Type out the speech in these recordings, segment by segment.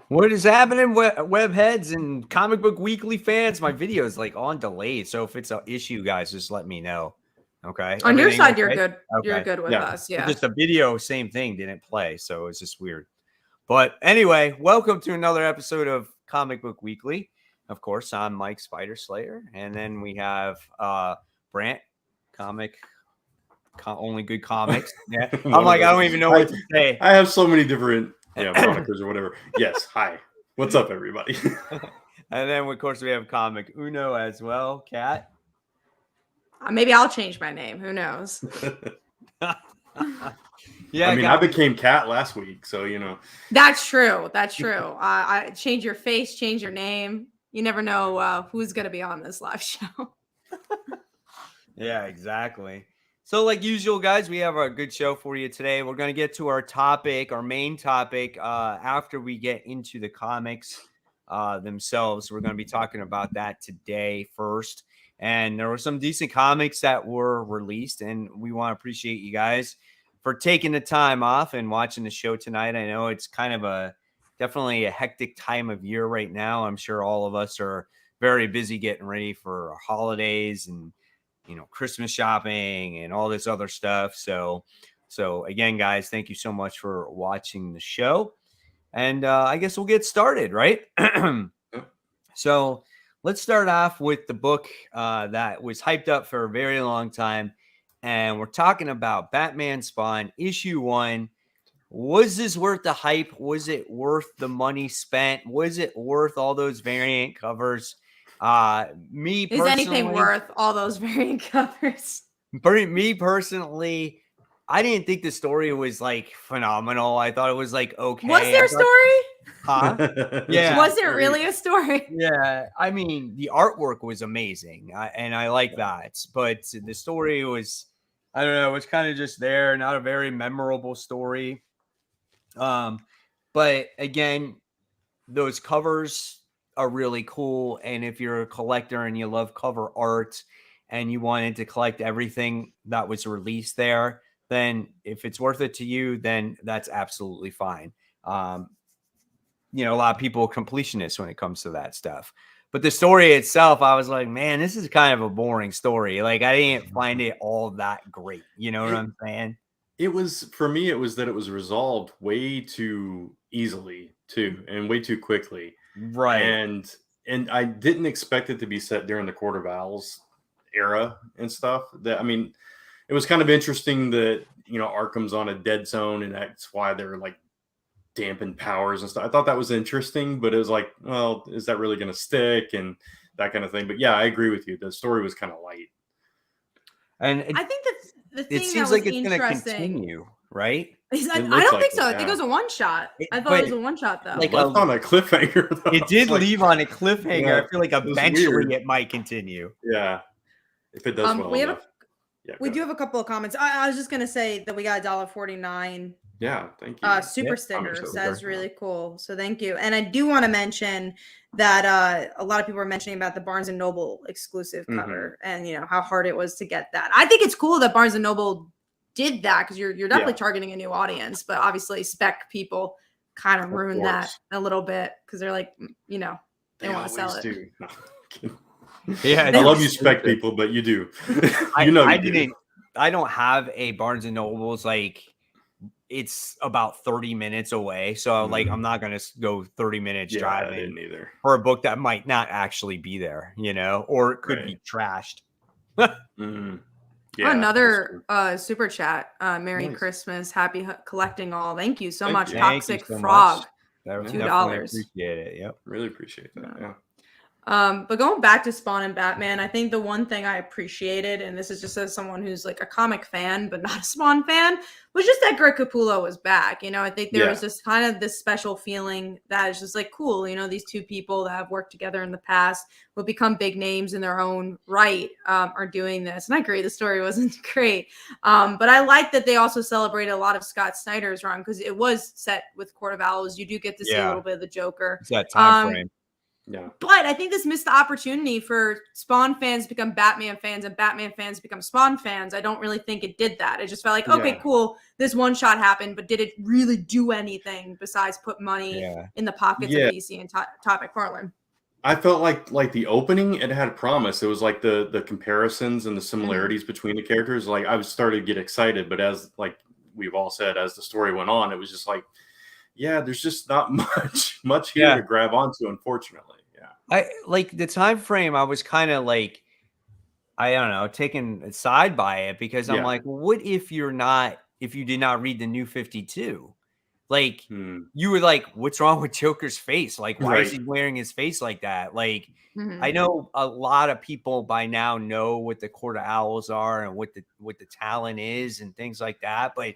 What is happening, web heads and comic book weekly fans? My video is like on delay, so if it's an issue, guys, just let me know. Okay. On your Everything side, you're okay? good. You're Okay. good with us. Yeah. Just the video, same thing, didn't play, so it's just weird. But anyway, welcome to another episode of Comic Book Weekly. Of course, I'm Mike Spider Slayer, and then we have Brant, only good comics. Yeah, I'm like, I don't even know what to say. I have so many different monikers or whatever. Yes, hi. What's up, everybody? And then, of course, we have Comic Uno as well. Kat. Maybe I'll change my name. Who knows? Yeah, I mean, I became Cat last week, so you know. That's true. That's true. I change your face, change your name. You never know who's going to be on this live show. Yeah, exactly. So, like usual, guys, we have a good show for you today. We're going to get to our topic, our main topic, after we get into the comics themselves. We're going to be talking about that today first. And there were some decent comics that were released, and we want to appreciate you guys for taking the time off and watching the show tonight. I know it's kind of definitely a hectic time of year right now. I'm sure all of us are very busy getting ready for holidays and Christmas shopping and all this other stuff. So again, guys, thank you so much for watching the show. And I guess we'll get started, right? So let's start off with the book that was hyped up for a very long time. And we're talking about Batman Spawn issue 1. Was this worth the hype? Was it worth the money spent? Was it worth all those variant covers? Me personally, is anything worth all those variant covers? Me personally, I didn't think the story was like phenomenal. I thought it was like okay. Was there a story? Huh? Yeah. Was there really a story? Yeah. I mean, the artwork was amazing, and I like that. But the story was, I don't know, it was kind of just there. Not a very memorable story. But again, those covers are really cool. And if you're a collector and you love cover art and you wanted to collect everything that was released there, then if it's worth it to you, then that's absolutely fine. A lot of people are completionists when it comes to that stuff. But the story itself, I was like, man, this is kind of a boring story. Like, I didn't find it all that great. You know what I'm saying? It was, for me, it was that it was resolved way too easily, too, and way too quickly. Right. And I didn't expect it to be set during the Court of Owls era and stuff. That, I mean, it was kind of interesting that, Arkham's on a dead zone, and that's why they're like dampened powers and stuff. I thought that was interesting, but it was like, well, is that really going to stick and that kind of thing? But yeah, I agree with you. The story was kind of light. And I think that the thing it seems like it's going to continue, right? I don't think so. I think it was a one shot. I thought it was a one shot though. Like left on a cliffhanger. Though. It did leave on a cliffhanger. Yeah, I feel like eventually it might continue. Yeah, if it does well enough. We do have a couple of comments. I was just gonna say that we got $1.49. Yeah, thank you. Super stickers. That's really cool. So thank you. And I do want to mention that a lot of people are mentioning about the Barnes & Noble exclusive cover and how hard it was to get that. I think it's cool that Barnes & Noble did that because you're definitely targeting a new audience, but obviously spec people kind of ruin that a little bit because they're like, they want to sell it. Yeah, I love you spec people, but you do. I don't have a Barnes & Noble's like. It's about 30 minutes away. So like, I'm not going to go 30 minutes driving either for a book that might not actually be there, or it could be trashed. Another super chat. Merry Christmas. Happy collecting all. Thank you so much. Toxic Frog. $2. Appreciate it. Yep. Really appreciate that. Yeah. But going back to Spawn and Batman, I think the one thing I appreciated, and this is just as someone who's like a comic fan, but not a Spawn fan, was just that Greg Capullo was back. I think there was just kind of this special feeling that is just like, cool. These two people that have worked together in the past will become big names in their own right, are doing this. And I agree, the story wasn't great. But I like that they also celebrated a lot of Scott Snyder's run because it was set with Court of Owls. You do get to see a little bit of the Joker. It's that time frame. Yeah. But I think this missed the opportunity for Spawn fans to become Batman fans and Batman fans to become Spawn fans. I don't really think it did that. It just felt like, okay, cool, this one shot happened, but did it really do anything besides put money in the pockets of DC and Todd McFarlane? I felt like the opening, it had promise. It was like the comparisons and the similarities between the characters. Like I was starting to get excited, but as like we've all said, as the story went on, it was just like, yeah, there's just not much here to grab onto, unfortunately. Yeah. I like the time frame. I was kind of like, I don't know, taken aside by it because I'm like, well, what if you did not read the New 52? Like you were like, what's wrong with Joker's face? Like, why is he wearing his face like that? Like, I know a lot of people by now know what the Court of Owls are and what the talent is and things like that, but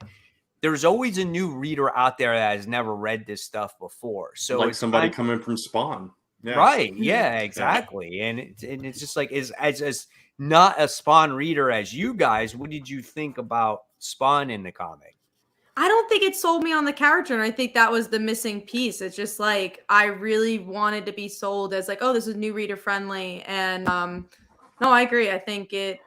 there's always a new reader out there that has never read this stuff before. So like somebody coming from Spawn. Yeah. Right. Yeah, exactly. And it's just like, as not a Spawn reader as you guys, what did you think about Spawn in the comic? I don't think it sold me on the character, and I think that was the missing piece. It's just like I really wanted to be sold as like, oh, this is new reader friendly, and no, I agree. I think it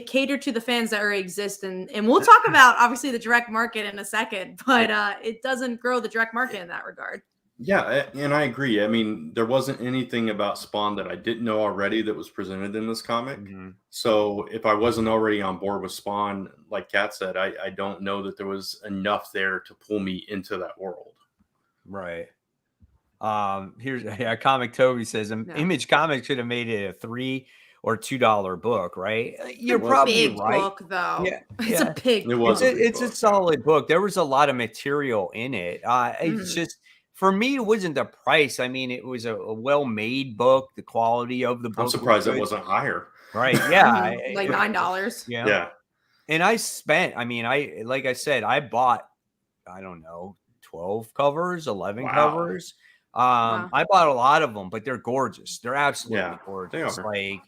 catered to the fans that already exist, and we'll talk about obviously the direct market in a second, but it doesn't grow the direct market in that regard. Yeah, and I agree. I mean, there wasn't anything about Spawn that I didn't know already that was presented in this comic. So if I wasn't already on board with Spawn, like Kat said, I don't know that there was enough there to pull me into that world. Right. Here's Comic Toby says Image Comics should have made it a $3 or $2 book, right? You're probably right. Book, though. Yeah, it's a big. It's a solid book. There was a lot of material in it. It's just. For me, it wasn't the price. I mean, it was a well-made book. The quality of the book. I'm surprised it wasn't higher. Right? Yeah, like $9. Yeah. And I spent. I mean, like I said, I bought. I don't know, 12 covers, 11 covers. I bought a lot of them, but they're gorgeous. They're absolutely gorgeous. Like,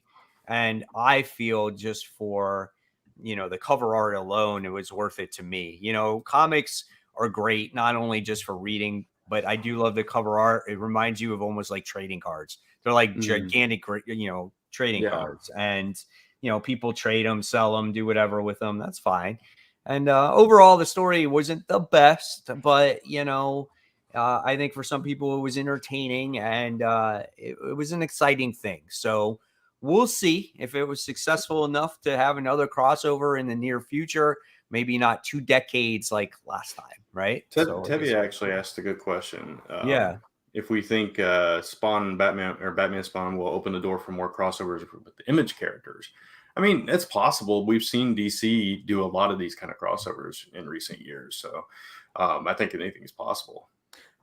and I feel just for the cover art alone, it was worth it to me. Comics are great, not only just for reading. But I do love the cover art. It reminds you of almost like trading cards. They're like gigantic, trading cards. And, people trade them, sell them, do whatever with them. That's fine. And overall, the story wasn't the best. But, I think for some people it was entertaining. And it was an exciting thing. So we'll see if it was successful enough to have another crossover in the near future. Maybe not 2 decades like last time, right? Tevye actually asked a good question. If we think Spawn and Batman or Batman Spawn will open the door for more crossovers with the Image characters. I mean, it's possible. We've seen DC do a lot of these kind of crossovers in recent years. So I think anything is possible.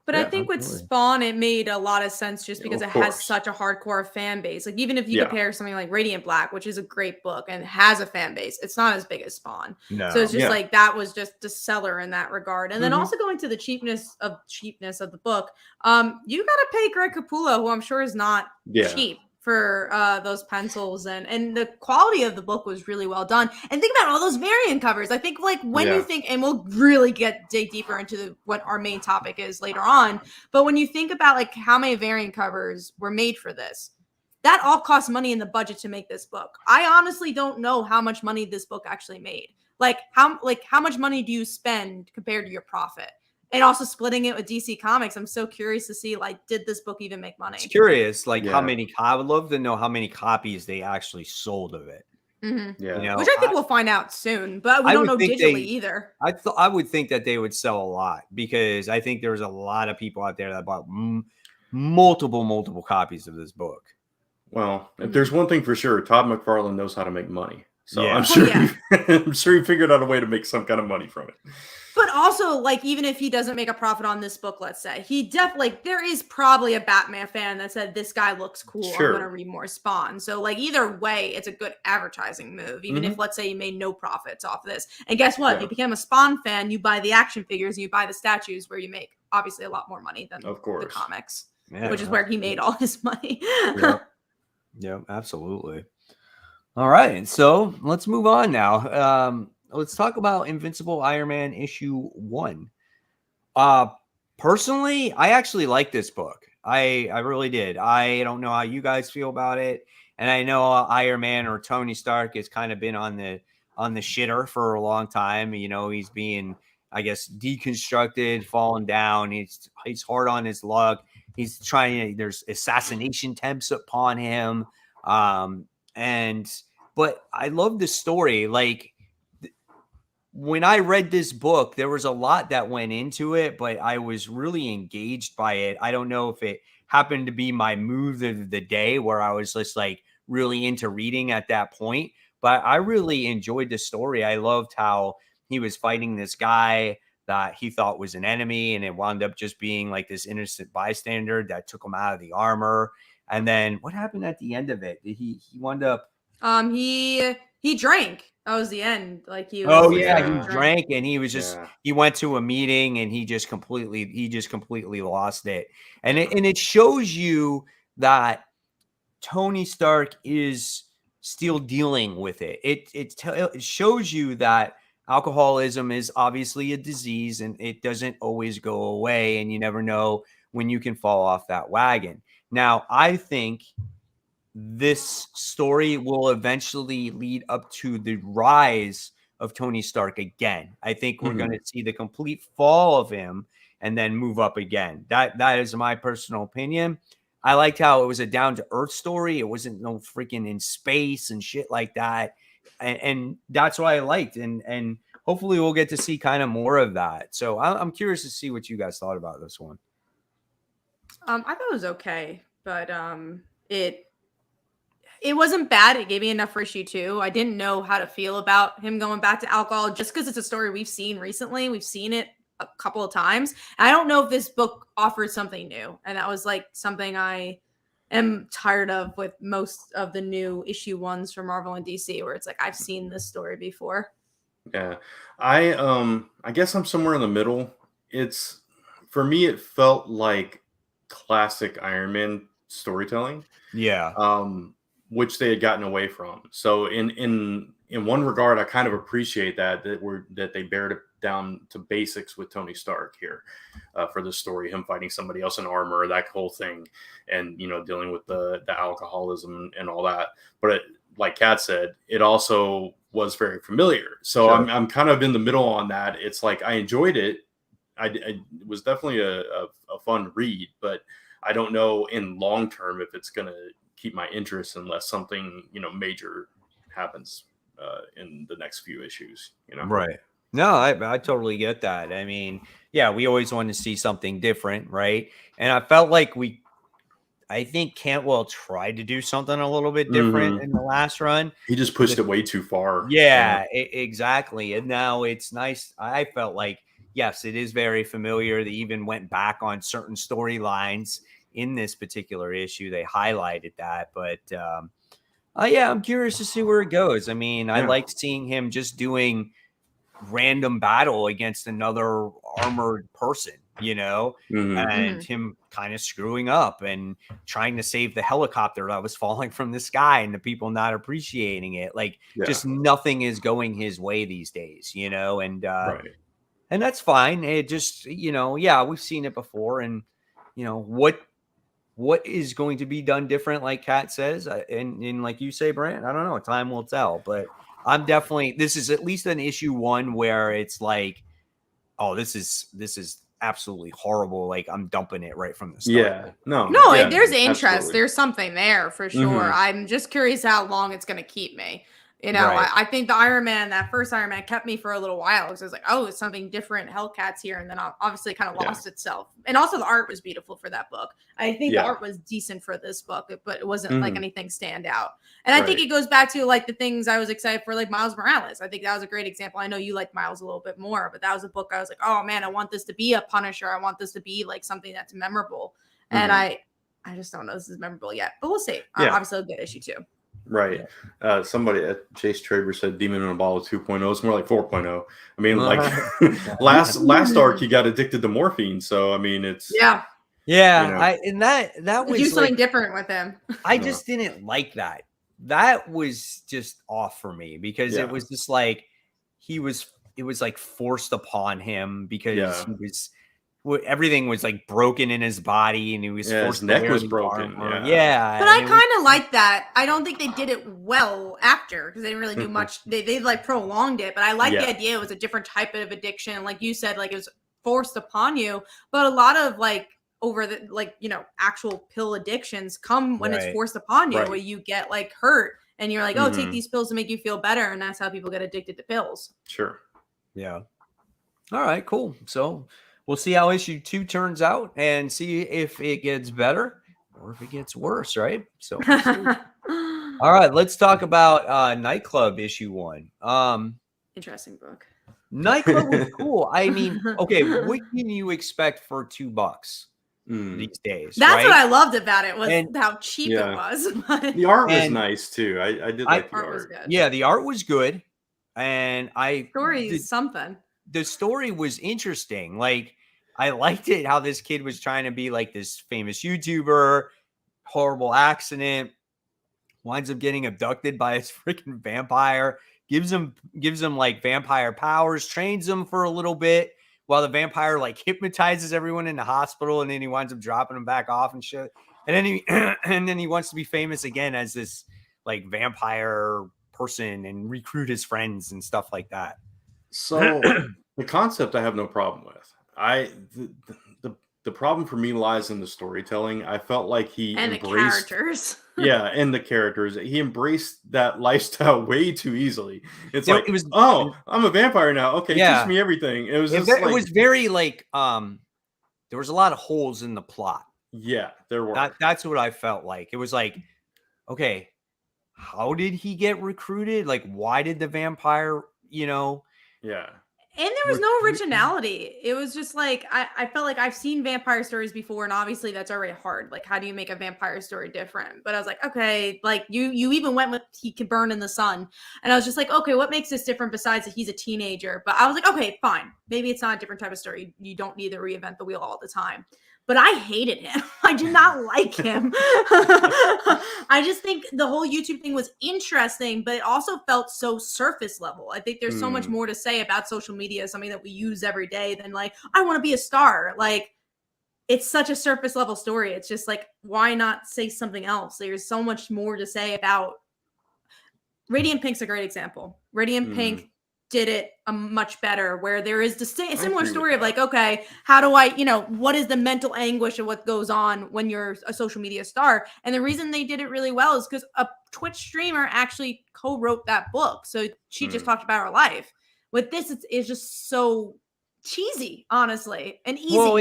But I think with Spawn, it made a lot of sense just because it has such a hardcore fan base. Like, even if you compare something like Radiant Black, which is a great book and has a fan base, it's not as big as Spawn. No. So it's just like that was just the seller in that regard. And then also going to the cheapness of the book, you got to pay Greg Capullo, who I'm sure is not cheap, for those pencils, and the quality of the book was really well done. And think about all those variant covers. I think like when you think, and we'll really dig deeper into what our main topic is later on, but when you think about like how many variant covers were made for this, that all costs money in the budget to make this book. I honestly don't know how much money this book actually made. Like how much money do you spend compared to your profit? And also splitting it with DC Comics, I'm so curious to see, like, did this book even make money? It's curious, like, how many. I would love to know how many copies they actually sold of it. Yeah, which I think we'll find out soon, but we don't know digitally either. I would think that they would sell a lot because I think there's a lot of people out there that bought multiple copies of this book. Well, if there's one thing for sure, Todd McFarlane knows how to make money. So I'm sure I'm sure he figured out a way to make some kind of money from it. But also, like, even if he doesn't make a profit on this book, let's say, he definitely, there is probably a Batman fan that said, this guy looks cool. I'm going to read more Spawn. So, like, either way, it's a good advertising move, even if, let's say, you made no profits off this. And guess what? If you became a Spawn fan, you buy the action figures and you buy the statues where you make, obviously, a lot more money than the comics, which is where he made all his money. Yeah, absolutely. All right. So, let's move on now. Let's talk about Invincible Iron Man issue 1. Personally, I actually like this book. I really did. I don't know how you guys feel about it, and I know Iron Man or Tony Stark has kind of been on the shitter for a long time. You know, he's being, I guess, deconstructed, falling down. He's hard on his luck. He's trying. There's assassination attempts upon him, and but I love the story. Like when I read this book, there was a lot that went into it, but I was really engaged by it. I don't know if it happened to be my mood of the day where I was just like really into reading at that point, but I really enjoyed the story. I loved how he was fighting this guy that he thought was an enemy, and it wound up just being like this innocent bystander that took him out of the armor. And then what happened at the end of it? Did he wound up he drank. That was the end. Like he was. Oh yeah, he drank and he was just he went to a meeting and he just completely lost it. And it shows you that Tony Stark is still dealing with it. It shows you that alcoholism is obviously a disease and it doesn't always go away, and you never know when you can fall off that wagon. Now, I think this story will eventually lead up to the rise of Tony Stark again. I think we're going to see the complete fall of him and then move up again. That is my personal opinion. I liked how it was a down to earth story. It wasn't no freaking in space and shit like that. And that's what I liked. And hopefully we'll get to see kind of more of that. So I'm curious to see what you guys thought about this one. I thought it was okay, but it wasn't bad. It gave me enough for issue 2. I didn't know how to feel about him going back to alcohol just because it's a story we've seen recently. We've seen it a couple of times. I don't know if this book offers something new. And that was like something I am tired of with most of the new issue 1s from Marvel and DC, where it's like, I've seen this story before. Yeah. I guess I'm somewhere in the middle. It's, for me, it felt like classic Iron Man storytelling. Yeah. Which they had gotten away from. So in one regard, I kind of appreciate that they bared it down to basics with Tony Stark here for the story, him fighting somebody else in armor, that whole thing, and dealing with the alcoholism and all that. But like Kat said, it also was very familiar. So sure. I'm kind of in the middle on that. It's like I enjoyed it. It was definitely a fun read, but I don't know in long term if it's going to keep my interest unless something major happens in the next few issues. Right. No, I totally get that. I mean, yeah, we always want to see something different, right? And I felt like I think Cantwell tried to do something a little bit different in the last run. He just pushed it way too far. Yeah, exactly. And now it's nice. I felt like, yes, it is very familiar. They even went back on certain storylines in this particular issue. They highlighted that, but yeah, I'm curious to see where it goes. I mean, I like seeing him just doing random battle against another armored person, and him kind of screwing up and trying to save the helicopter that was falling from the sky and the people not appreciating it. Like just nothing is going his way these days, and and that's fine. It just, we've seen it before, and what is going to be done different, like Kat says, and like you say, Brant, I don't know. Time will tell. But I'm definitely, this is at least an issue 1 where it's like, oh, this is absolutely horrible. Like I'm dumping it right from the start. Yeah, no, there's interest. Absolutely. There's something there for sure. I'm just curious how long it's going to keep me. I think the Iron Man, that first Iron Man, kept me for a little while because I was like, oh, it's something different. Hellcat's here. And then obviously kind of lost itself. And also the art was beautiful for that book. I think the art was decent for this book, but it wasn't like anything stand out. And I think it goes back to like the things I was excited for, like Miles Morales. I think that was a great example. I know you like Miles a little bit more, but that was a book I was like, oh man, I want this to be a Punisher. I want this to be like something that's memorable. And I just don't know if this is memorable yet, but we'll see. Obviously, a good issue 2. Right. Somebody at Chase Traber said Demon in a Bottle 2.0. It's more like 4.0. I mean, like last arc, he got addicted to morphine. So, I mean, it's. Yeah. That was do something different with him. I just didn't like that. That was just off for me because it was just like it was like forced upon him because everything was like broken in his body, and he was forced his neck to wear was the broken. armor. Yeah. But I and it was- kind of like that. I don't think they did it well after because they didn't really do much. They like prolonged it, but I like the idea it was a different type of addiction. Like you said, like it was forced upon you. But a lot of like over the like actual pill addictions come when it's forced upon you, where you get like hurt and you're like, oh, take these pills to make you feel better, and that's how people get addicted to pills. Sure. Yeah. All right, cool. So we'll see how issue 2 turns out and see if it gets better or if it gets worse, right? So all right, let's talk about Nightclub issue 1. Interesting book. Nightclub was cool. I mean, okay, what can you expect for $2 these days? That's what I loved about it was how cheap it Yeah. was. The art was nice too. I did like the art. Was good. Yeah, the art was good, and story is something. The story was interesting. Like, I liked it how this kid was trying to be like this famous YouTuber, horrible accident, winds up getting abducted by this freaking vampire, gives him like vampire powers, trains him for a little bit while the vampire like hypnotizes everyone in the hospital, and then he winds up dropping them back off and shit. And then he and then he wants to be famous again as this like vampire person and recruit his friends and stuff like that. So the concept I have no problem with. The problem for me lies in the storytelling. I felt like he and embraced the characters. and the characters. He embraced that lifestyle way too easily. It's like, I'm a vampire now. Okay, teach me everything. It was very like there was a lot of holes in the plot. Yeah, there were. That's what I felt like. It was like, okay, how did he get recruited? Like, why did the vampire, Yeah. And there was no originality. It was just like, I felt like I've seen vampire stories before, and obviously that's already hard. Like, how do you make a vampire story different? But I was like, okay, like you even went with he can burn in the sun. And I was just like, okay, what makes this different besides that he's a teenager? But I was like, okay, fine. Maybe it's not a different type of story. You don't need to reinvent the wheel all the time. But I hated him. I did not like him. I just think the whole YouTube thing was interesting, but it also felt so surface level. I think there's so much more to say about social media, something that we use every day, than like, I want to be a star. Like, it's such a surface level story. It's just like, why not say something else? There's so much more to say about Radiant Pink's a great example. Radiant Pink did it much better, where there is a similar story of like, okay, how do I, what is the mental anguish of what goes on when you're a social media star? And the reason they did it really well is because a Twitch streamer actually co-wrote that book. So she just talked about her life. With this, it's just so cheesy, honestly, and easy. Well,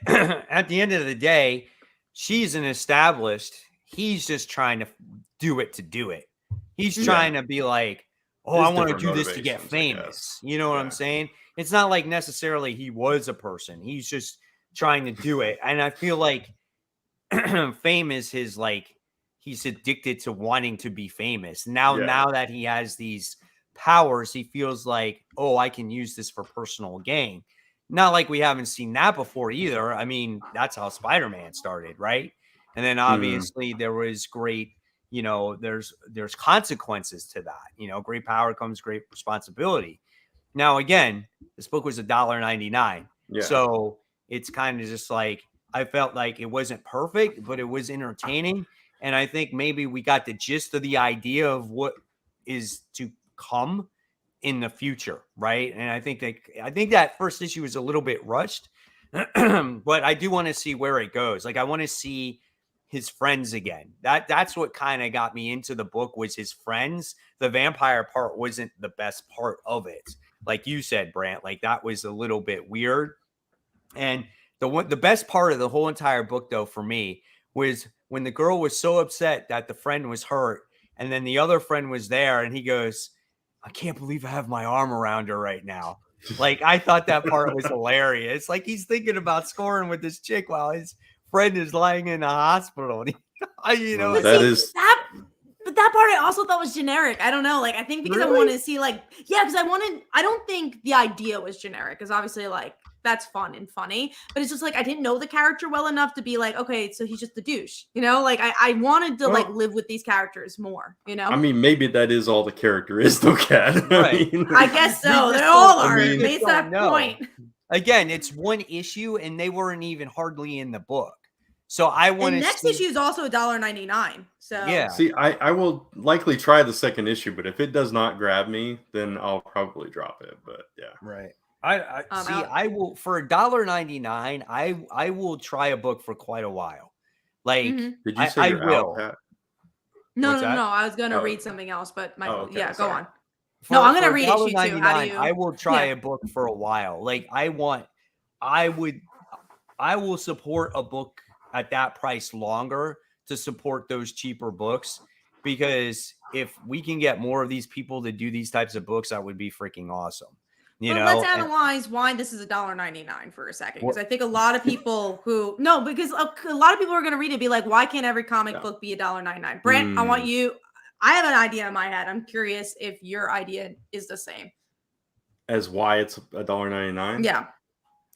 at the end of the day, she's an established. He's just trying to do it to do it. He's trying to be like, oh, I want to do this to get famous. You know what I'm saying? It's not like necessarily he was a person. He's just trying to do it. And I feel like fame is his, like, he's addicted to wanting to be famous. Now that he has these powers, he feels like, oh, I can use this for personal gain. Not like we haven't seen that before either. I mean, that's how Spider-Man started, right? And then obviously there was great, there's consequences to that. Great power comes great responsibility. Now, again, this book was $1.99. Yeah. So it's kind of just like, I felt like it wasn't perfect, but it was entertaining. And I think maybe we got the gist of the idea of what is to come in the future, right? And I think that first issue was a little bit rushed, but I do want to see where it goes. Like, I want to see his friends again. That's what kind of got me into the book, was his friends. The vampire part wasn't the best part of it. Like you said, Brant, like that was a little bit weird. And the best part of the whole entire book, though, for me, was when the girl was so upset that the friend was hurt, and then the other friend was there, and he goes, I can't believe I have my arm around her right now. Like, I thought that part was hilarious. Like, he's thinking about scoring with this chick while his friend is lying in a hospital. But that part I also thought was generic. I don't know. Like, I think because I wanted to see, like, I don't think the idea was generic, because obviously, like, that's fun and funny, but it's just like, I didn't know the character well enough to be like, okay, so he's just the douche, like, I wanted to like live with these characters more, I mean, maybe that is all the character is, though, Kat. Right. I guess so. They all are. It makes that point. again, it's one issue, and they weren't even hardly in the book. So I want And to next see. issue is also $1.99. So Yeah. See, I will likely try the second issue, but if it does not grab me, then I'll probably drop it. But yeah, Right. I see. out- I will for $1.99. I will try a book for quite a while. Like Mhm. did you say I you're out, will. Pat? No, What's no, no, that? no. I was gonna Oh, read something else, but oh, okay, yeah, go sorry. on. No, I'm gonna For read issue 2. How do $1.99, I you? will try Yeah. a book for a while. Like I will support a book at that price longer to support those cheaper books, because if we can get more of these people to do these types of books, that would be freaking awesome. You But know, let's and analyze why this is $1.99 for a second, because I think a lot of people because a lot of people are going to read it and be like, why can't every comic Yeah. book be $1.99? Brent, I want Mm. you. I have an idea in my head. I'm curious if your idea is the same. As why it's $1.99? Yeah.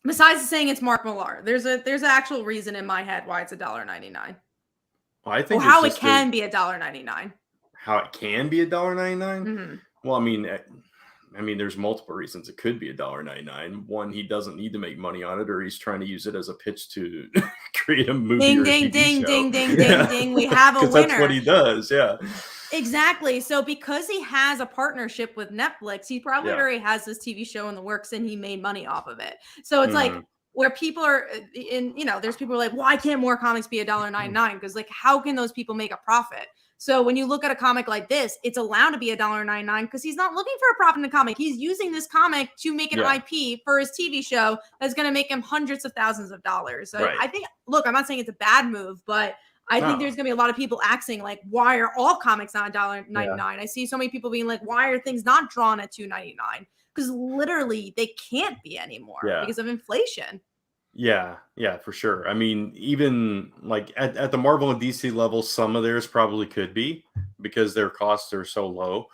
Besides saying it's Mark Millar, there's an actual reason in my head why it's $1.99. Well, I Or think how it's it just can be $1.99. how it can be $1.99. Mm-hmm. Well, I mean, there's multiple reasons it could be $1.99. One, he doesn't need to make money on it, or he's trying to use it as a pitch to create a movie Ding, or a ding, TV ding, show. ding, ding, ding, ding. We have a Because that's what winner. he does. Yeah. Exactly. So because he has a partnership with Netflix, he probably Yeah. already has this TV show in the works and he made money off of it. So it's like Mhm. where people are there's people who are like, why can't more comics be $1.99? Because like, how can those people make a profit? So when you look at a comic like this, it's allowed to be $1.99 because he's not looking for a profit in the comic. He's using this comic to make an Yeah. IP for his TV show that's going to make him hundreds of thousands of dollars. So Right. I think, look, I'm not saying it's a bad move, but I think No. there's gonna be a lot of people asking like, why are all comics not $1.99? I see so many people being like, why are things not drawn at $2.99? Because literally they can't be anymore Yeah. because of inflation. Yeah, for sure. I mean, even like at the Marvel and DC level, some of theirs probably could be because their costs are so low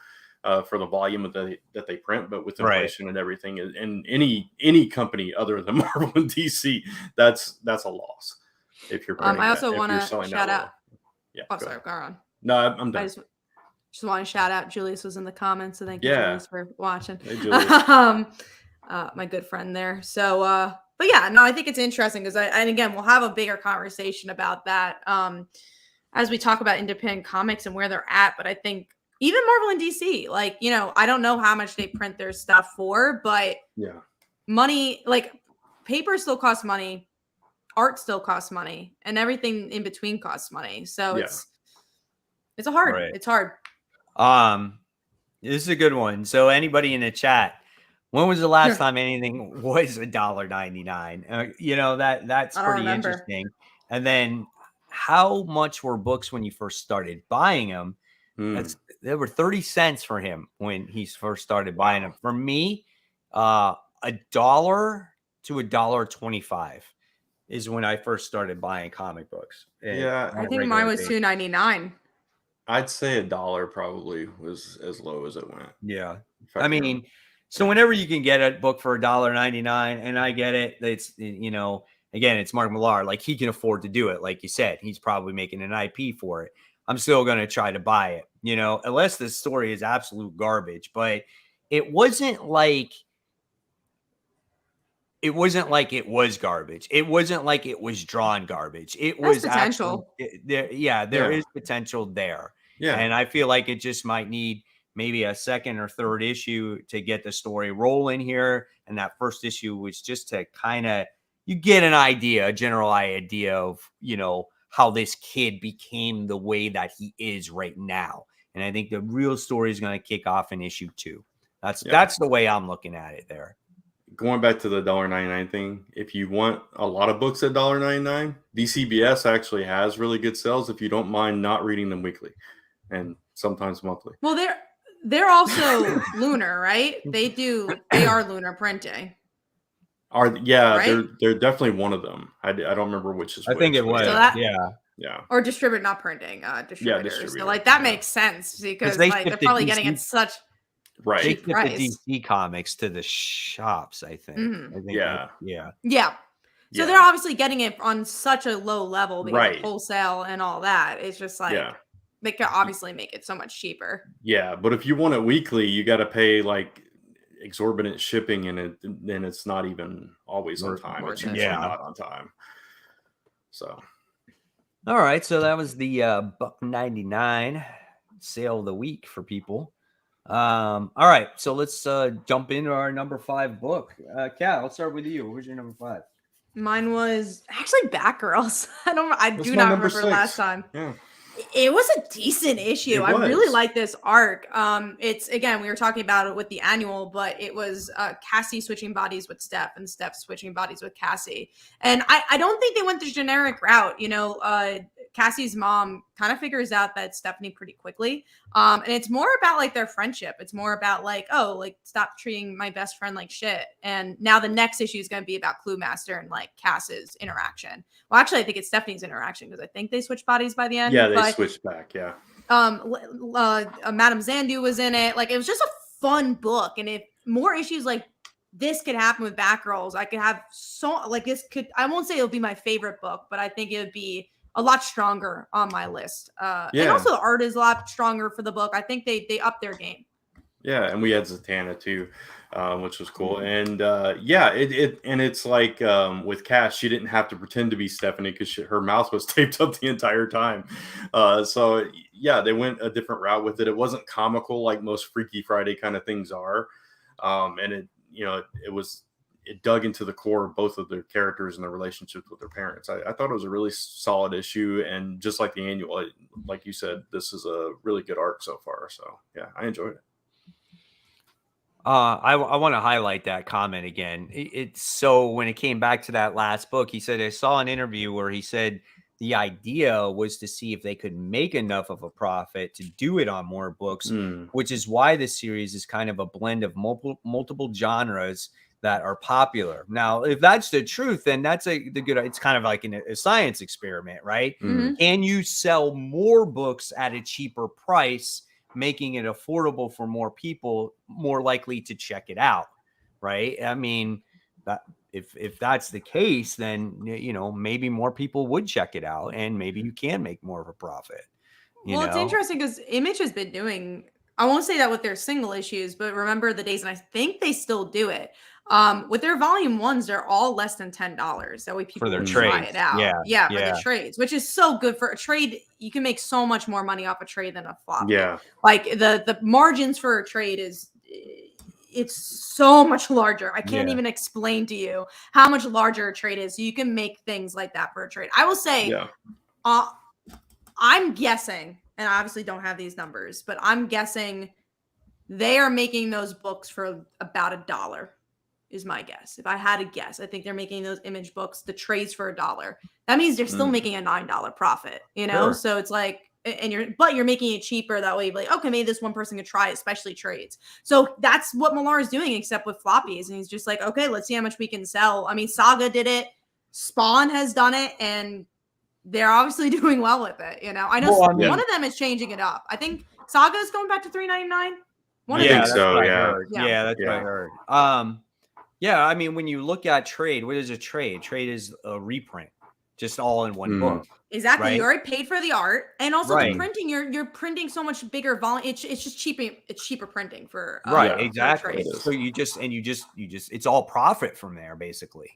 for the volume that they print. But with Right. inflation and everything, and any company other than Marvel and DC, that's a loss if you're printing I also that, want if you're to selling shout that out. low. Yeah. Oh, go sorry, ahead. go on. No, I'm I done. just want to shout out. Julius was in the comments, so thank you, Yeah. Julius, for watching. Hey, Julius. My good friend there. So, but yeah, no, I think it's interesting because and again, we'll have a bigger conversation about that as we talk about independent comics and where they're at. But I think even Marvel and DC, like, I don't know how much they print their stuff for, but Yeah. money, like paper still costs money, art still costs money, and everything in between costs money. So Yeah. it's hard. Right. It's hard. This is a good one. So anybody in the chat, when was the last time anything was $1.99? That's I don't pretty remember. interesting. And then how much were books when you first started buying them? There were 30 cents for him when he first started buying them. For me, $1 to $1.25 is when I first started buying comic books. Yeah. I think mine was $2.99. I'd say $1 probably was as low as it went. Yeah. If I I can mean, remember. so whenever you can get a book for $1.99, and I get it, it's, again, it's Mark Millar. Like, he can afford to do it. Like you said, he's probably making an IP for it. I'm still going to try to buy it, unless the story is absolute garbage. But it wasn't like it was garbage. It wasn't like it was drawn garbage. It There's was potential. there is potential there. Yeah. And I feel like it just might need maybe a second or third issue to get the story rolling here. And that first issue was just to kind of, you get a general idea of, how this kid became the way that he is right now. And I think the real story is going to kick off in issue 2. That's the way I'm looking at it there. Going back to the $1.99 thing, if you want a lot of books at $1.99, DCBS actually has really good sales if you don't mind not reading them weekly and sometimes monthly. Well, they're also Lunar, right? They are Lunar printing. Right? They're definitely one of them. I don't remember which is I think which, it was. So yeah. Or distribute, not printing. Distributors. distributor, So like that yeah. makes sense because they like ship they're the probably DC getting it such right. They cheap ship price. the DC comics to the shops, I think. Mhm. I think Yeah. Yeah. So they're obviously getting it on such a low level because of wholesale and all that. It's just like they could obviously make it so much cheaper. Yeah, but if you want it weekly, you got to pay like exorbitant shipping, and then it's not even always on time. It's usually not on time. So, all right. So that was the $1.99 sale of the week for people. All right. So let's jump into our number 5 book. Kat, I'll start with you. What was your number 5? Mine was actually Batgirls. I do not remember 6. last time. Yeah. It was a decent issue. I really like this arc. It's, again, we were talking about it with the annual, but it was Cassie switching bodies with Steph and Steph switching bodies with Cassie. And I don't think they went the generic route. You know, Cassie's mom kind of figures out that Stephanie pretty quickly. And it's more about like their friendship. It's more about like, oh, like stop treating my best friend like shit. And now the next issue is going to be about Clue Master and like Cass's interaction. Well, actually, I think it's Stephanie's interaction because I think they switched bodies by the end. Yeah, they switched back. Yeah. Madame Zandu was in it. Like, it was just a fun book. And if more issues like this could happen with Batgirls, I could have I won't say it'll be my favorite book, but I think it would be a lot stronger on my list. And also the art is a lot stronger for the book. I think they upped their game. Yeah, and we had Zatanna too, which was cool. And it's like with Cass, she didn't have to pretend to be Stephanie because her mouth was taped up the entire time. So yeah, they went a different route with it. It wasn't comical like most Freaky Friday kind of things are, and it dug into the core of both of their characters and their relationships with their parents. I thought it was a really solid issue, and just like the annual, like you said, this is a really good arc so far. So yeah, I enjoyed it. I want to highlight that comment again. It's so when it came back to that last book, he said, I saw an interview where he said the idea was to see if they could make enough of a profit to do it on more books, which is why this series is kind of a blend of multiple genres that are popular. Now, if that's the truth, then that's it's kind of like a science experiment, right? Mm-hmm. Can you sell more books at a cheaper price, making it affordable for more people, more likely to check it out, right? I mean, that if that's the case, then maybe more people would check it out, and maybe you can make more of a profit. It's interesting because Image has been doing, I won't say that with their single issues, but remember the days, and I think they still do it. With their volume 1s, they're all less than $10. That way people will try it out. Yeah, for the trades, which is so good for a trade. You can make so much more money off a trade than a flop. Yeah. Like the margins for a trade it's so much larger. I can't even explain to you how much larger a trade is. So you can make things like that for a trade. I will say, I'm guessing, and I obviously don't have these numbers, but I'm guessing they are making those books for about $1 is my guess. If I had to guess, I think they're making those Image books, the trades for $1. That means they're still making a $9 profit, Sure. So it's like, and you're making it cheaper. That way, like, okay, maybe this one person could try it, especially trades. So that's what Millar is doing, except with floppies. And he's just like, okay, let's see how much we can sell. I mean, Saga did it. Spawn has done it. And they're obviously doing well with it. I know one of them is changing it up. I think Saga is going back to $3.99. I think so. Yeah, that's what I heard. I mean, when you look at trade, what is a trade? Trade is a reprint, just all in one book. Exactly. Right? You already paid for the art, and also the printing. You're printing so much bigger volume. It's just cheaper. It's cheaper printing for exactly. So you just it's all profit from there, basically.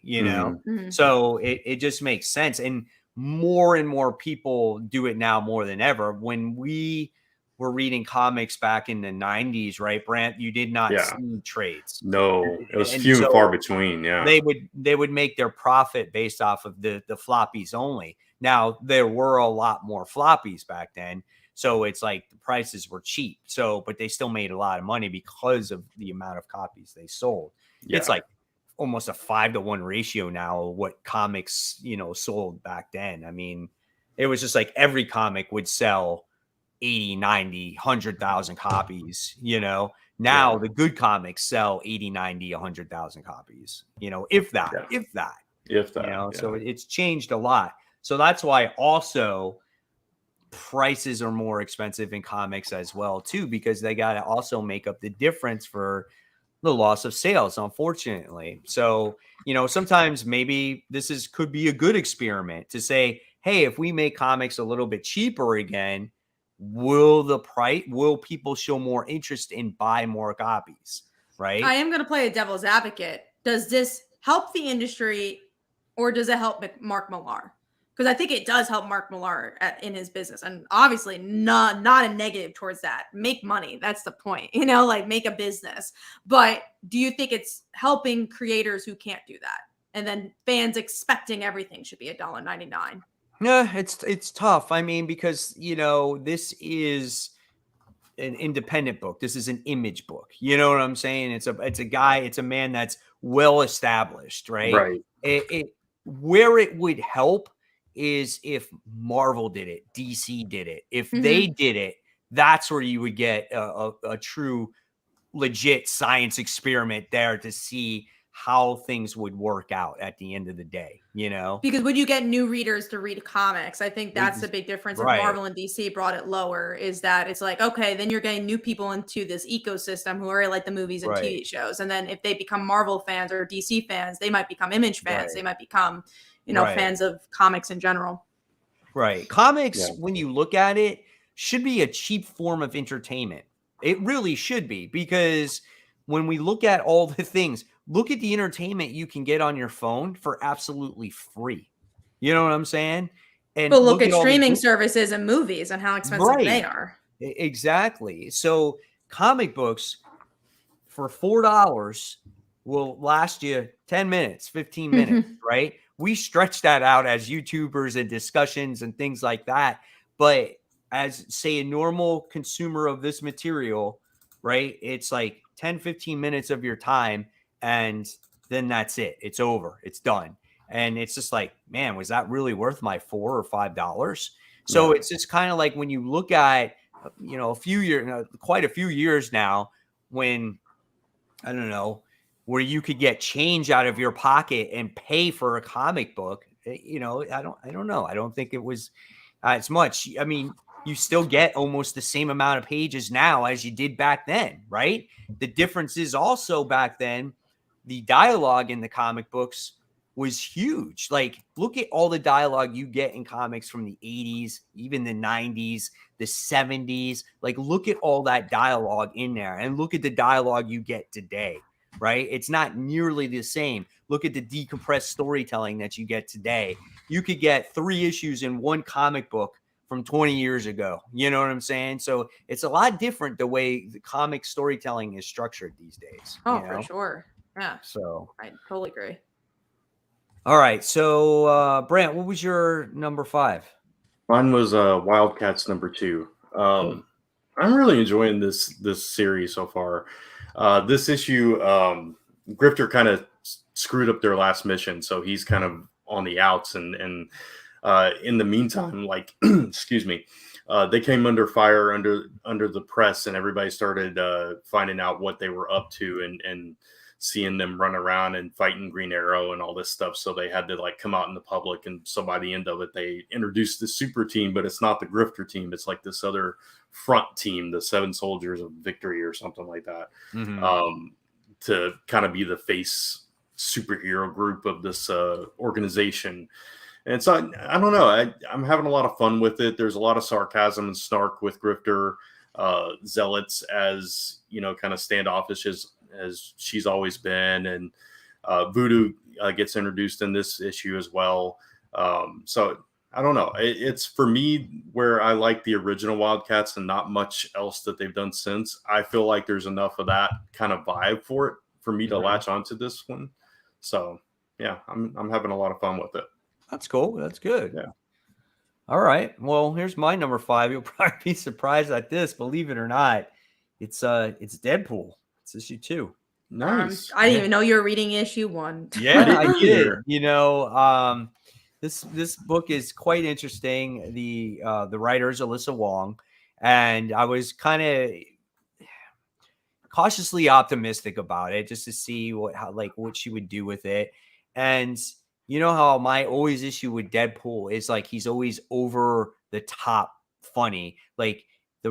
So it just makes sense, and more people do it now more than ever. When we were reading comics back in the 90s, right, Brant? You did not see trades. No, it was few and far between. Yeah, they would make their profit based off of the floppies only. Now there were a lot more floppies back then, so it's like the prices were cheap. So, but they still made a lot of money because of the amount of copies they sold. Yeah. It's like almost a 5-to-1 ratio now of what comics sold back then. I mean, it was just like every comic would sell 80, 90, 100,000 copies, now the good comics sell 80, 90, 100,000 copies, if that, so it's changed a lot. So that's why also prices are more expensive in comics as well too, because they got to also make up the difference for the loss of sales, unfortunately. So, sometimes maybe this could be a good experiment to say, hey, if we make comics a little bit cheaper again, will people show more interest in buy more copies, right? I am going to play a devil's advocate. Does this help the industry or does it help Mark Millar? Because I think it does help Mark Millar in his business. And obviously not a negative towards that. Make money. That's the point. Like make a business. But do you think it's helping creators who can't do that? And then fans expecting everything should be $1.99. Yeah, it's tough. I mean, because this is an independent book. This is an Image book. You know what I'm saying? It's a man that's well established, right? Right. Where it would help is if Marvel did it, DC did it. If they did it, that's where you would get a true, legit science experiment there to see how things would work out at the end of the day, Because would you get new readers to read comics? I think that's the big difference. If Marvel and DC brought it lower, is that it's like, okay, then you're getting new people into this ecosystem who are like the movies and TV shows. And then if they become Marvel fans or DC fans, they might become Image fans. They might become, fans of comics in general. Right. Comics, when you look at it, should be a cheap form of entertainment. It really should be, because when we look at all the things, look at the entertainment you can get on your phone for absolutely free. You know what I'm saying? And but look at streaming services and movies and how expensive they are. Exactly. So comic books for $4 will last you 10 minutes, 15 minutes, right? We stretch that out as YouTubers and discussions and things like that. But as, say, a normal consumer of this material, right, it's like 10, 15 minutes of your time, and then that's it. It's over. It's done. And it's just like, man, was that really worth my $4 or $5? So it's just kind of like when you look at, a few years, quite a few years now, when, I don't know, where you could get change out of your pocket and pay for a comic book, I don't know. I don't think it was as much. I mean, you still get almost the same amount of pages now as you did back then, right? The difference is also back then, the dialogue in the comic books was huge. Like, look at all the dialogue you get in comics from the 80s, even the 90s, the 70s. Like, look at all that dialogue in there, and look at the dialogue you get today, right? It's not nearly the same. Look at the decompressed storytelling that you get today. You could get 3 issues in one comic book from 20 years ago. You know what I'm saying? So it's a lot different the way the comic storytelling is structured these days. Oh, for sure. Yeah. So I totally agree. All right. So Brant, what was your number 5? Mine was Wildcats number 2. I'm really enjoying this series so far. This issue, Grifter kind of screwed up their last mission, so he's kind of on the outs, and in the meantime, like, excuse me, they came under fire under the press, and everybody started finding out what they were up to, and seeing them run around and fighting Green Arrow and all this stuff. So they had to like come out in the public, and so by the end of it, they introduced the super team, but it's not the Grifter team. It's like this other front team, the 7 Soldiers of Victory or something like that, to kind of be the face superhero group of this organization. And so I don't know. I'm having a lot of fun with it. There's a lot of sarcasm and snark with Grifter. Zealots, as kind of standoffish as she's always been, and Voodoo gets introduced in this issue as well. So I don't know. It's for me where I like the original Wildcats and not much else that they've done since. I feel like there's enough of that kind of vibe for it for me to latch onto this one. So yeah, I'm having a lot of fun with it. That's cool. That's good. Yeah. All right. Well, here's my number 5. You'll probably be surprised at this, believe it or not. It's Deadpool. It's issue 2. Nice. I didn't even know you were reading issue 1. Yeah, I did. This book is quite interesting. The writer is Alyssa Wong, and I was kind of cautiously optimistic about it just to see what she would do with it. And you know how my always issue with Deadpool is like he's always over the top funny. Like the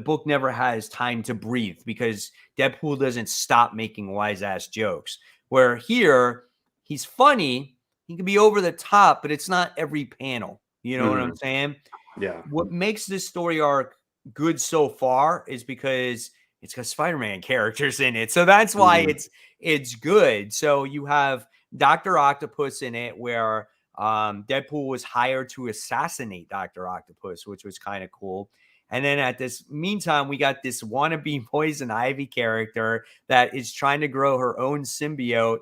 book never has time to breathe because Deadpool doesn't stop making wise ass jokes. Where here he's funny, he can be over the top, but it's not every panel. You know what I'm saying? Yeah. What makes this story arc good so far is because It's because Spider-Man characters in it. So that's why it's good. So you have Dr. Octopus in it, where Deadpool was hired to assassinate Dr. Octopus, which was kind of cool. And then at this meantime, we got this wannabe Poison Ivy character that is trying to grow her own symbiote,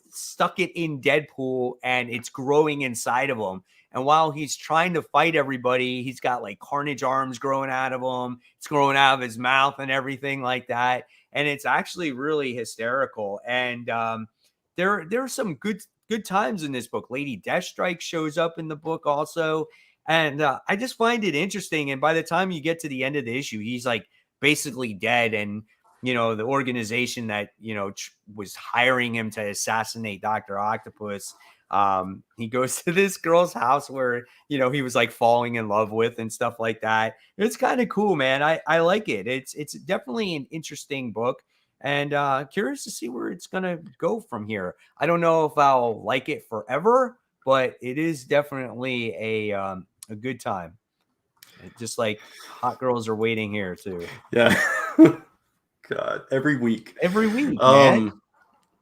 stuck it in Deadpool, and it's growing inside of him. And while he's trying to fight everybody, he's got like Carnage arms growing out of him. It's growing out of his mouth and everything like that. And it's actually really hysterical. And there are some good times in this book. Lady Deathstrike shows up in the book also. And I just find it interesting. And by the time you get to the end of the issue, he's like basically dead. And, you know, the organization that, you know, was hiring him to assassinate Dr. Octopus, he goes to this girl's house where, you know, he was like falling in love with and stuff like that. It's kind of cool, man. I like it. It's definitely an interesting book, and curious to see where it's going to go from here. I don't know if I'll like it forever, but it is definitely a good time. Just like Hot Girls Are Waiting here too. Yeah. God, every week, man.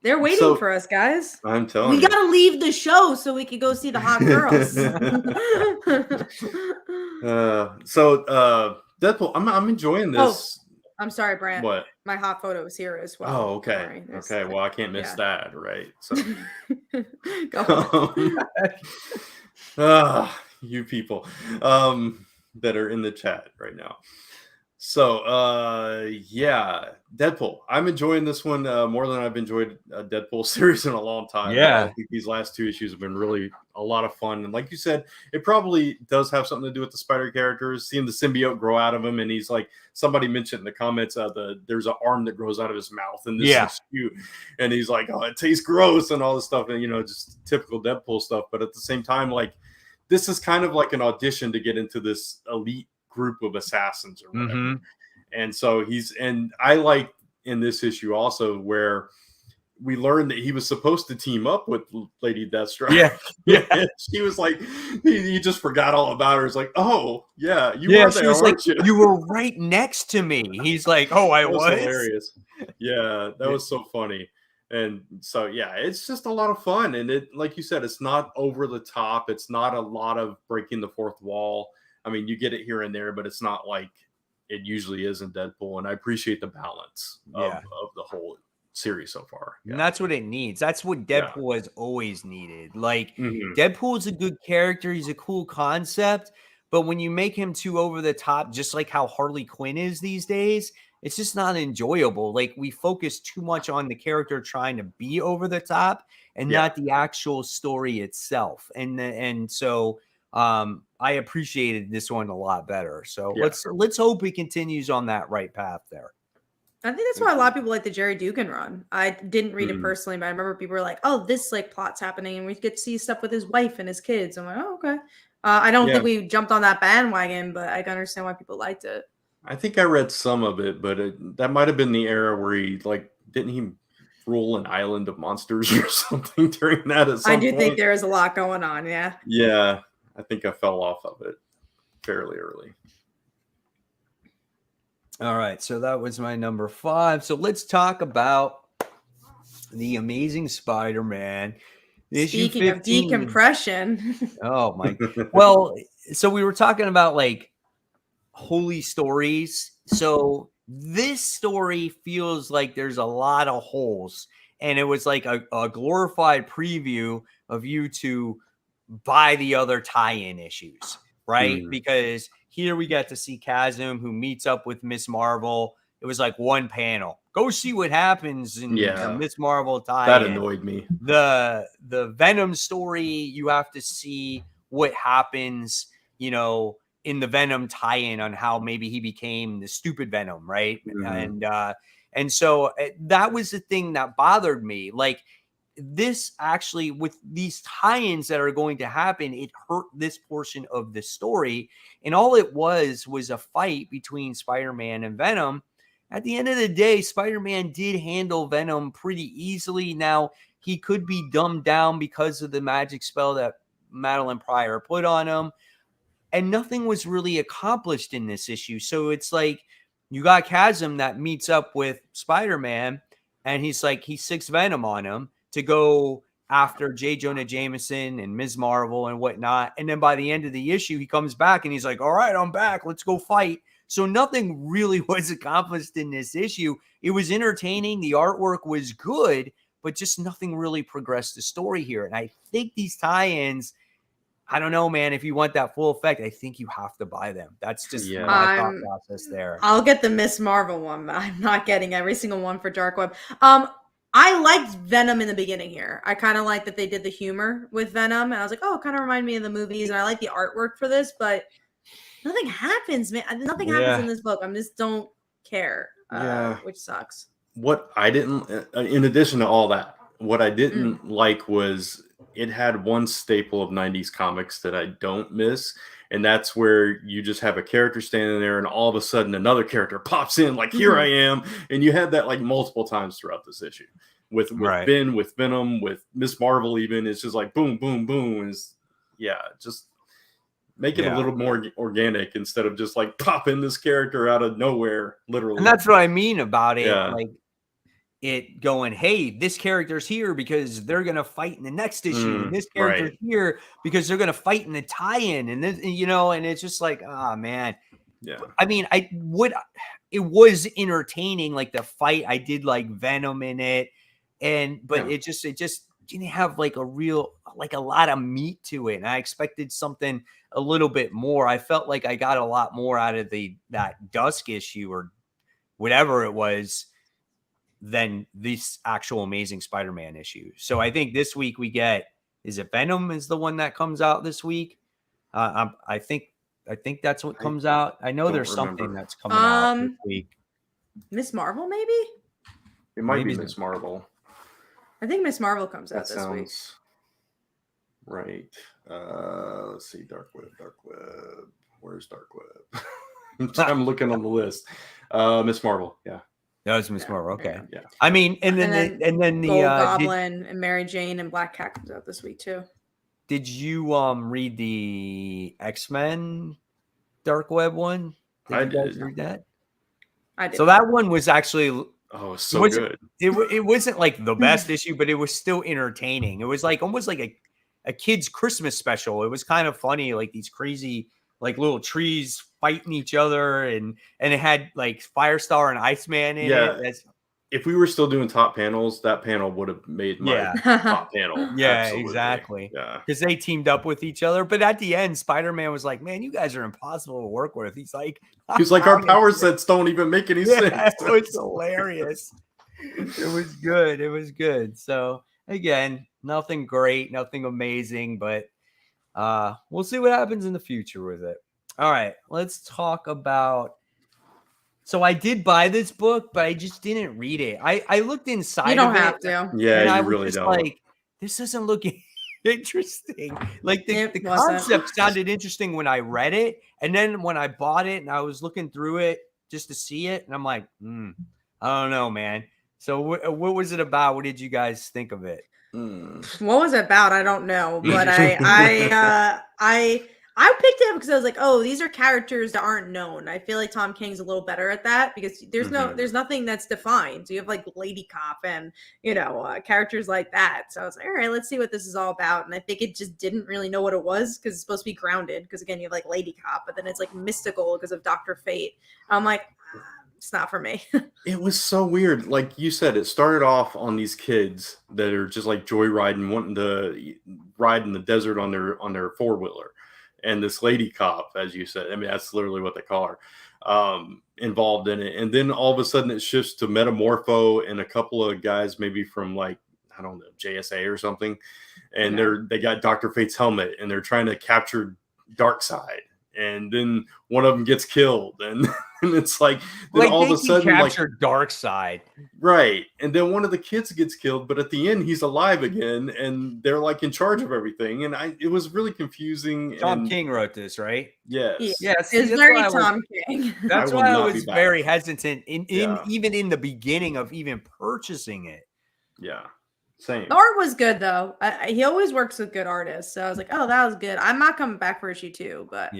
They're waiting for us, guys. I'm telling you. We gotta leave the show so we can go see the hot girls. Deadpool, I'm enjoying this. Oh, I'm sorry, Brant. What? My hot photo is here as well. Oh, okay. Sorry. Okay. Well, I can't miss that, right? So, go you people that are in the chat right now. So, yeah, Deadpool. I'm enjoying this one more than I've enjoyed a Deadpool series in a long time. Yeah. I think these last 2 issues have been really a lot of fun. And like you said, it probably does have something to do with the spider characters, seeing the symbiote grow out of him. And he's like, somebody mentioned in the comments, there's an arm that grows out of his mouth. And this is cute. And he's like, oh, it tastes gross and all this stuff. And, you know, just typical Deadpool stuff. But at the same time, like, this is kind of like an audition to get into this elite group of assassins or whatever. And so I like in this issue also where we learned that he was supposed to team up with Lady Deathstrike. Yeah. She was like, he just forgot all about her. It's like, oh yeah, you were there, weren't you? You were right next to me. He's like, oh, I was. Hilarious. Yeah, that was so funny. And so, yeah, it's just a lot of fun. And it, like you said, it's not over the top. It's not a lot of breaking the fourth wall. I mean, you get it here and there, but it's not like it usually is in Deadpool. And I appreciate the balance of the whole series so far. Yeah. And that's what it needs. That's what Deadpool has always needed. Like, Deadpool is a good character. He's a cool concept. But when you make him too over the top, just like how Harley Quinn is these days, it's just not enjoyable. Like, we focus too much on the character trying to be over the top and not the actual story itself. And so I appreciated this one a lot better. So let's hope he continues on that right path there. I think that's why a lot of people like the Jerry Dugan run. I didn't read it personally, but I remember people were like, oh, this like plot's happening and we get to see stuff with his wife and his kids. I'm like, oh, okay. I don't think we jumped on that bandwagon, but I can understand why people liked it. I think I read some of it, but that might have been the era where he didn't he rule an island of monsters or something during that at some I do point? think there is a lot going on, yeah. Yeah, I think I fell off of it fairly early. All right, so that was my number 5. So let's talk about the Amazing Spider-Man. Speaking of decompression. Oh my. Well, so we were talking about like holy stories. So this story feels like there's a lot of holes, and it was like a glorified preview of you to buy the other tie-in issues, right? Because here we got to see Chasm, who meets up with Miss Marvel. It was like one panel. Go see what happens in the Miss Marvel tie-in. That annoyed me. The Venom story, you have to see what happens, you know, in the Venom tie-in on how maybe he became the stupid Venom, right? And so that was the thing that bothered me. Like, this actually, with these tie-ins that are going to happen, it hurt this portion of the story. And all it was a fight between Spider-Man and Venom. At the end of the day, Spider-Man did handle Venom pretty easily. Now, he could be dumbed down because of the magic spell that Madeline Pryor put on him. And nothing was really accomplished in this issue. So it's like, you got Chasm that meets up with Spider-Man, and he's like, he sicks Venom on him to go after J. Jonah Jameson and Ms. Marvel and whatnot. And then by the end of the issue, he comes back and he's like, all right, I'm back. Let's go fight. So nothing really was accomplished in this issue. It was entertaining. The artwork was good, but just nothing really progressed the story here. And I think these tie-ins, I don't know, man, if you want that full effect, I think you have to buy them. That's just my thought process there. I'll get the Miss Marvel one, but I'm not getting every single one for Dark Web. I liked Venom in the beginning here. I kind of like that they did the humor with Venom, and I was like, oh, it kind of reminded me of the movies, and I like the artwork for this, but nothing happens, man. Nothing happens in this book. I just don't care, which sucks. What I didn't, in addition to all that, what I didn't like was it had one staple of 90s comics that I don't miss, and that's where you just have a character standing there and all of a sudden another character pops in like, here I am. And you had that like multiple times throughout this issue with Ben, with Venom, with Miss Marvel even. It's just like boom, boom, boom. Just make it a little more organic instead of just like popping this character out of nowhere, literally. And that's what I mean about it. Like it going, hey, this character's here because they're going to fight in the next issue. And this character's here because they're going to fight in the tie-in. And then, and it's just like, oh man. Yeah. I mean, it was entertaining. Like the fight, I did like Venom in it. But it just didn't have like a lot of meat to it. And I expected something a little bit more. I felt like I got a lot more out of that Dusk issue or whatever it was than this actual Amazing Spider-Man issue. So I think this week we get, is it Venom is the one that comes out this week? I think that's what comes out. I know there's something that's coming out this week. Miss Marvel, maybe? It might be Miss Marvel. I think Miss Marvel comes out this week. Right. Let's see. Dark Web. Where's Dark Web? I'm looking on the list. Miss Marvel. Yeah. That was Miss Marvel. Okay. Yeah. I mean, and then the Goblin and Mary Jane and Black Cat comes out this week too. Did you read the X-Men Dark Web one? Did you guys read that? I did. So that one was actually so good. It wasn't like the best issue, but it was still entertaining. It was like almost like a kid's Christmas special. It was kind of funny, like these crazy like little trees fighting each other, and it had like Firestar and Iceman in it. If we were still doing top panels, that panel would have made my top panel. Yeah, absolutely. Exactly. Yeah, because they teamed up with each other. But at the end, Spider-Man was like, "Man, you guys are impossible to work with." He's like, our power sets don't even make any sense. So it's hilarious. It was good. It was good. So again, nothing great, nothing amazing, but we'll see what happens in the future with it. All right, let's talk about. So I did buy this book, but I just didn't read it. I looked inside. You don't have to. Yeah, you really don't. Like, this doesn't look interesting. Like the concept sounded interesting when I read it, and then when I bought it and I was looking through it just to see it, and I'm like, I don't know, man. So what was it about? What did you guys think of it? What was it about? I don't know, but I picked it up because I was like, oh, these are characters that aren't known. I feel like Tom King's a little better at that because there's nothing that's defined. So you have like Lady Cop and, characters like that. So I was like, all right, let's see what this is all about. And I think it just didn't really know what it was because it's supposed to be grounded. Because again, you have like Lady Cop, but then it's like mystical because of Dr. Fate. I'm like, it's not for me. It was so weird. Like you said, it started off on these kids that are just like joyriding, wanting to ride in the desert on their four-wheeler. And this Lady Cop, as you said, I mean, that's literally what they call her, involved in it. And then all of a sudden it shifts to Metamorpho and a couple of guys, maybe from like, I don't know, JSA or something. And they got Dr. Fate's helmet and they're trying to capture Darkseid. And then one of them gets killed. And it's like, then all of a sudden, capture Darkseid. Right. And then one of the kids gets killed, but at the end he's alive again and they're like in charge of everything. And it was really confusing. Tom King wrote this, right? Yes. Yes. It's very Tom King. That's why I was very hesitant even in the beginning of even purchasing it. Yeah. Same. The art was good though. He always works with good artists. So I was like, oh, that was good. I'm not coming back for issue 2, but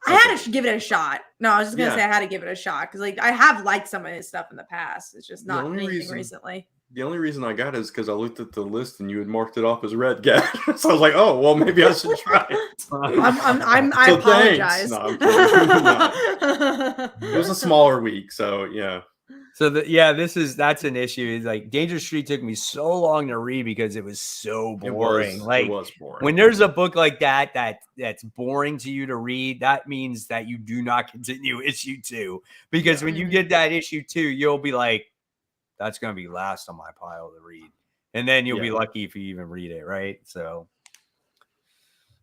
I had to give it a shot. No, I was just gonna Yeah. say I had to give it a shot because like I have liked some of his stuff in the past. It's just The not only anything reason- recently. The only reason I got it is because I looked at the list and you had marked it off as Red Cat. So I was like, oh, well, maybe I should try it. I So apologize. thanks. No, I'm kidding. No. It was a smaller week, so yeah. So that's an issue. Is like Danger Street took me so long to read because it was so boring. It was boring. When there's a book like that's boring to you to read, that means that you do not continue issue 2. Because when you get that issue 2, you'll be like, that's going to be last on my pile to read. And then you'll be lucky if you even read it, right? So,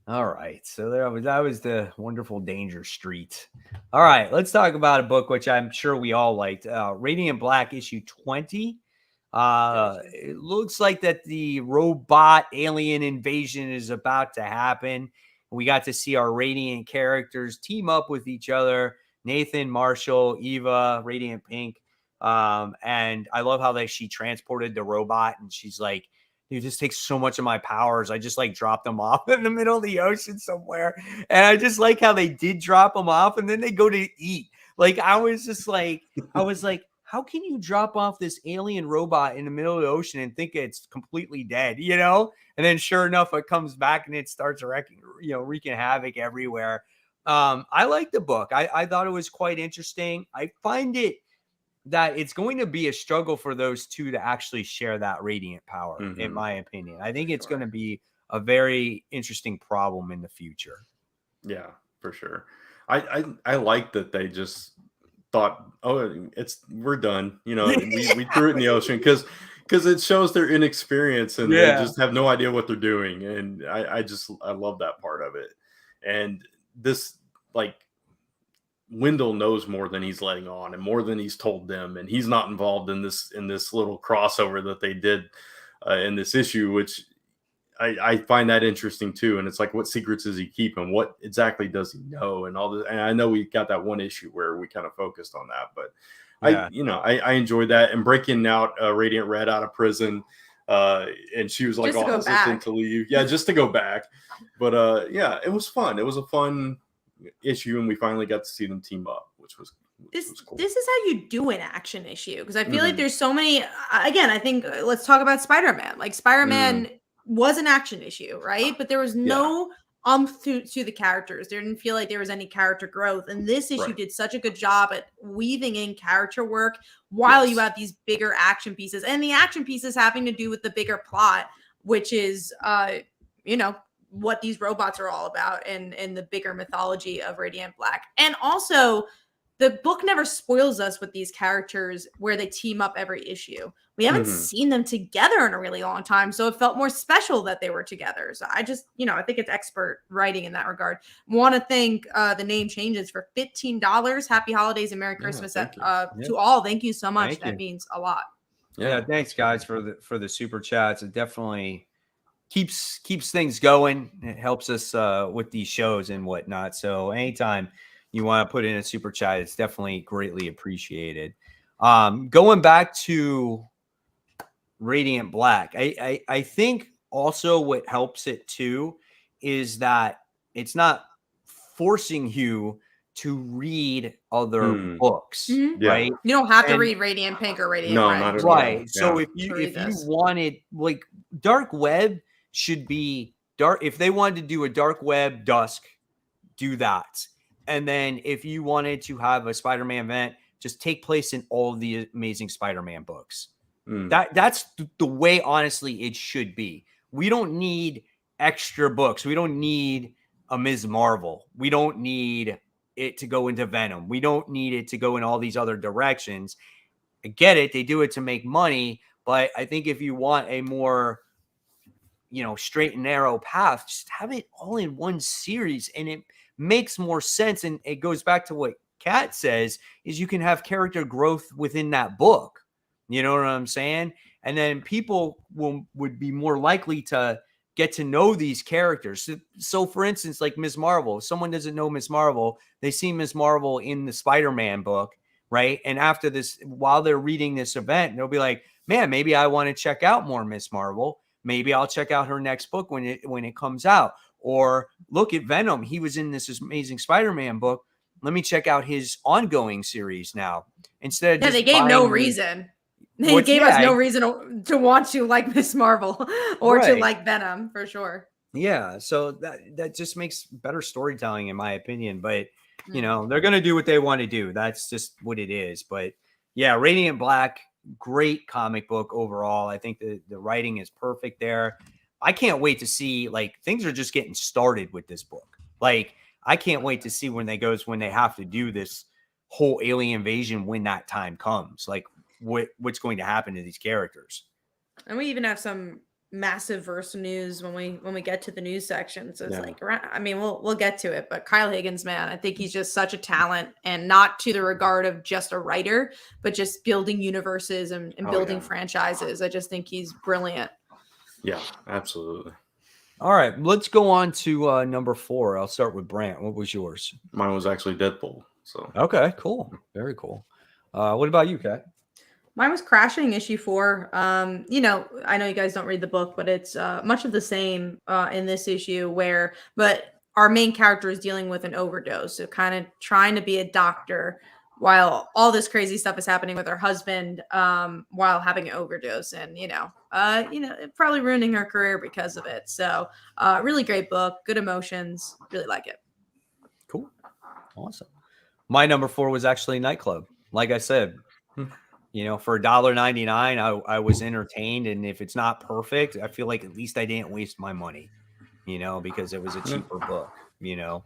all right. So that was the wonderful Danger Street. All right. Let's talk about a book which I'm sure we all liked. Radiant Black issue 20. It looks like that the robot alien invasion is about to happen. We got to see our Radiant characters team up with each other. Nathan, Marshall, Eva, Radiant Pink. And I love how she transported the robot and she's like, dude, this takes so much of my powers. I just like dropped them off in the middle of the ocean somewhere. And I just like how they did drop them off and then they go to eat. Like, I was like, how can you drop off this alien robot in the middle of the ocean and think it's completely dead, you know? And then sure enough, it comes back and it starts wreaking havoc everywhere. I like the book. I thought it was quite interesting. I find it that it's going to be a struggle for those two to actually share that radiant power, in my opinion. I think it's going to be a very interesting problem in the future. Yeah, for sure. I like that they just thought, oh, we're done. You know, we threw it in the ocean because it shows their inexperience and they just have no idea what they're doing. And I love that part of it. And this, like, Wendell knows more than he's letting on and more than he's told them, and he's not involved in this little crossover that they did in this issue, which I find that interesting too. And it's like, what secrets does he keep and what exactly does he know and all this? And I know we got that one issue where we kind of focused on that, but I enjoyed that, and breaking out Radiant Red out of prison. And she was like all hesitant to leave. Yeah, just to go back. But it was fun. It was a fun issue, and we finally got to see them team up, which was cool. This is how you do an action issue, because I feel like there's so many. Again, I think let's talk about Spider-Man. Like, Spider-Man was an action issue, right? But there was no to the characters. There didn't feel like there was any character growth, and this issue did such a good job at weaving in character work while you have these bigger action pieces, and the action pieces having to do with the bigger plot, which is what these robots are all about, and the bigger mythology of Radiant Black. And also, the book never spoils us with these characters where they team up every issue. We haven't seen them together in a really long time, so it felt more special that they were together. So I just, I think it's expert writing in that regard. Want to thank the name changes for $15. Happy holidays and Merry Christmas to all. Thank you so much. That means a lot. Yeah, thanks guys for the super chats. It definitely keeps things going. It helps us with these shows and whatnot. So anytime you want to put in a super chat, it's definitely greatly appreciated. Going back to Radiant Black, I think also what helps it too is that it's not forcing you to read other books, right? You don't have to read Radiant Pink or Radiant Red. Not at all. Right. So if you wanted, like, Dark Web should be dark. If they wanted to do a Dark Web Dusk, do that. And then if you wanted to have a Spider-Man event, just take place in all of the Amazing Spider-Man books. That's the way, honestly, it should be. We don't need extra books. We don't need a Ms. Marvel. We don't need it to go into Venom. We don't need it to go in all these other directions. I get it. They do it to make money. But I think if you want a more, straight and narrow path, just have it all in one series, and it makes more sense. And it goes back to what Kat says, is you can have character growth within that book. You know what I'm saying? And then people would be more likely to get to know these characters. So for instance, like Ms. Marvel, if someone doesn't know Ms. Marvel, they see Ms. Marvel in the Spider-Man book, right? And after this, while they're reading this event, they'll be like, man, maybe I want to check out more Ms. Marvel. Maybe I'll check out her next book when it comes out. Or look at Venom. He was in this Amazing Spider-Man book. Let me check out his ongoing series now. Instead of just they gave no buying reason. They gave us no reason to want to like Miss Marvel or to like Venom, for sure. Yeah, so that just makes better storytelling, in my opinion. But you know, they're gonna do what they want to do. That's just what it is. But yeah, Radiant Black, great comic book overall. I think the writing is perfect there. I can't wait to see, like, things are just getting started with this book. Like, I can't wait to see when they have to do this whole alien invasion when that time comes. Like, what's going to happen to these characters. And we even have some Massiveverse news when we get to the news section. So it's like, I mean, we'll get to it. But Kyle Higgins, man, I think he's just such a talent, and not to the regard of just a writer, but just building universes and building franchises. I just think he's brilliant. Yeah, absolutely. All right, let's go on to number 4. I'll start with Brant. What was yours? Mine was actually Deadpool. So okay, cool, very cool. What about you, Kat? Mine was Crashing issue 4. You know, I know you guys don't read the book, but it's much of the same in this issue but our main character is dealing with an overdose. So kind of trying to be a doctor while all this crazy stuff is happening with her husband while having an overdose, and probably ruining her career because of it. So really great book, good emotions, really like it. Cool. Awesome. My number 4 was actually Nightclub. Like I said, you know, for $1.99, I was entertained. And if it's not perfect, I feel like at least I didn't waste my money, you know, because it was a cheaper book, you know.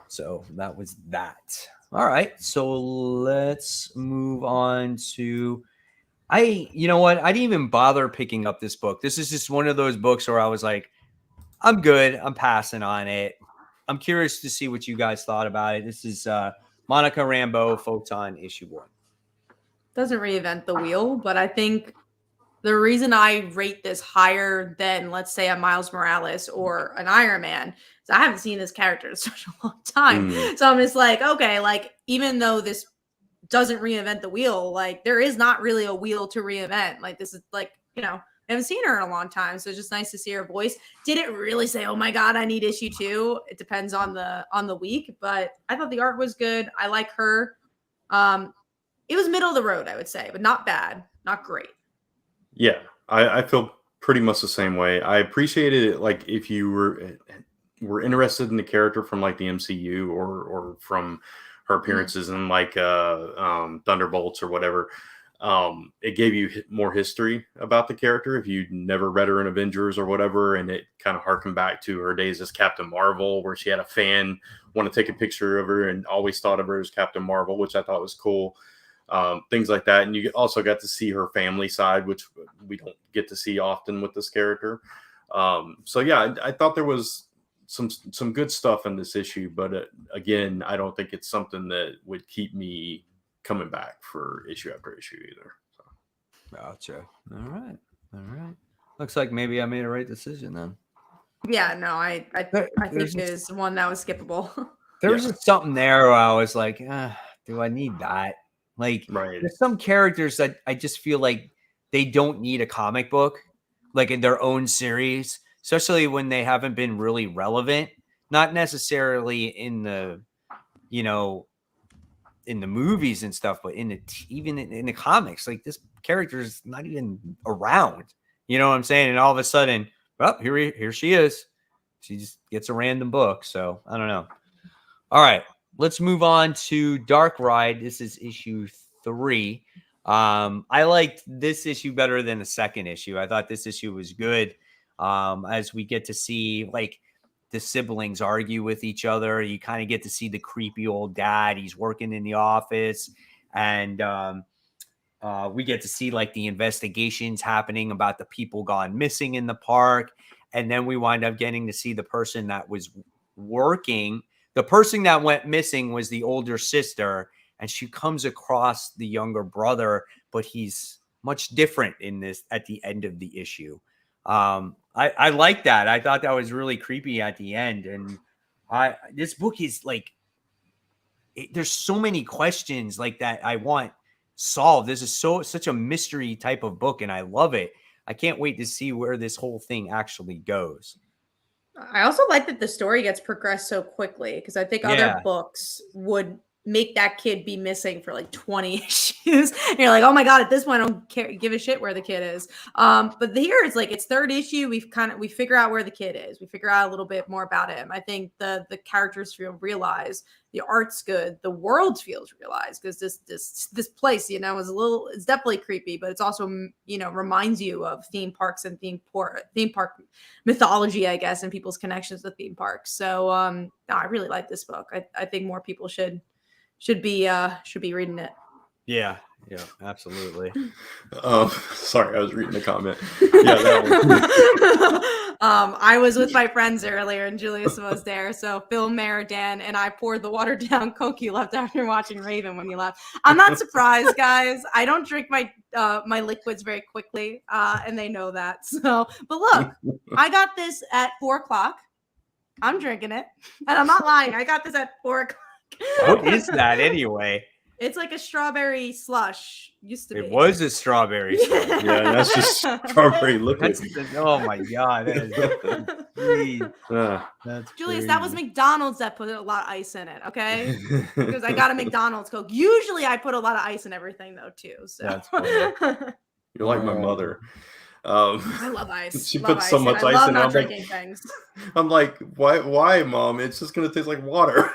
So that was that. All right. So let's move on to, you know what? I didn't even bother picking up this book. This is just one of those books where I was like, I'm good. I'm passing on it. I'm curious to see what you guys thought about it. This is Monica Rambeau, Photon, issue 1. Doesn't reinvent the wheel, but I think the reason I rate this higher than, let's say, a Miles Morales or an Iron Man is I haven't seen this character in such a long time. So I'm just like, okay, like, even though this doesn't reinvent the wheel, like, there is not really a wheel to reinvent. Like, this is like, you know, I haven't seen her in a long time, so it's just nice to see her voice. Did it really say, oh my God, I need issue 2? It depends on the week, but I thought the art was good. I like her. It was middle of the road, I would say, but not bad, not great. Yeah, I feel pretty much the same way. I appreciated it, like, if you were interested in the character from like the MCU or from her appearances in like Thunderbolts or whatever. It gave you more history about the character if you'd never read her in Avengers or whatever, and it kind of harkened back to her days as Captain Marvel, where she had a fan want to take a picture of her and always thought of her as Captain Marvel, which I thought was cool. Things like that. And you also got to see her family side, which we don't get to see often with this character. So yeah, I thought there was some good stuff in this issue, but again, I don't think it's something that would keep me coming back for issue after issue either. So. Gotcha. All right. Looks like maybe I made a right decision then. Yeah, no, I think it is one that was skippable. There was just something there where I was like, do I need that? Like, there's some characters that I just feel like they don't need a comic book, like in their own series, especially when they haven't been really relevant. Not necessarily in the, you know, in the movies and stuff, but even in the comics, like this character is not even around. You know what I'm saying? And all of a sudden, well, here she is. She just gets a random book. So I don't know. All right. Let's move on to Dark Ride. This is issue 3. I liked this issue better than the second issue. I thought this issue was good. As we get to see like the siblings argue with each other, you kind of get to see the creepy old dad. He's working in the office, and we get to see like the investigations happening about the people gone missing in the park. And then we wind up getting to see the person that was working. The person that went missing was the older sister, and she comes across the younger brother, but he's much different in this at the end of the issue. I like that. I thought that was really creepy at the end. And this book is like, there's so many questions like that I want solved. This is such a mystery type of book, and I love it. I can't wait to see where this whole thing actually goes. I also like that the story gets progressed so quickly because I think other Yeah. books would make that kid be missing for like 20 issues. And you're like, oh my god, at this point, I don't give a shit where the kid is. But here it's like it's third issue. We figure out where the kid is. We figure out a little bit more about him. I think the characters feel realized. The art's good. The world feels realized because this place, you know, it's definitely creepy, but it's also, you know, reminds you of theme parks and theme park mythology, I guess, and people's connections with theme parks. So no, I really like this book. I think more people should be reading it. Yeah, absolutely. Sorry, I was reading the comment. Yeah, that one. I was with my friends earlier and Julius was there. So Phil, Mayor, Dan, and I poured the watered down Coke you left after watching Raven when you left. I'm not surprised, guys. I don't drink my my liquids very quickly, and they know that. So, but look, I got this at 4:00. I'm drinking it, and I'm not lying. I got this at 4:00. What is that anyway? It's like a strawberry slush. Used to be. It was a strawberry slush. Yeah, that's just strawberry liquid. Oh my god. That's Julius, that was McDonald's that put a lot of ice in it, okay? Because I got a McDonald's Coke. Usually I put a lot of ice in everything though too. So that's funny. You're like my mother. I love ice. She love puts so much I ice love in not it. drinking things. I'm like, why, Mom? It's just gonna taste like water.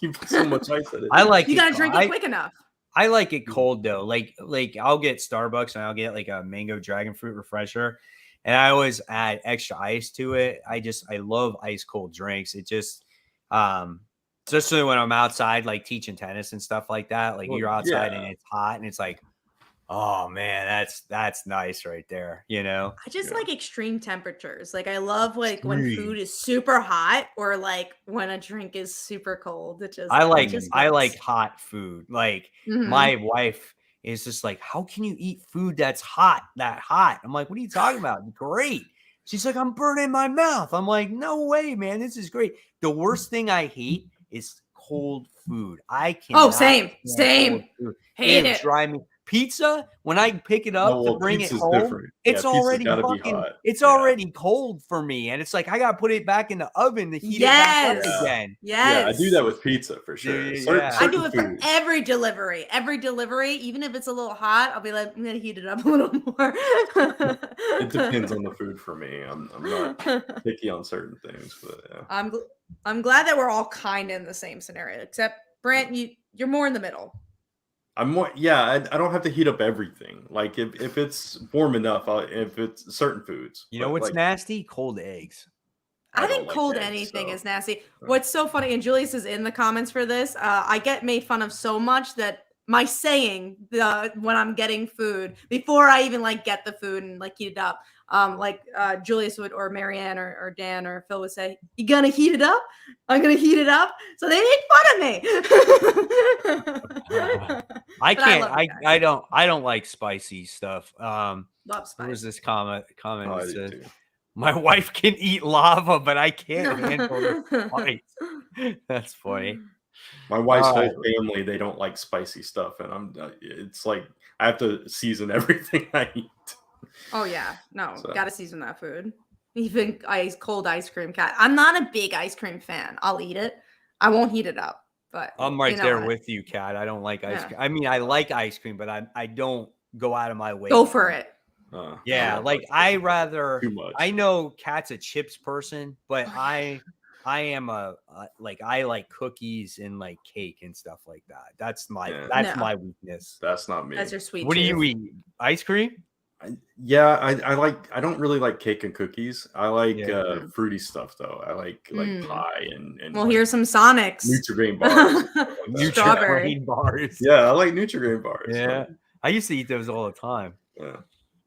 You put so much ice in it. I like you gotta drink it quick enough. I like it cold though. Like I'll get Starbucks and I'll get like a mango dragon fruit refresher, and I always add extra ice to it. I love ice cold drinks. It just especially when I'm outside like teaching tennis and stuff like that. Like you're outside and it's hot and it's like, oh man, that's nice right there, you know. I just like extreme temperatures. Like I love like when food is super hot or like when a drink is super cold. I like hot food. Like my wife is just like, how can you eat food that's that hot? I'm like, what are you talking about? Great. She's like, I'm burning my mouth. I'm like, no way, man. This is great. The worst thing I hate is cold food. I can't. Same. Hate it. Drive me. Pizza, when I pick it up to bring it home, different. It's already fucking, it's already cold for me. And it's like, I got to put it back in the oven to heat it back up again. Yes. Yeah, I do that with pizza for sure. I do it for every delivery. Even if it's a little hot, I'll be like, I'm going to heat it up a little more. It depends on the food for me. I'm not picky on certain things, but yeah. I'm glad that we're all kind of in the same scenario, except Brant, you're more in the middle. I'm more, I don't have to heat up everything. Like if it's warm enough, if it's certain foods. You know what's nasty? Cold eggs. I think cold anything is nasty. What's so funny, and Julius is in the comments for this, I get made fun of so much that my saying when I'm getting food, before I even like get the food and like heat it up, Julius would, or Marianne or Dan or Phil would say, you gonna heat it up? I'm gonna heat it up. So they make fun of me. I can't. I don't like spicy stuff. Love spice. There was this comment that said, my wife can eat lava, but I can't handle the spice. That's funny. My wife's whole family, they don't like spicy stuff, and it's like I have to season everything I eat. Oh yeah, no, gotta season that food. Even cold ice cream, Cat. I'm not a big ice cream fan. I'll eat it. I won't heat it up. But I'm right there with you, Cat. I don't like ice cream. I mean, I like ice cream, but I don't go out of my way. Go for it. I rather. I know Cat's a chips person, but I am I like cookies and like cake and stuff like that. That's my weakness. That's not me. That's your sweet. What do you eat? Ice cream? I don't really like cake and cookies. I like fruity stuff though. I like pie and well, here's some Sonics. Nutri-Grain bars. Nutri-Grain bars. Yeah, I like Nutri-Grain bars. Yeah. I used to eat those all the time. Yeah.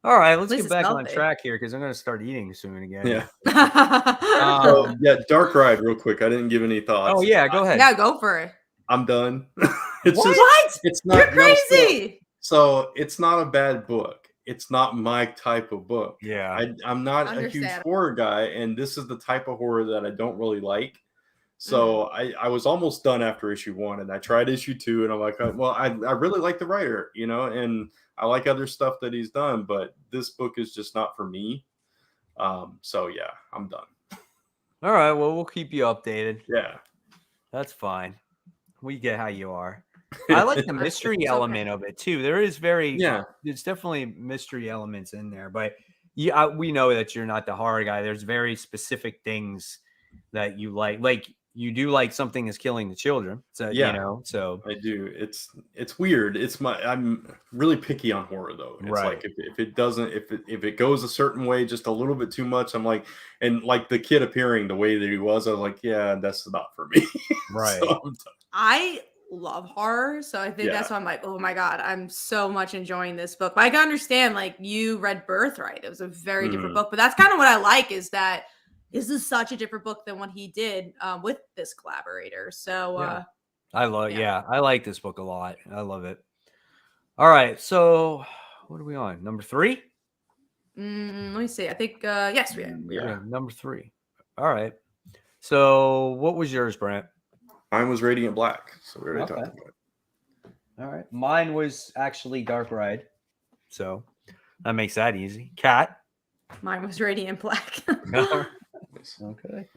All right, let's get back on track here because I'm going to start eating soon again. Yeah. Dark Ride real quick. I didn't give any thoughts. Oh yeah, go ahead. Yeah, go for it. I'm done. It's not. You're crazy. So it's not a bad book. It's not my type of book. Yeah. I'm not a huge horror guy, and this is the type of horror that I don't really like. So I was almost done after issue 1, and I tried issue 2, and I'm like, well, I really like the writer, and I like other stuff that he's done, but this book is just not for me. So yeah, I'm done. All right. Well, we'll keep you updated. Yeah. That's fine. We get how you are. I like the mystery element of it too. There is there's definitely mystery elements in there, but yeah, we know that you're not the horror guy. There's very specific things that you like. Like you do like something is killing the children. So so I do. It's weird. I'm really picky on horror though. It's like if it doesn't if it goes a certain way just a little bit too much, I'm like, and like the kid appearing the way that he was, I was like, yeah, that's not for me. Right. So I love horror, so I think that's why I'm like, oh my god, I'm so much enjoying this book. But I can understand, like, you read Birthright. It was a very different book, but that's kind of what I like, is that this is such a different book than what he did with this collaborator. So I like this book a lot. I love it. All right, so what are we on? Number 3? let me see. I think yes, we are. Number 3. All right. So what was yours, Brent? Mine was Radiant Black, so we already talked about it. All right. Mine was actually Dark Ride, so that makes that easy. Cat? Mine was Radiant Black. Okay.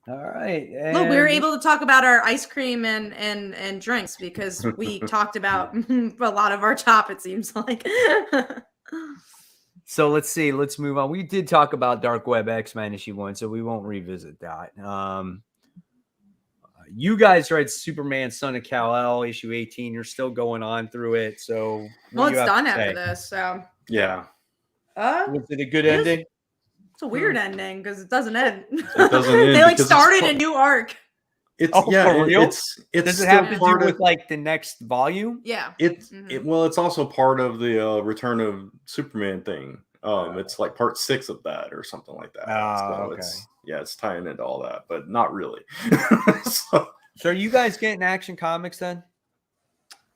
All right. And look, we were able to talk about our ice cream and drinks because we talked about a lot of our top, it seems like. So let's see. Let's move on. We did talk about Dark Web X-Men issue 1, so we won't revisit that. You guys read Superman Son of Kal-El issue 18. You're still going on through it. So well, it's done after this. So yeah. Was it a good ending? It's a weird ending because it doesn't end. It doesn't end. They like started a new arc. It's for real? It's does it have to do with like the next volume? Yeah. Well, it's also part of the Return of Superman thing. It's like part 6 of that or something like that. So okay. It's tying into all that, but not really. So are you guys getting Action Comics then?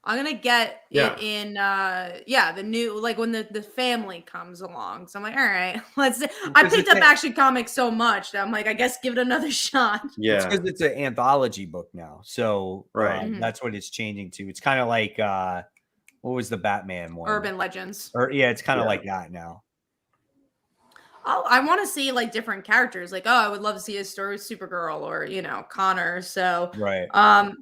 I'm gonna get it in the new, like when the family comes along. So I'm like, all right, let's I picked up Action Comics so much that I'm like, I guess give it another shot. Yeah, because it's an anthology book now. So that's what it's changing to. It's kind of like what was the Batman one? Urban Legends. It's kind of like that now. Oh, I want to see like different characters. Like, I would love to see a story with Supergirl or Connor. So,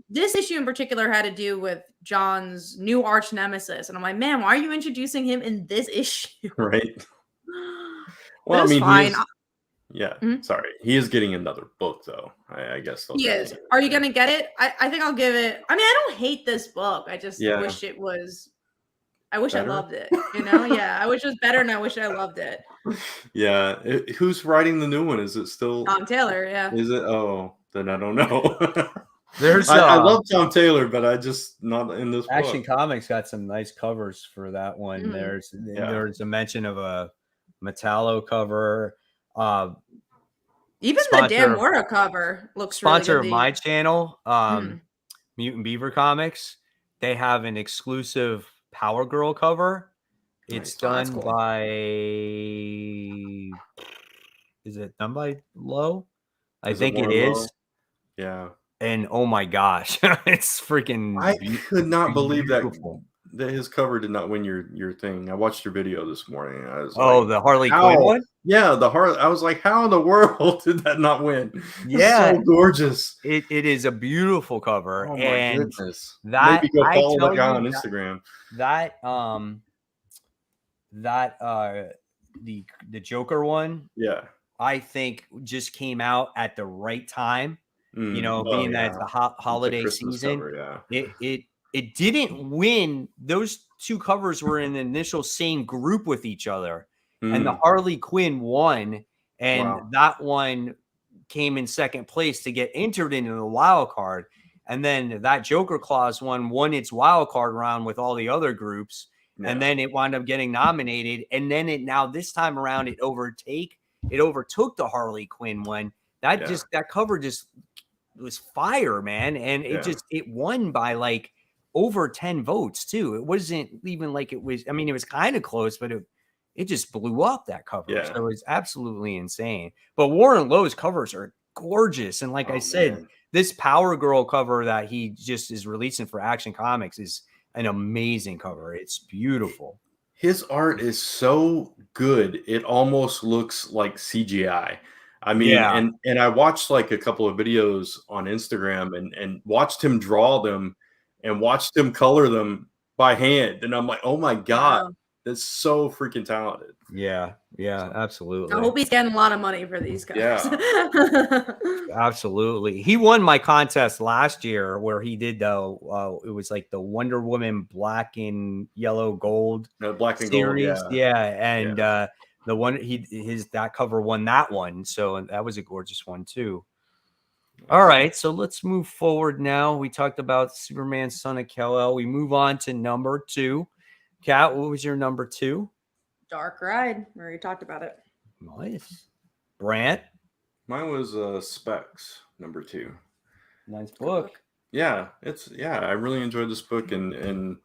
this issue in particular had to do with John's new arch nemesis, and I'm like, man, why are you introducing him in this issue? Right. Well, I mean, fine. Sorry, he is getting another book though. I guess he is. Are you gonna get it? I think I'll give it. I mean, I don't hate this book. I just wish it was. I wish I loved it. I wish it was better, and I wish I loved it. Yeah. Who's writing the new one? Is it still Tom Taylor? Yeah. Is it? Oh, then I don't know. I love Tom Taylor, but I just not in this Action book. Comics got some nice covers for that one. Mm-hmm. There's a mention of a Metallo cover. Even the Dan Mora cover looks really good. Sponsor of my channel, Mutant Beaver Comics. They have an exclusive Power Girl cover. It's done by. Is it done by Lowe? I think it is. Lowe? Yeah. And oh my gosh, it's freaking. I could not believe that his cover did not win your thing. I watched your video this morning. I was the Harley Quinn one? Yeah, the Harley. I was like, how in the world did that not win? Yeah, it's so gorgeous. It is a beautiful cover. Oh my goodness! That maybe go follow the guy on Instagram. The Joker one. Yeah, I think just came out at the right time. Being that it's the holiday season. Cover, It didn't win. Those two covers were in the initial same group with each other. And the Harley Quinn won. And that one came in second place to get entered into the wild card. And then that Joker Clause one won its wild card round with all the other groups. Yeah. And then it wound up getting nominated. And then this time around, it overtook the Harley Quinn one. That cover just was fire, man. And it won by like over 10 votes too. It wasn't even like it was. I mean, it was kind of close, but it just blew up, that cover. Yeah. So it was absolutely insane. But Warren Lowe's covers are gorgeous. And like I said, this Power Girl cover that he just is releasing for Action Comics is an amazing cover. It's beautiful. His art is so good. It almost looks like CGI. I mean, and I watched like a couple of videos on Instagram and watched him draw them and watched him color them by hand. And I'm like, oh my God, Wow. that's so freaking talented. Yeah, So, absolutely. I hope he's getting a lot of money for these guys. Yeah. Absolutely. He won my contest last year where he did it was like the Wonder Woman black and yellow gold no, black and series. gold. Yeah. And the one that cover won that one. So that was a gorgeous one too. All right, so let's move forward now. We talked about Superman, son of Kal-El. We move on to number 2. Kat, what was your number 2? Dark Ride. We already talked about it. Nice. Brant? Mine was Specs, number 2. Nice book. Yeah, I really enjoyed this book and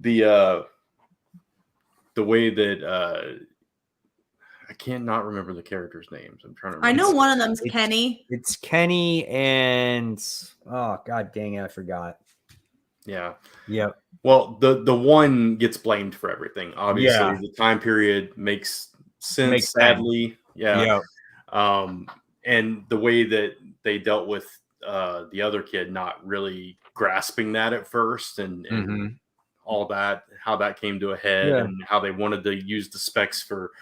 the way that I cannot remember the characters' names. I'm trying to remember. I know one of them's Kenny. It's Kenny and oh god dang it, I forgot. Yeah. Yep. Well, the one gets blamed for everything. Obviously, the time period makes sense, sadly. Yeah. And the way that they dealt with the other kid not really grasping that at first and all that, how that came to a head and how they wanted to use the specs for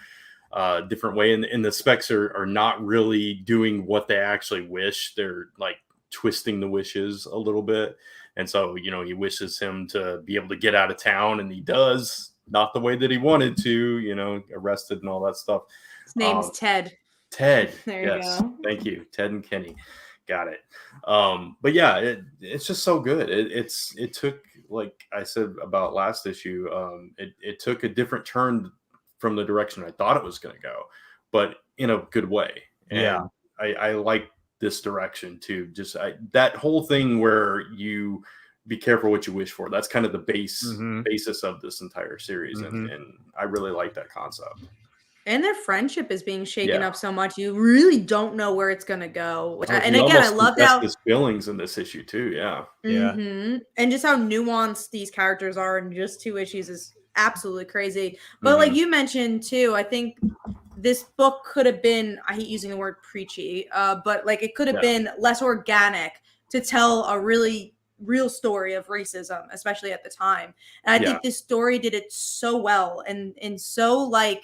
a different way. And the specs are not really doing what they actually wish. They're like twisting the wishes a little bit. And so, he wishes him to be able to get out of town, and he does, not the way that he wanted to, arrested and all that stuff. His name's Ted. Ted. There you go. Thank you. Ted and Kenny. Got it. But yeah, it's just so good. It took, like I said about last issue, it took a different turn from the direction I thought it was going to go, but in a good way. And I like this direction too. Just that whole thing where you be careful what you wish for. That's kind of the basis of this entire series. And I really like that concept. And their friendship is being shaken up so much. You really don't know where it's going to go. And You again, I love how his feelings in this issue too. Yeah. And just how nuanced these characters are in just 2 issues is absolutely crazy. But like you mentioned too, I think this book could have been, I hate using the word preachy, but like it could have been less organic to tell a really real story of racism, especially at the time. And I think this story did it so well and so like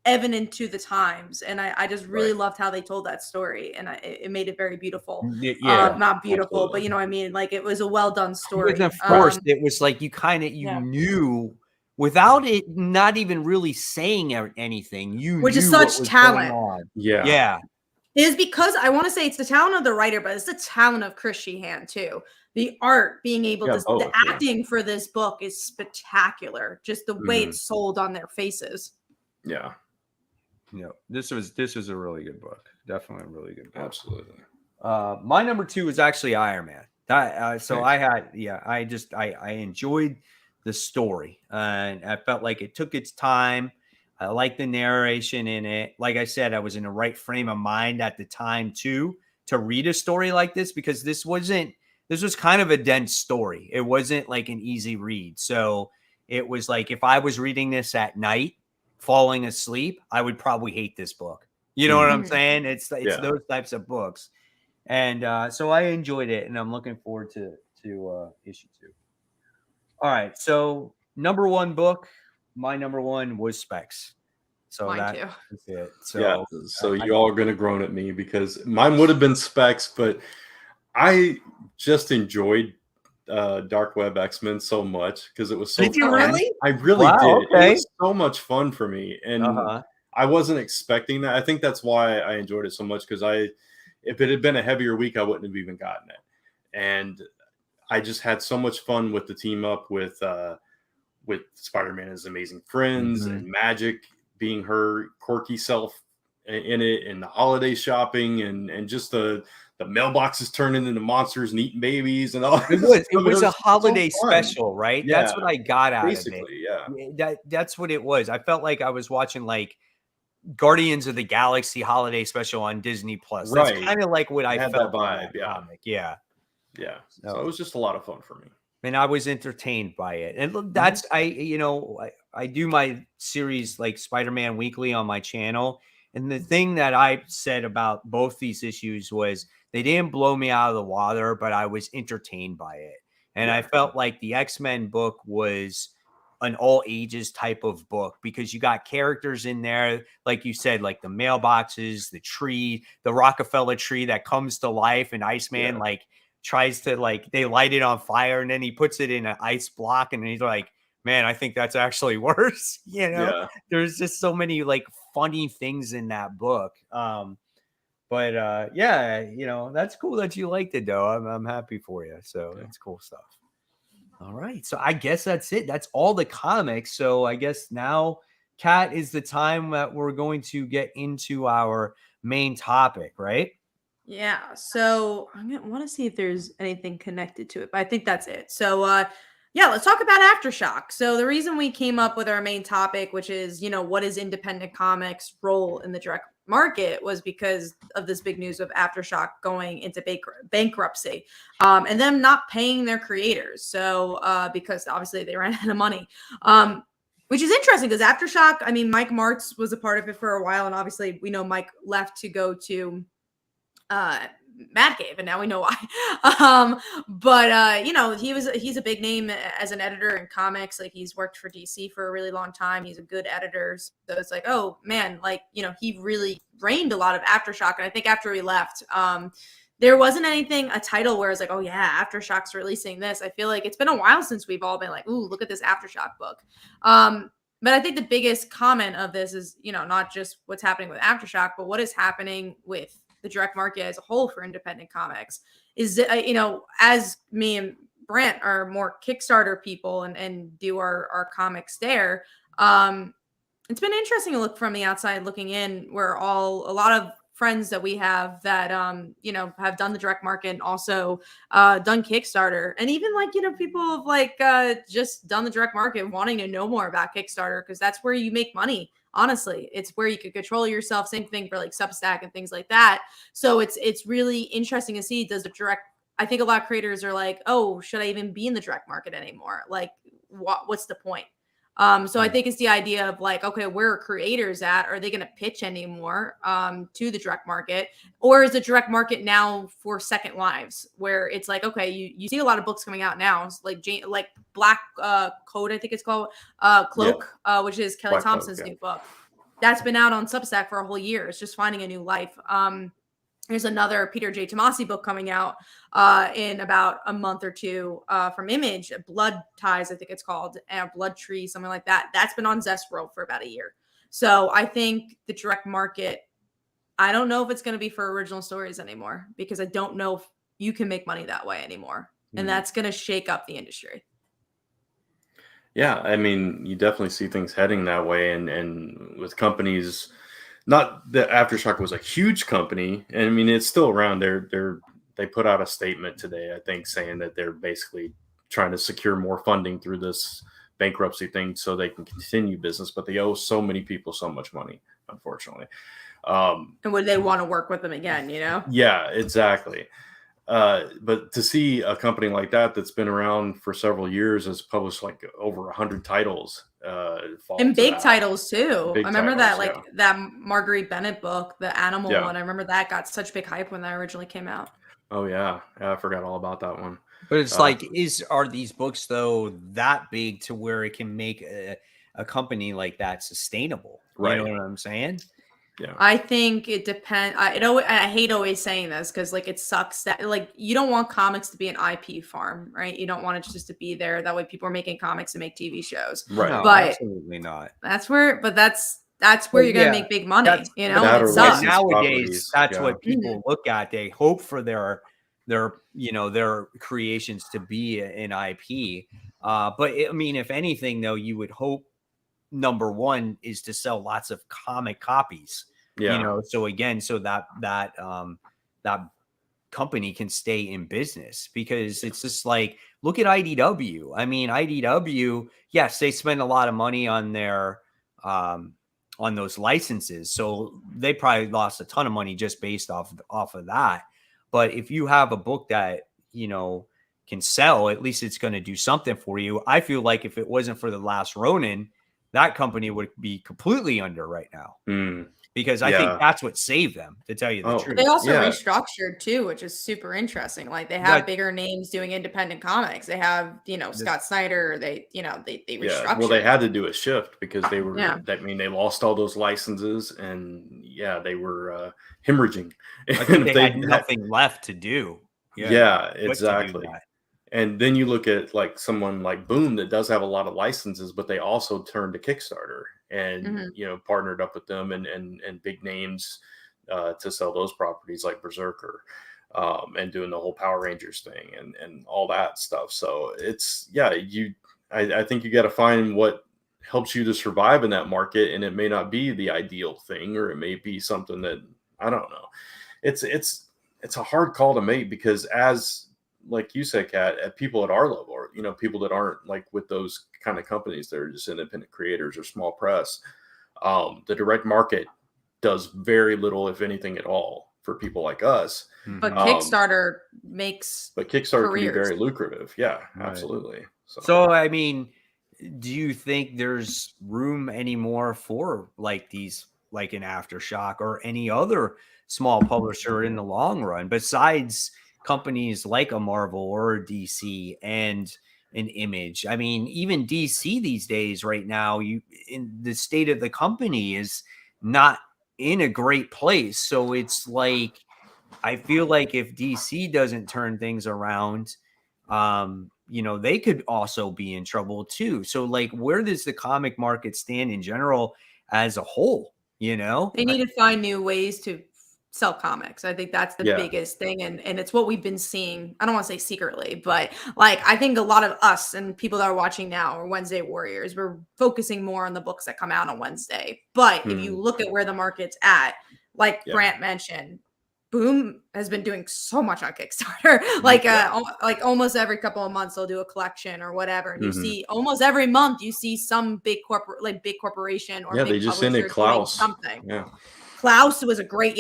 evident to the times. And I just really loved how they told that story, and it made it very beautiful. Not beautiful, but you know what I mean? Like it was a well done story. It wasn't forced. It was like you knew without it not even really saying anything, which knew is such talent. Yeah. It is because I want to say it's the talent of the writer, but it's the talent of Chris Sheehan too. The art being able to, the acting for this book is spectacular. Just the way it's sold on their faces. Yeah. This was a really good book. Definitely a really good book. Absolutely. My number 2 is actually Iron Man. I enjoyed the story, and I felt like it took its time. I liked the narration in it. Like I said, I was in the right frame of mind at the time too to read a story like this, because this was kind of a dense story. It wasn't like an easy read. So it was like, if I was reading this at night, falling asleep, I would probably hate this book. You know what I'm saying? It's those types of books. And so I enjoyed it, and I'm looking forward to issue 2. All right. So number 1 book, my number 1 was Specs. So that's it. So you all are going to groan at me because mine would have been Specs, but I just enjoyed Dark Web X-Men so much because it was so Did you fun. really? I really did. Okay. It was so much fun for me, and I wasn't expecting that. I think that's why I enjoyed it so much, because if it had been a heavier week, I wouldn't have even gotten it. And I just had so much fun with the team up with Spider-Man and his amazing friends and Magic being her quirky self in it, and the holiday shopping and just the mailboxes turning into monsters and eating babies and all. It was a holiday special, right? Yeah, that's what I got out basically, of it. Yeah. That's what it was. I felt like I was watching like Guardians of the Galaxy holiday special on Disney Plus. That's kind of like what I felt. That vibe, comic. Yeah. So it was just a lot of fun for me. And I was entertained by it. And look, that's I do my series like Spider-Man Weekly on my channel. And the thing that I said about both these issues was they didn't blow me out of the water, but I was entertained by it. And I felt like the X-Men book was an all ages type of book because you got characters in there, like you said, like the mailboxes, the tree, the Rockefeller tree that comes to life, and Iceman like tries to like they light it on fire and then he puts it in an ice block and he's like, man, I think that's actually worse. There's just so many like funny things in that book. But that's cool that you liked it though. I'm happy for you. So that's cool stuff. All right. So I guess that's it. That's all the comics. So I guess now, Kat, is the time that we're going to get into our main topic, right? Yeah. So I want to see if there's anything connected to it, but I think that's it. So let's talk about Aftershock. So the reason we came up with our main topic, which is, what is independent comics' role in the direct market, was because of this big news of Aftershock going into bankruptcy and them not paying their creators. So because obviously they ran out of money, which is interesting because Aftershock, I mean, Mike Martz was a part of it for a while. And obviously we know Mike left to go to Mad Cave, and now we know why. He's a big name as an editor in comics. Like, he's worked for DC for a really long time. He's a good editor. So it's like, oh man, he really reigned a lot of Aftershock. And I think after he left, there wasn't a title where it's like, oh yeah, Aftershock's releasing this. I feel like it's been a while since we've all been like, ooh, look at this Aftershock book. But I think the biggest comment of this is, not just what's happening with Aftershock, but what is happening with the direct market as a whole for independent comics. Is, as me and Brant are more Kickstarter people and do our comics there, it's been interesting to look from the outside looking in, where a lot of friends that we have that, have done the direct market and also done Kickstarter. And even people have just done the direct market wanting to know more about Kickstarter, because that's where you make money. Honestly, it's where you could control yourself. Same thing for Substack and things like that. So it's really interesting to see, does the direct, I think a lot of creators are like, oh, should I even be in the direct market anymore? What's the point? So I think it's the idea of okay, where are creators at? Are they going to pitch anymore to the direct market? Or is the direct market now for second lives, where it's okay, you see a lot of books coming out now, like Black Code, I think it's called, Cloak, which is Kelly Black Thompson's Cloak, new book. That's been out on Substack for a whole year. It's just finding a new life. There's another Peter J. Tomasi book coming out in about a month or two from Image, Blood Ties, I think it's called, and Blood Tree, something like that. That's been on Zestworld for about a year. So I think the direct market, I don't know if it's going to be for original stories anymore, because I don't know if you can make money that way anymore. And that's going to shake up the industry. Yeah, I mean, you definitely see things heading that way, and with companies. Not that Aftershock was a huge company, and I mean it's still around. They put out a statement today, I think, saying that they're basically trying to secure more funding through this bankruptcy thing so they can continue business, but they owe so many people so much money, unfortunately. And would they want to work with them again? Yeah, exactly. But to see a company like that that's been around for several years has published over 100 titles, and big titles too. Big I remember titles, that Marguerite Bennett book, the animal one. I remember that got such big hype when that originally came out. Oh yeah, I forgot all about that one. But it's are these books though that big to where it can make a company like that sustainable? Right. You know what I'm saying? Yeah. I think it depends. I hate always saying this because it sucks that you don't want comics to be an IP farm, right? You don't want it just to be there. That way people are making comics and make TV shows. Right. No, but absolutely not. That's where you're going to make big money. It sucks. Nowadays, that's what people look at. They hope for their creations to be an IP. But I mean, if anything though, you would hope number one is to sell lots of comic copies, so again, so that company can stay in business, because it's just look at IDW. I mean, IDW, yes, they spend a lot of money on their on those licenses, so they probably lost a ton of money just based off of that. But if you have a book that can sell, at least it's going to do something for you. I feel like if it wasn't for The Last Ronin, that company would be completely under right now. because I think that's what saved them, to tell you the truth. They also restructured too, which is super interesting. Like they have bigger names doing independent comics. They have, Scott Snyder. They restructured. Well, they had to do a shift because they were. They lost all those licenses, and they were hemorrhaging. I think they had nothing left to do. Yeah, exactly. And then you look at like someone like Boom that does have a lot of licenses, but they also turned to Kickstarter and partnered up with them and big names to sell those properties like Berserker and doing the whole Power Rangers thing and all that stuff. So it's I think you got to find what helps you to survive in that market, and it may not be the ideal thing, or it may be something that I don't know. It's a hard call to make because as like you said, Kat, at people at our level, or people that aren't like with those kind of companies that are just independent creators or small press, the direct market does very little, if anything at all, for people like us. But Kickstarter makes Kickstarter can be very lucrative. Yeah, right. Absolutely. So I mean, do you think there's room anymore for like these, like an Aftershock or any other small publisher in the long run, besides companies like a Marvel or a DC and an Image? I mean, even DC these days right now, in the state of the company is not in a great place. So it's like, I feel like if DC doesn't turn things around, they could also be in trouble too. So like, where does the comic market stand in general as a whole? They need to find new ways to sell comics. I think that's the biggest thing. And it's what we've been seeing. I don't want to say secretly, but like, I think a lot of us and people that are watching now are Wednesday warriors. We're focusing more on the books that come out on Wednesday. But if you look at where the market's at, like Grant mentioned, Boom has been doing so much on Kickstarter. Like almost every couple of months they'll do a collection or whatever. And you see almost every month you see some big corporation or big they just ended Klaus something. Yeah. Klaus is a great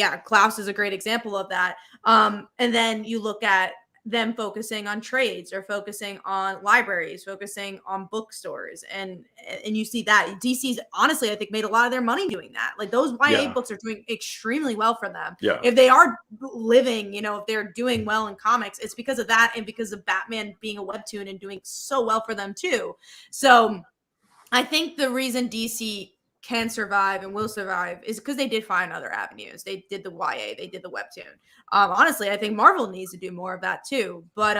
example of that. And then you look at them focusing on trades or focusing on libraries, focusing on bookstores. And you see that DC's honestly, I think, made a lot of their money doing that. Like those YA books are doing extremely well for them. Yeah. If they are living, if they're doing well in comics, it's because of that and because of Batman being a webtoon and doing so well for them too. So I think the reason DC can survive and will survive is because they did find other avenues. They did the YA, they did the webtoon. Honestly, I think Marvel needs to do more of that too. But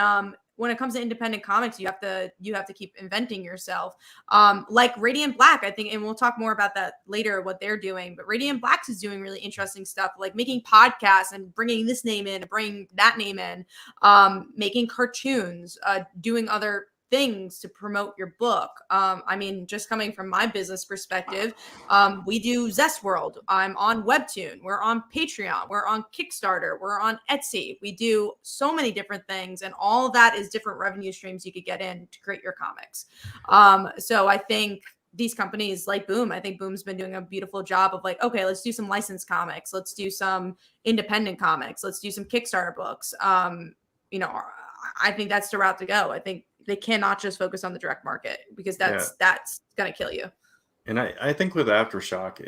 when it comes to independent comics, you have to keep inventing yourself. Like Radiant Black, I think, and we'll talk more about that later, what they're doing. But Radiant Black is doing really interesting stuff, like making podcasts and bringing this name in, bringing that name in, making cartoons, doing other things to promote your book. I mean, just coming from my business perspective, we do Zest World. I'm on Webtoon. We're on Patreon. We're on Kickstarter. We're on Etsy. We do so many different things, and all of that is different revenue streams you could get in to create your comics. So I think these companies like Boom, I think Boom's been doing a beautiful job of like, okay, let's do some licensed comics. Let's do some independent comics. Let's do some Kickstarter books. I think that's the route to go. I think they cannot just focus on the direct market because that's going to kill you. And I think with Aftershock,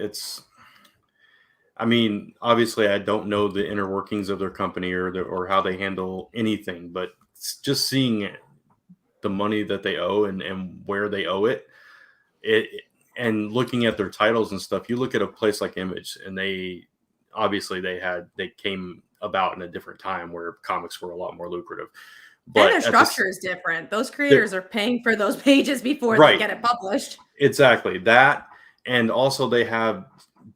obviously I don't know the inner workings of their company or how they handle anything, but just seeing the money that they owe and where they owe it, and looking at their titles and stuff, you look at a place like Image, and they came about in a different time where comics were a lot more lucrative. But their structure is different. Those creators are paying for those pages before they get it published. Exactly. That, and also they have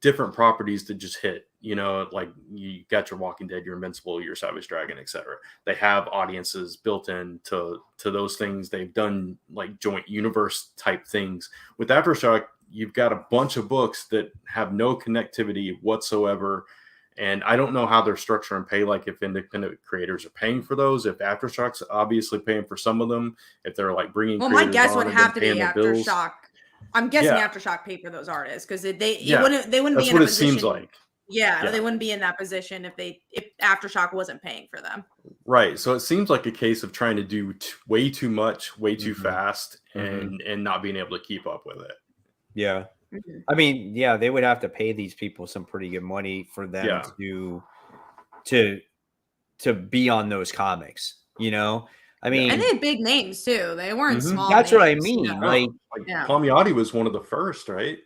different properties that just hit. Like you got your Walking Dead, your Invincible, your Savage Dragon, etc. They have audiences built in to those things. They've done like joint universe type things. With Aftershock, you've got a bunch of books that have no connectivity whatsoever. And I don't know how they're structuring pay, like if independent creators are paying for those, if Aftershock's obviously paying for some of them, if they're like bringing. Well, my guess would have to be Aftershock. I'm guessing Aftershock paid for those artists because they wouldn't be in a position. That's what it seems like. Yeah, they wouldn't be in that position if Aftershock wasn't paying for them. Right. So it seems like a case of trying to do way too much, way too fast, and not being able to keep up with it. Yeah. Mhm. I mean, yeah, they would have to pay these people some pretty good money for them Yeah. to be on those comics, you know? I Yeah. And they mean, had big names too. They weren't Mhm. small that's what I names. mean. Yeah. No, Like, like Yeah. Palmiotti was one of the first, right?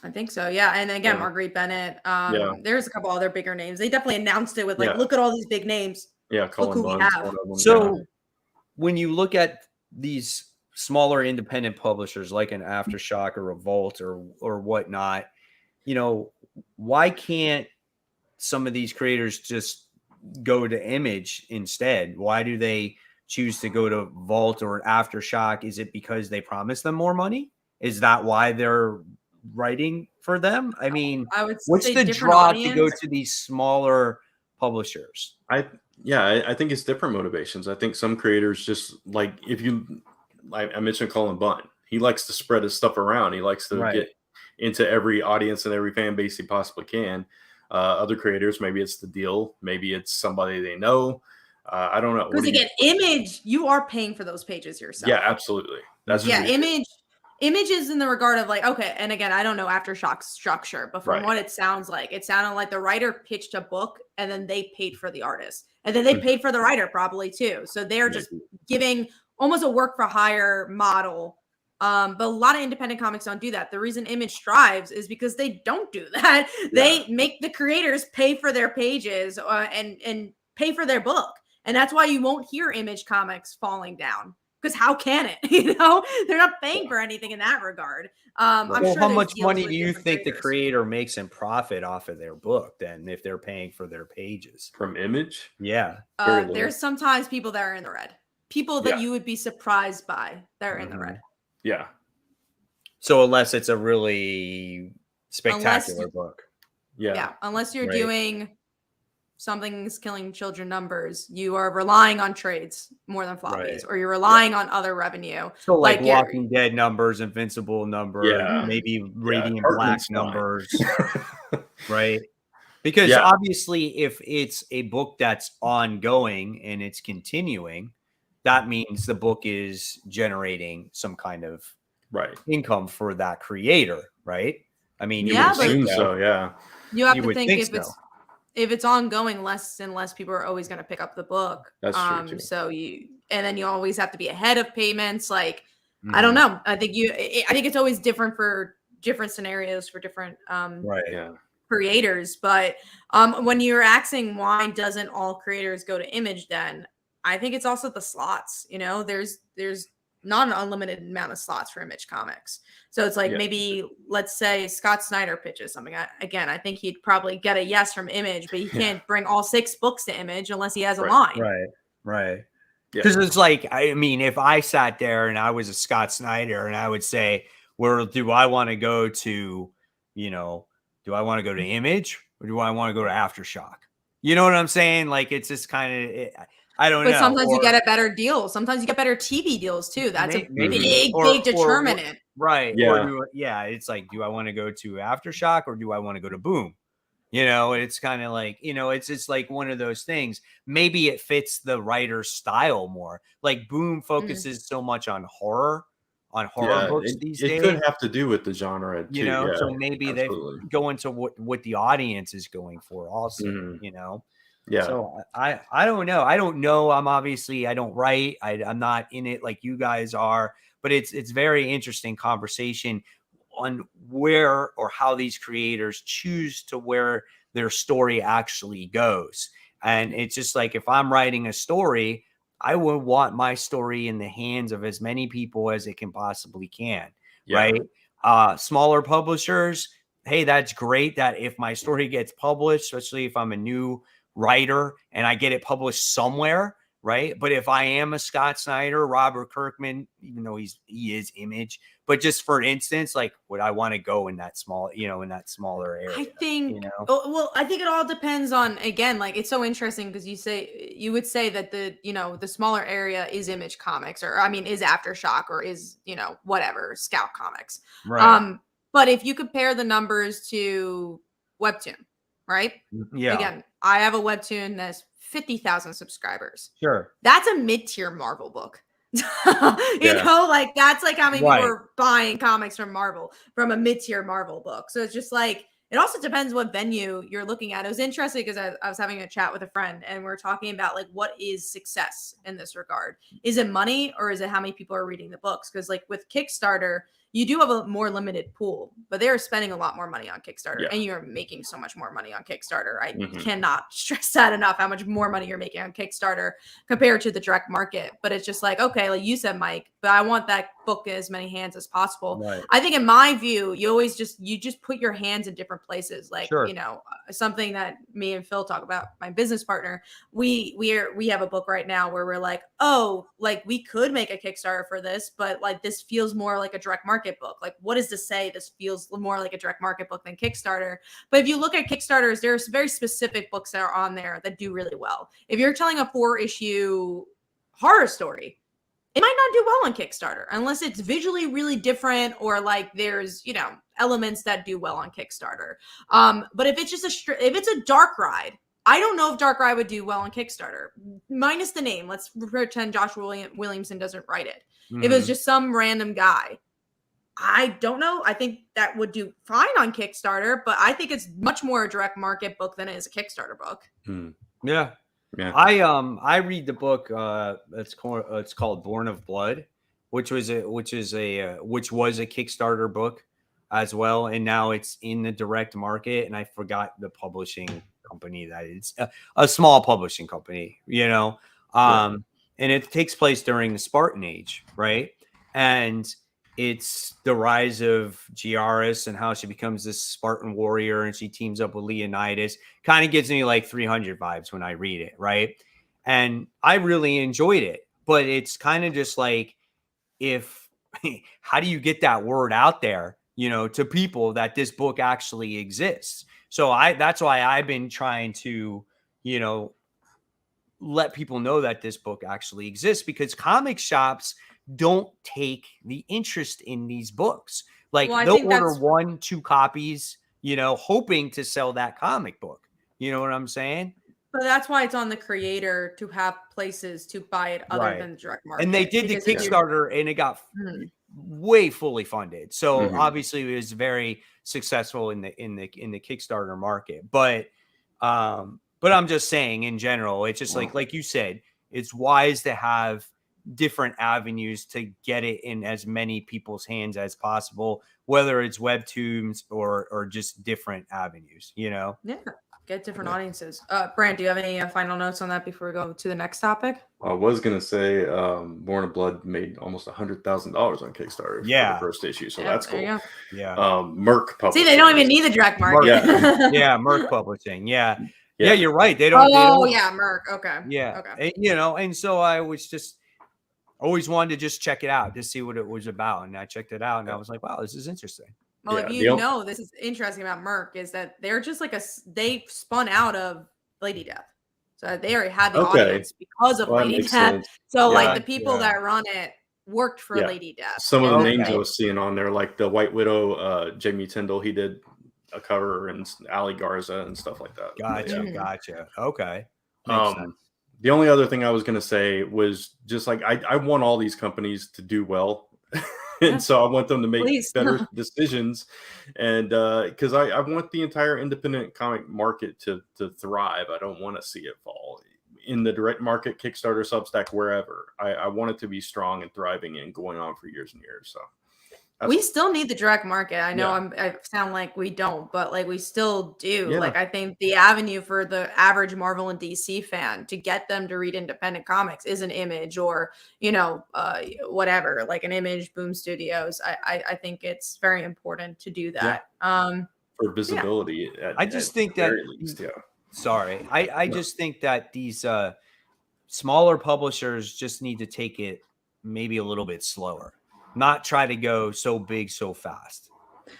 I think so. Yeah. And again, Yeah. Marguerite Bennett. Yeah. There's a couple other bigger names. They definitely announced it with like, Yeah. look at all these big names. Yeah. Look Colin who we Bunn's have. one of them. Yeah. so when you look at these smaller independent publishers like an Aftershock or Revolt or whatnot, you know, why can't some of these creators just go to Image instead? Why do they choose to go to Vault or Aftershock? Is it because they promise them more money? Is that why they're writing for them? I mean, I would what's say the different draw to go audience. to these smaller publishers? I think it's different motivations. I think some creators just like if you like I mentioned Colin Bunn. He likes to spread his stuff around. He likes to Right. get into every audience and every fan base he possibly can. Other creators, maybe it's the deal, maybe it's somebody they know. I don't know. What Because do you? again, Image, you are paying for those pages yourself. Yeah, absolutely. That's Yeah, true. Image is in the regard of like, okay, and again, I don't know Aftershock's structure, but from Right. what it sounds like, it sounded like the writer pitched a book and then they paid for the artist. And then they paid for the writer probably too. So they're just Maybe. giving almost a work for hire model. But a lot of independent comics don't do that. The reason Image strives is because they don't do that. They make the creators pay for their pages and pay for their book. And that's why you won't hear Image comics falling down. Because how can it? They're not paying for anything in that regard. I'm Well, sure how there's much deals money with do you different think the creators. creator makes in profit off of their book then if they're paying for their pages? From Image. Yeah. Very little. There's sometimes people that are in the red. People that Yeah. you would be surprised by that are in the Mhm. red. Yeah. So unless it's a really spectacular book. Yeah. Unless you're Right. doing Something's Killing Children numbers, you are relying on trades more than floppies, Right. or you're relying on other revenue. So like Like, Walking Dead numbers, Invincible numbers, Yeah. maybe Radiant Black Hartman's fine. numbers, right? Because Yeah. obviously if it's a book that's ongoing and it's continuing, that means the book is generating some kind of Right. income for that creator, right? I mean, You Yeah, would but- assume so. Yeah. you have You to would think think if it's ongoing, less and less people are always going to pick up the book. That's true, too. So then you always have to be ahead of payments. Like, I don't know. I think I think it's always different for different scenarios for different Right. Yeah. creators. But when you're asking why doesn't all creators go to Image, then I think it's also the slots. There's not an unlimited amount of slots for Image comics. So it's like maybe let's say Scott Snyder pitches something. I think he'd probably get a yes from Image, but he can't bring all 6 books to Image unless he has a line. Right. Yeah. Because it's like, I mean, if I sat there and I was a Scott Snyder and I would say, well, do I want to go to, do I want to go to Image or do I want to go to Aftershock? You know what I'm saying? Like, it's just kind of, I don't know. But sometimes you get a better deal. Sometimes you get better TV deals too. That's a big determinant. Right. Yeah. It's like, do I want to go to Aftershock or do I want to go to Boom? It's kind of like, it's just like one of those things. Maybe it fits the writer's style more. Like Boom focuses so much on horror books these days. It could have to do with the genre too. So maybe they go into what the audience is going for also, Yeah. So I don't know. I don't know. I don't write. I'm not in it like you guys are, but it's very interesting conversation on where or how these creators choose to where their story actually goes. And it's just like, if I'm writing a story, I would want my story in the hands of as many people as it can possibly can. Right. Smaller publishers. Hey, that's great that if my story gets published, especially if I'm a new writer and I get it published somewhere, right? But if I am a Scott Snyder, Robert Kirkman, even though he is Image, but just for instance, like, would I want to go in that smaller area? I think, well, I think it all depends on, again, like, it's so interesting because you would say that the smaller area is Image Comics, or is Aftershock, or is, whatever, Scout Comics. Right. But if you compare the numbers to Webtoon, right? Yeah. Again, I have a Webtoon that's 50,000 subscribers. Sure. That's a mid-tier Marvel book. You know, like that's like how many people Right. are buying comics from Marvel, from a mid-tier Marvel book. So it's just like, it also depends what venue you're looking at. It was interesting because I was having a chat with a friend and we're talking about like, what is success in this regard? Is it money or is it how many people are reading the books? Because like with Kickstarter, you do have a more limited pool, but they're spending a lot more money on Kickstarter and you're making so much more money on Kickstarter. I cannot stress that enough, how much more money you're making on Kickstarter compared to the direct market. But it's just like, okay, like you said, Mike, but I want that book in as many hands as possible. Right. I think in my view, you just put your hands in different places. Like, Sure. you know, something that me and Phil talk about, my business partner, we have a book right now where we're like, oh, like we could make a Kickstarter for this, but like this feels more like a direct market book. Like, what does this say? This feels more like a direct market book than Kickstarter. But if you look at Kickstarters, there's very specific books that are on there that do really well. If you're telling a 4-issue horror story, it might not do well on Kickstarter unless it's visually really different or like there's, you know, elements that do well on Kickstarter. But if it's just if it's a dark ride, I don't know if Dark Ride would do well on Kickstarter, minus the name. Let's pretend Josh Williamson doesn't write it. If it was just some random guy, I don't know. I think that would do fine on Kickstarter, but I think it's much more a direct market book than it is a Kickstarter book. Yeah. Yeah. I read the book. It's called Born of Blood, which was a Kickstarter book as well, and now it's in the direct market. And I forgot the publishing company that it's a small publishing company, you know. And it takes place during the Spartan Age, right? And it's the rise of Giaris and how she becomes this Spartan warrior and she teams up with Leonidas. Kind of gives me like 300 vibes when I read it, right? And I really enjoyed it, but it's kind of just like, how do you get that word out there, you know, to people that this book actually exists? So that's why I've been trying to, you know, let people know that this book actually exists, because comic shops don't take the interest in these books. Like, they'll order 1-2 copies, you know, hoping to sell that comic book. You know what I'm saying? But that's why it's on the creator to have places to buy it other than the direct market. And they did the Kickstarter and it got way fully funded. So obviously it was very successful in the Kickstarter market. But I'm just saying in general, it's just like you said, it's wise to have different avenues to get it in as many people's hands as possible, whether it's webtoons or just different avenues, you know? Yeah. Get different audiences. Brand, do you have any final notes on that before we go to the next topic? I was gonna say, Born of Blood made almost $100,000 on Kickstarter for the first issue, so that's cool. Yeah. Merc Publishing. See, they don't even need the direct market. Merc Publishing. Yeah, you're right. They don't. Merc. Okay. Yeah. Okay. And, you know, and so I was just always wanted to just check it out to see what it was about, and I checked it out, and I was like, wow, this is interesting. Well, if you know, this is interesting about Merc is that they're just like they spun out of Lady Death. So they already had the audience because of Lady Death. Sense. So like the people that run it worked for Lady Death. Some of the names I was seeing on there, like the White Widow, Jamie Tyndall, he did a cover, and Ali Garza and stuff like that. Gotcha. Okay. The only other thing I was going to say was just like, I want all these companies to do well. And so I want them to make better decisions, and because I want the entire independent comic market to thrive. I don't want to see it fall in the direct market, Kickstarter, Substack, wherever. I want it to be strong and thriving and going on for years and years. So we still need the direct market. I know I sound like we don't, but like we still do. Like I think the avenue for the average Marvel and DC fan to get them to read independent comics is an Image or, you know, whatever, like an Image, Boom Studios. I think it's very important to do that. For visibility. I just think that just think that these smaller publishers just need to take it maybe a little bit slower. Not try to go so big so fast.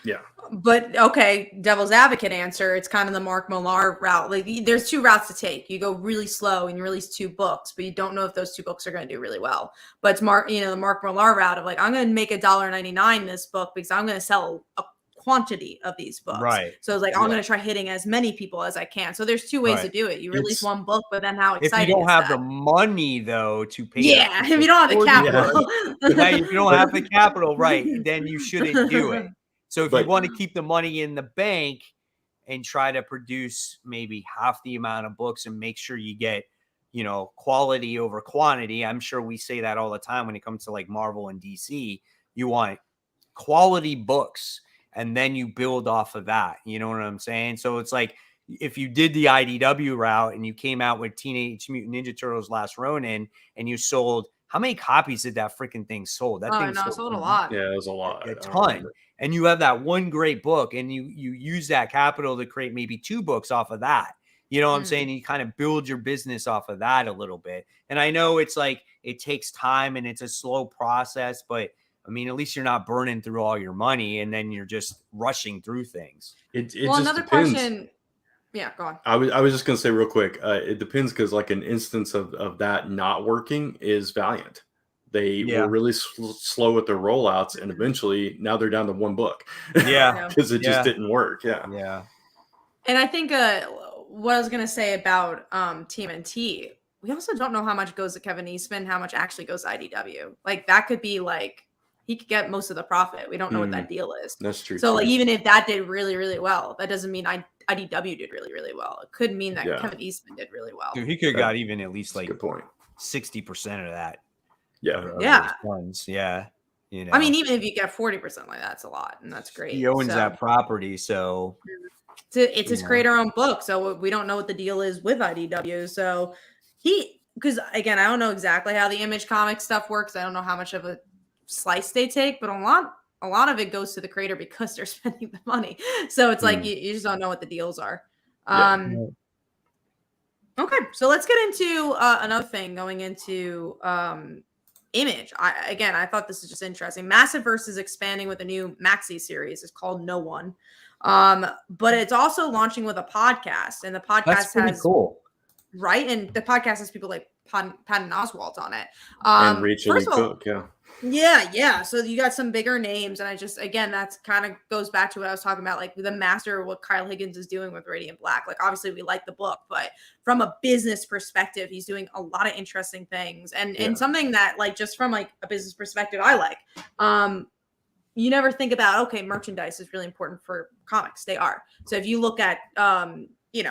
Yeah. But okay, devil's advocate answer, it's kind of the Mark Millar route. Like there's 2 routes to take. You go really slow and you release 2 books, but you don't know if those 2 books are going to do really well. But it's the Mark Millar route of like, I'm going to make $1.99 this book because I'm going to sell a quantity of these books. Right. So it's like, I'm going to try hitting as many people as I can. So there's two ways to do it. You release one book, but then how exciting if you don't is have that? the money though to pay, yeah, if you don't have the capital, if you don't have the capital, right, then you shouldn't do it. So if you want to keep the money in the bank and try to produce maybe half the amount of books and make sure you get, you know, quality over quantity. I'm sure we say that all the time when it comes to like Marvel and DC. You want quality books and then you build off of that. You know what I'm saying? So it's like if you did the IDW route and you came out with Teenage Mutant Ninja Turtles Last Ronin and you sold, how many copies did that freaking thing sold? That thing sold a lot. Yeah, it was a lot. A ton. And you have that one great book and you use that capital to create maybe 2 books off of that. You know what I'm saying? You kind of build your business off of that a little bit. And I know it's like it takes time and it's a slow process, but I mean, at least you're not burning through all your money and then you're just rushing through things. It well, just another depends. question. Yeah, go on. I was just gonna say real quick. It depends because like an instance of that not working is Valiant. They were really slow with their rollouts, and eventually now they're down to 1 book. Yeah, because it just didn't work. Yeah. And I think what I was gonna say about TMNT, we also don't know how much goes to Kevin Eastman, how much actually goes to IDW. Like that could be like he could get most of the profit. We don't know what that deal is. That's true. So like even if that did really, really well, that doesn't mean IDW did really, really well. It could mean that Kevin Eastman did really well. Dude, he could have got even at least like good point. 60% of that. Yeah. Funds. Yeah. You know, I mean, even if you get 40%, like that's a lot, and that's great. He owns that property, so it's his creator-owned book. So we don't know what the deal is with IDW. So because again, I don't know exactly how the Image Comics stuff works. I don't know how much of a slice they take, but a lot of it goes to the creator because they're spending the money. So it's like you just don't know what the deals are. Okay, so let's get into another thing going into Image. I thought this is just interesting. Massiveverse is expanding with a new maxi series. It's called No One. But it's also launching with a podcast, and the podcast has cool. Right? And the podcast has people like Patton Oswalt on it. And Rachel Lee Cook, Yeah. So you got some bigger names, and that's kind of goes back to what I was talking about, like the master of what Kyle Higgins is doing with Radiant Black. Like obviously we like the book, but from a business perspective, he's doing a lot of interesting things, and something that like just from like a business perspective, I like. You never think about, okay, merchandise is really important for comics. They are. So if you look at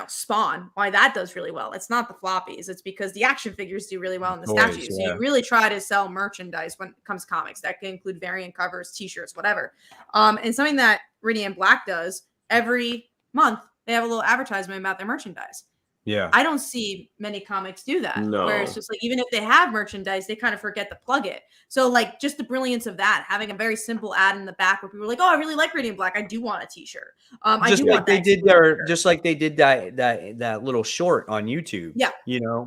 Spawn, why that does really well. It's not the floppies. It's because the action figures do really well in the statues. So you really try to sell merchandise when it comes to comics. That can include variant covers, t-shirts, whatever. And something that Radiant Black does every month, they have a little advertisement about their merchandise. Yeah. I don't see many comics do that. No. Where it's just like, even if they have merchandise, they kind of forget to plug it. So like just the brilliance of that, having a very simple ad in the back where people are like, oh, I really like Radiant Black. I do want a t-shirt. Just like they did that little short on YouTube. Yeah. You know,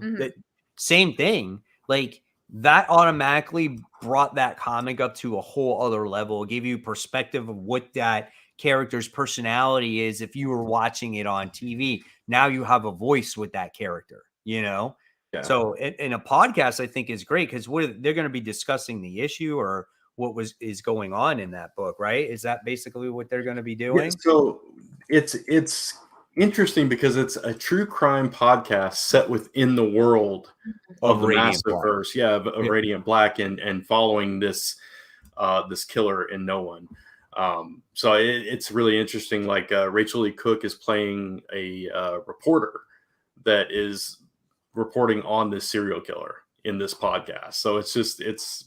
same thing. Like that automatically brought that comic up to a whole other level. It gave you perspective of what that character's personality is if you were watching it on TV. Now you have a voice with that character, you know? Yeah. So in a podcast, I think is great because they're going to be discussing the issue or what is going on in that book, right? Is that basically what they're going to be doing? Yeah, so it's interesting because it's a true crime podcast set within the world of the Massiveverse, of Radiant Black and following this killer in No One. So it's really interesting. Like Rachel Lee Cook is playing a reporter that is reporting on this serial killer in this podcast. So it's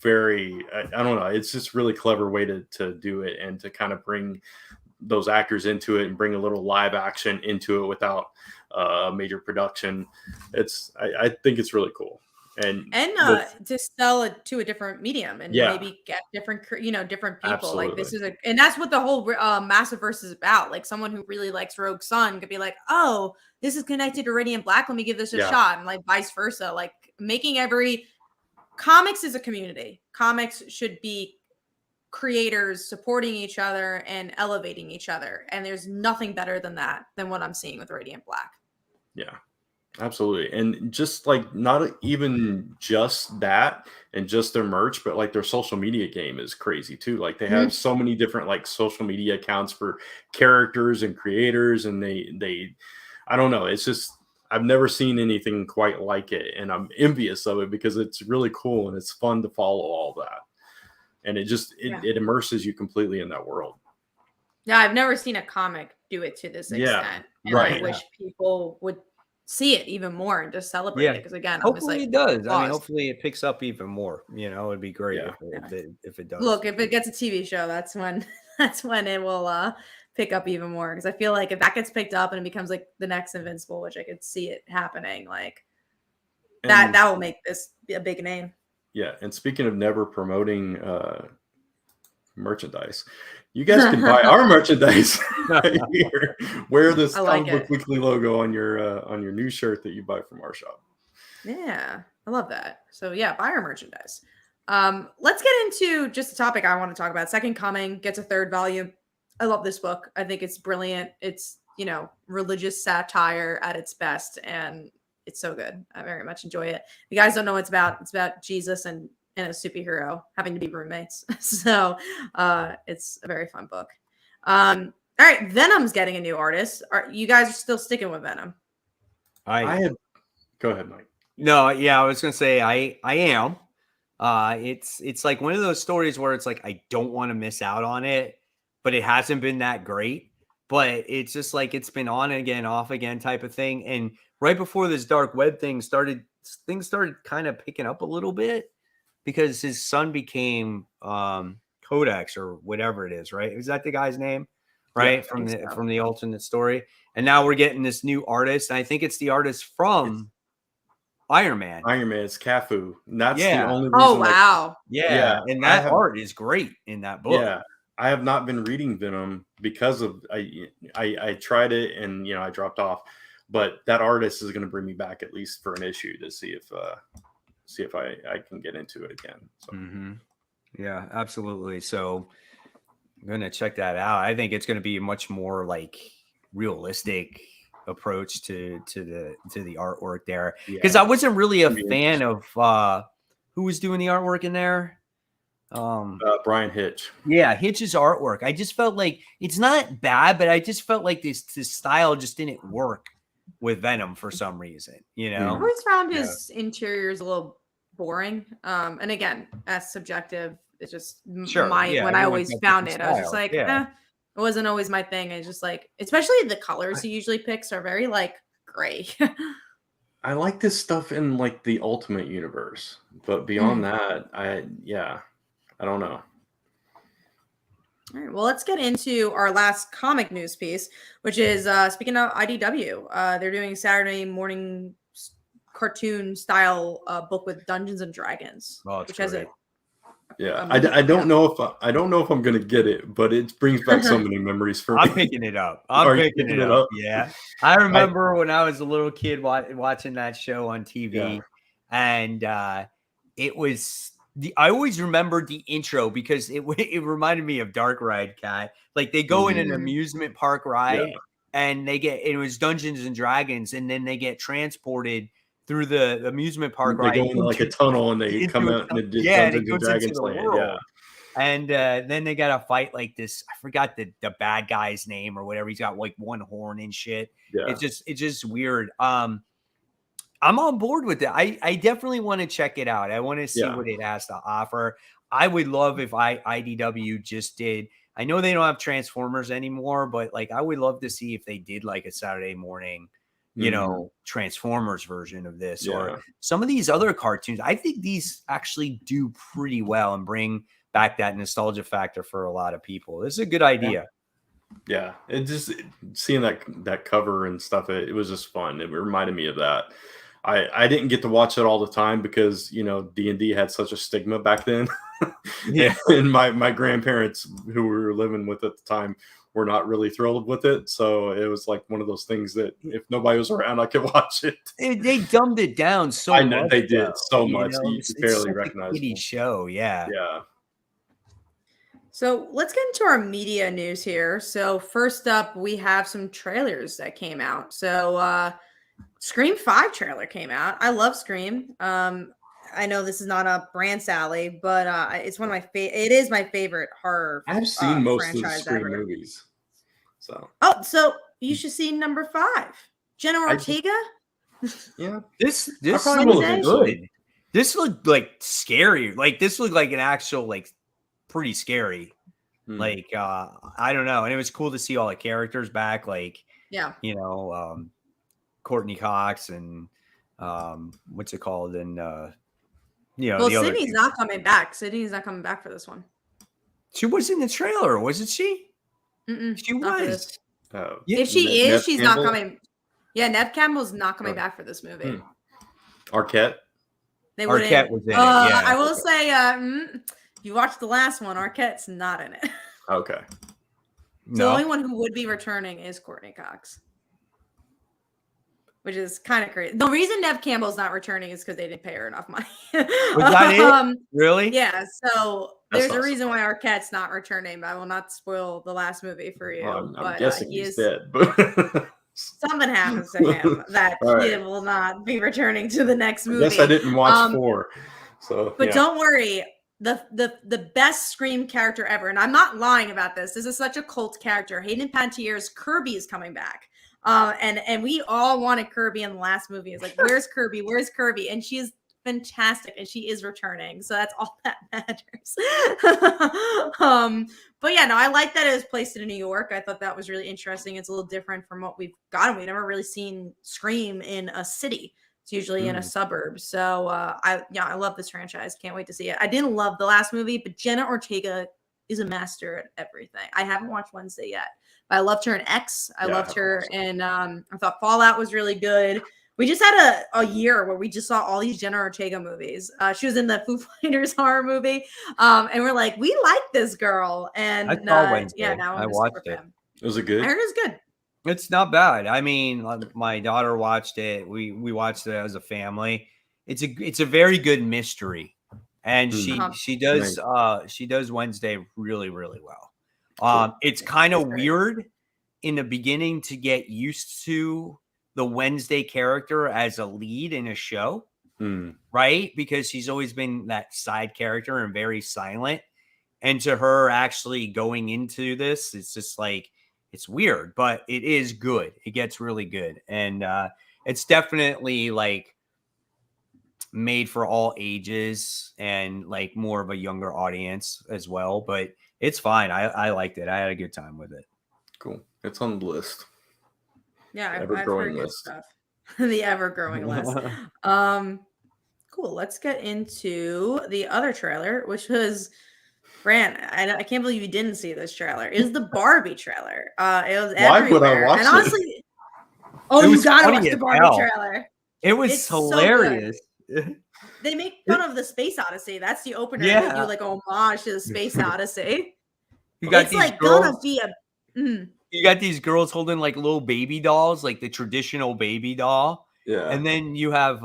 very, I don't know. It's just really clever way to do it and to kind of bring those actors into it and bring a little live action into it without major production. I think it's really cool. And to sell it to a different medium and maybe get different people. Absolutely. Like this is and that's what the whole Massiveverse is about. Like someone who really likes Rogue Sun could be like, oh, this is connected to Radiant Black. Let me give this a shot. And like vice versa, like making comics is a community. Comics should be creators supporting each other and elevating each other. And there's nothing better than what I'm seeing with Radiant Black. Yeah. Absolutely. And just like not even just that and just their merch, but like their social media game is crazy too. Like they have Mhm. so many different like social media accounts for characters and creators, and they I don't know, it's just I've never seen anything quite like it, and I'm envious of it because it's really cool and it's fun to follow all that. And it just Yeah. it immerses you completely in that world. Yeah, I've never seen a comic do it to this Yeah. extent, and I Right. Yeah. wish people would see it even more and just celebrate it. Yeah. Because again, I'm just Hopefully like it does. I mean, applause. hopefully it picks up even more. It'd be great Yeah. if it does. Look, if it gets a TV show, that's when that's when it will pick up even more. Because I feel like if that gets picked up and it becomes like the next Invincible, which I could see it happening, like And that will make this a big name. yeah, and speaking of never promoting merchandise, you guys can buy our merchandise right here. Wear this I like Comic Book it. Weekly logo on your new shirt that you buy from our shop. Yeah, I love that. So yeah, buy our merchandise. Let's get into just a topic I want to talk about. Second Coming gets a third volume. I love this book. I think it's brilliant. It's, religious satire at its best, and it's so good. I very much enjoy it. If you guys don't know what it's about Jesus and a superhero having to be roommates. So it's a very fun book. All right, Venom's getting a new artist. Are you guys are still sticking with Venom? I had go ahead, Mike. No, yeah, I was gonna say I am. It's like one of those stories where it's like I don't want to miss out on it, but it hasn't been that great. But it's just like it's been on again, off again type of thing. And right before this dark web things started kind of picking up a little bit because his son became Codex or whatever it is, right? Is that the guy's name? Yeah, Right? I think so. From the alternate story. And now we're getting this new artist. And I think it's the artist it's from Iron Man. Iron Man. It's Cafu. And that's the Yeah. only Oh reason. Like, wow. Yeah. yeah, And I that have. art is great in that book. Yeah, I have not been reading Venom because of I tried it and I dropped off, but that artist is going to bring me back at least for an issue to see if I can get into it again. So. Mm-hmm. Yeah, absolutely. So I'm gonna check that out. I think it's gonna be a much more like realistic approach to the artwork there. Because Yeah, I wasn't really a it'd be fan interesting. of who was doing the artwork in there. Brian Hitch. Yeah, Hitch's artwork. I just felt like it's not bad, but I just felt like this style just didn't work with Venom for some reason, I've Mhm. always found Yeah. his interiors a little boring. And again, as subjective, it's just Sure. Yeah. when I Everyone's always got found different it, I was just styles. like, Yeah. it wasn't always my thing. It's just like, especially the colors I, he usually picks are very like gray. I like this stuff in like the Ultimate Universe, but beyond Mm. that, I don't know. All right, well, let's get into our last comic news piece, which is speaking of IDW. They're doing Saturday morning cartoon style book with Dungeons and Dragons, Oh, it's which has great. Yeah, a movie I coming don't out. know if I don't know if I'm gonna get it, but it brings back so many memories for I'm me. picking it up. I'm Are you picking picking it it up. up? Yeah. I I remember when I was a little kid watching that show on Yeah. TV, and it was I always remembered the intro because it reminded me of Dark Ride Cat. Like they go in Mhm. an amusement park Yeah. ride, and it was Dungeons and Dragons, and then they get transported through the amusement park They ride go into like a tunnel and they come into out a in the yeah, and it Dungeons and goes into Dragons the land. Yeah. world. And then they got to fight like this. I forgot the bad guy's name or whatever. He's got like one horn and shit. Yeah. It's just weird. I'm on board with it. I definitely want to check it out. I want to see Yeah. what it has to offer. I would love if IDW just did. I know they don't have Transformers anymore, but like I would love to see if they did like a Saturday morning, Mhm. Transformers version of this or Yeah. some of these other cartoons. I think these actually do pretty well and bring back that nostalgia factor for a lot of people. This is a good idea. Yeah. It just seeing that cover and stuff, it was just fun. It reminded me of that. I didn't get to watch it all the time because D&D had such a stigma back then. Yeah. And my grandparents who we were living with at the time were not really thrilled with it. So it was like one of those things that if nobody was around, I could watch it. They dumbed it down so I know much. they did Though, so much. You could it's barely such a recognize kiddie them. show. Yeah. Yeah. So let's get into our media news here. So first up, we have some trailers that came out. So Scream 5 trailer came out. I love Scream. I know this is not a brand Sally, but it's one of my it is my favorite horror. I've seen most of the franchise Scream ever. movies. So you should see number 5. Jenna Ortega. Yeah. This I probably will eventually. good. This looked like scary. Like this looked like an actual like pretty scary. Like I don't know, and it was cool to see all the characters back. Like Courtney Cox and what's it called? And well, Sydney's not coming back. Sydney's not coming back for this one. She was in the trailer, wasn't she? She was. Oh, if she is, she's not coming. Yeah, Neve Campbell's not coming back for this movie. Arquette. Arquette was in it. Yeah. I will say, you watched the last one. Arquette's not in it. Okay. So the only one who would be returning is Courtney Cox, which is kind of crazy. The reason Neve Campbell's not returning is because they didn't pay her enough money. Was that it? Really? Yeah. So there's a reason why Arquette's not returning. But I will not spoil the last movie for you. Well, I'm but guessing he's dead. But something happens to him that he will not be returning to the next movie. I guess I didn't watch 4. So, but don't worry. The best Scream character ever, and I'm not lying about this. This is such a cult character. Hayden Panettiere's Kirby is coming back, and we all wanted Kirby in the last movie. It's like, where's Kirby? Where's Kirby? And she's fantastic, and she is returning. So that's all that matters. But yeah, no, I like that it was placed in New York. I thought that was really interesting. It's a little different from what we've gotten. We've never really seen Scream in a city. It's usually in a suburb. So I love this franchise. Can't wait to see it. I didn't love the last movie, but Jenna Ortega is a master at everything. I haven't watched Wednesday yet, but I loved her in X. I loved her, and I thought Fallout was really good. We just had a year where we just saw all these Jenna Ortega movies. She was in the Foo Fighters horror movie, and we're like, we like this girl. And I saw Wednesday. now I watched it. Was it good? I heard it was good. It's not bad. I mean, my daughter watched it. We watched it as a family. It's a very good mystery, and she does Wednesday really, really well. It's kind of weird in the beginning to get used to the Wednesday character as a lead in a show, right? Because she's always been that side character and very silent. And to her actually going into this, it's just like, it's weird, but it is good. It gets really good. And it's definitely like made for all ages and like more of a younger audience as well. But it's fine. I liked it. I had a good time with it. Cool. It's on the list. Yeah, I've heard good stuff. The ever-growing list. Cool. Let's get into the other trailer, which was... Brant, I can't believe you didn't see this trailer. It was the Barbie trailer. It was everywhere. Why would I watch it? And honestly, you gotta watch the Barbie trailer. It was hilarious. So they make fun of the Space Odyssey. That's the opener. They do like homage to the Space Odyssey. It's like girls, gonna be a. You got these girls holding like little baby dolls, like the traditional baby doll. Yeah. And then you have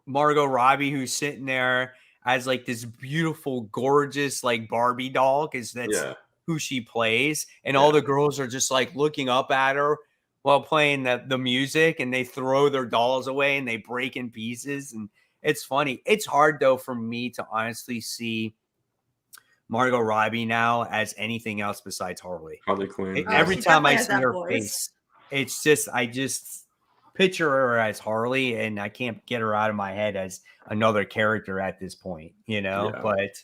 Margot Robbie who's sitting there as like this beautiful, gorgeous like Barbie doll, because that's who she plays. And all the girls are just like looking up at her while playing the music, and they throw their dolls away and they break in pieces. And it's funny. It's hard though for me to honestly see Margot Robbie now as anything else besides Harley Quinn. Every time I see her face, it's just, I just picture her as Harley, and I can't get her out of my head as another character at this point, you know. But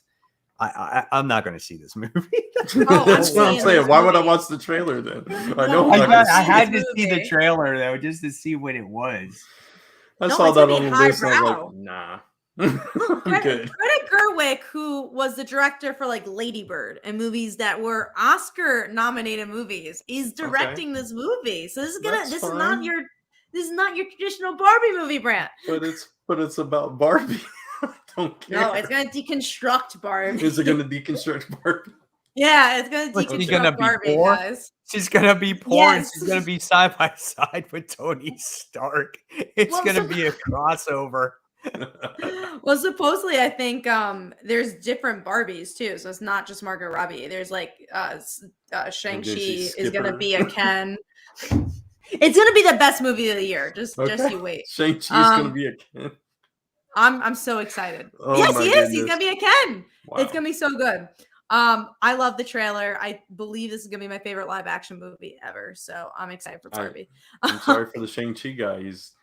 I'm not going to see this movie. That's what I'm saying. Why would I watch the trailer then? I had to see the trailer though, just to see what it was. I saw that on the list. And I was like, nah. I'm good. Greta Gerwig, who was the director for like Lady Bird and movies that were Oscar nominated movies, is directing this movie. So this is not your traditional Barbie movie, Brant. But it's about Barbie. I don't care. No, it's gonna deconstruct Barbie. Is it gonna deconstruct Barbie? Yeah, it's gonna deconstruct Barbie, guys. She's gonna be poor, and she's gonna be side by side with Tony Stark. It's gonna be a crossover. Well, supposedly, I think there's different Barbies too, so it's not just Margot Robbie. There's like Shang-Chi is gonna be a Ken. It's gonna be the best movie of the year. Just you wait. Shang-Chi's gonna be a Ken. I'm so excited. Oh yes, my he is. He's goodness. gonna be a Ken. Wow. It's gonna be so good. I love the trailer. I believe this is gonna be my favorite live action movie ever. So I'm excited for Barbie. I'm sorry for the Shang-Chi guy. He's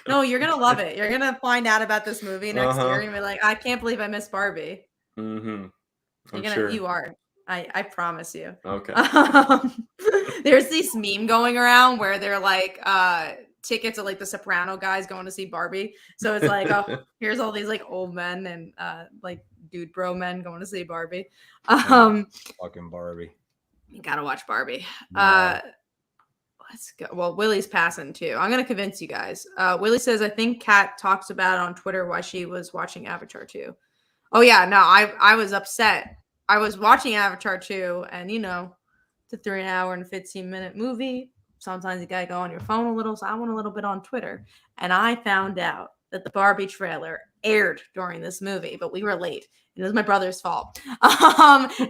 No, you're gonna love it. You're gonna find out about this movie next year and be like, I can't believe I missed Barbie. Sure. You are. I promise you. Okay. There's this meme going around where they're like tickets of like the Soprano guys going to see Barbie. So it's like, oh, here's all these like old men and like dude bro men going to see Barbie. Fucking Barbie. You gotta watch Barbie. No. Let's go. Well, Willie's passing too. I'm gonna convince you guys. Willie says, I think Kat talks about on Twitter why she was watching Avatar 2. Oh yeah, no, I was upset. I was watching Avatar 2, and you know, it's a 3-hour and 15-minute movie. Sometimes you gotta go on your phone a little, so I went a little bit on Twitter, and I found out that the Barbie trailer aired during this movie, but we were late. It was my brother's fault. And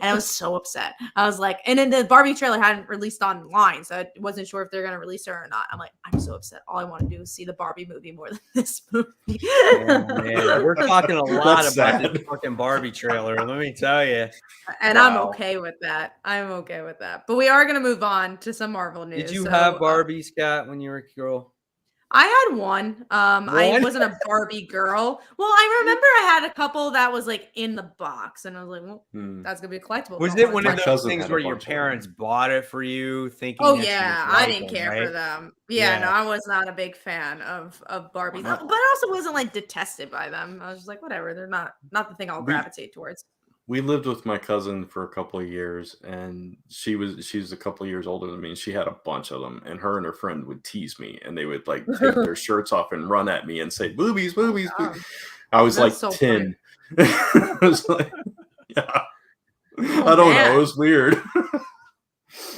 I was so upset. I was like, and then the Barbie trailer hadn't released online, so I wasn't sure if they're going to release it or not. I'm like, I'm so upset. All I want to do is see the Barbie movie more than this movie. Man, we're talking a lot about this fucking Barbie trailer. Let me tell you. And I'm okay with that. I'm okay with that. But we are going to move on to some Marvel news. Did you have Barbies, Scott, when you were a girl? I had one. I wasn't a Barbie girl. Well, I remember I had a couple that was like in the box, and I was like, well, that's gonna be a collectible. Was it one of those things where your parents bought it for you, thinking? Oh yeah, I didn't care for them. Yeah, no, I was not a big fan of Barbies, but I also wasn't like detested by them. I was just like, whatever, they're not the thing I'll gravitate towards. We lived with my cousin for a couple of years, and she's a couple of years older than me, and she had a bunch of them, and her friend would tease me, and they would like take their shirts off and run at me and say boobies, boobies, boobies. I was like so 10. I was like, yeah. I don't know, it was weird.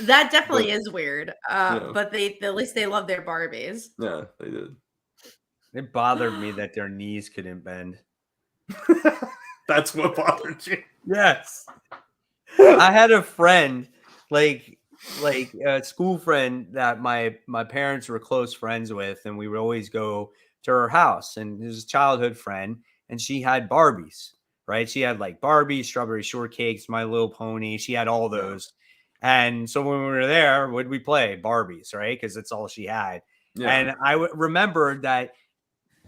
That definitely is weird. But at least they love their Barbies. Yeah, they did. It bothered me that their knees couldn't bend. That's what bothered you. Yes. I had a friend, like a school friend that my parents were close friends with, and we would always go to her house. And it was a childhood friend, and she had Barbies, right? She had like Barbie, Strawberry Shortcakes, My Little Pony. She had all those. And so when we were there, what did we play? Barbies, right? Because that's all she had. Yeah. And I remember that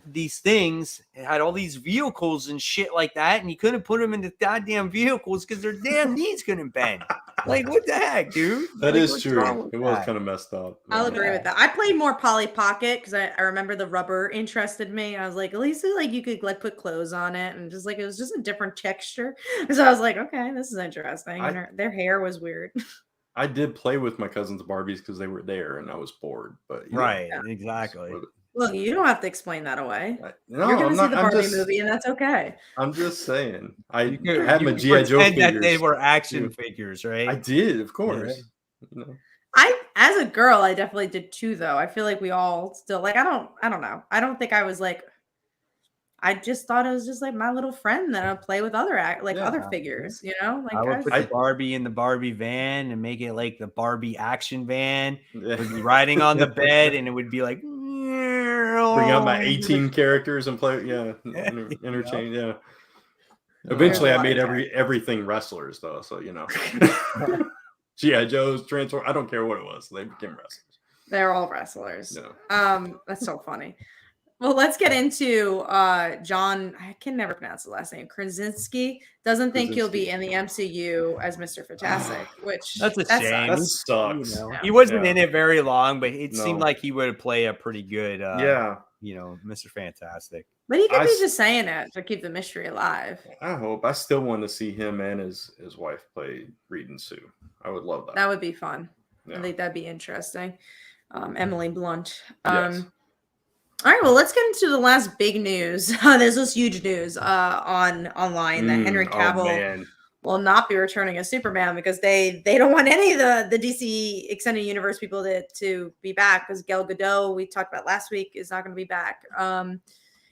these things had all these vehicles and shit like that, and you couldn't put them in the goddamn vehicles because their damn knees couldn't bend. Like, what the heck, dude? That is true. It was kind of messed up. I'll agree with that. I played more Polly Pocket because I remember the rubber interested me. I was like, at least like you could like put clothes on it, and just like it was just a different texture. So I was like, okay, this is interesting. And their hair was weird. I did play with my cousin's Barbies because they were there, and I was bored. But exactly. Well, you don't have to explain that away. No, you're going to see the Barbie movie, and that's okay. I'm just saying. I had my G.I. Joe figures. That they were action figures, right? I did, of course. Yeah. As a girl, I definitely did too, though. I feel like we all still, like, I don't know. I don't think I was like, I just thought it was just like my little friend that I'd play with other figures, you know? Like I would put the Barbie in the Barbie van and make it like the Barbie action van. It would be riding on the bed, and it would be like, bring out my 18 characters and play, interchange, yeah. Eventually, I made everything wrestlers, though, so you know. G.I. Joe's, Transformers, I don't care what it was. They became wrestlers. They're all wrestlers. Yeah. That's so funny. Well, let's get into John. I can never pronounce the last name. Krasinski doesn't think he'll be in the MCU as Mr. Fantastic, which that's a shame. That sucks. You know? He wasn't in it very long, but it seemed like he would play a pretty good, Mr. Fantastic. But he could be just saying it to keep the mystery alive. I hope. I still want to see him and his wife play Reed and Sue. I would love that. That would be fun. Yeah. I think that'd be interesting. Emily Blunt. Yes. All right, well, let's get into the last big news. This was huge news online that Henry Cavill will not be returning as Superman because they don't want any of the DC Extended Universe people to be back because Gal Gadot, we talked about last week, is not going to be back.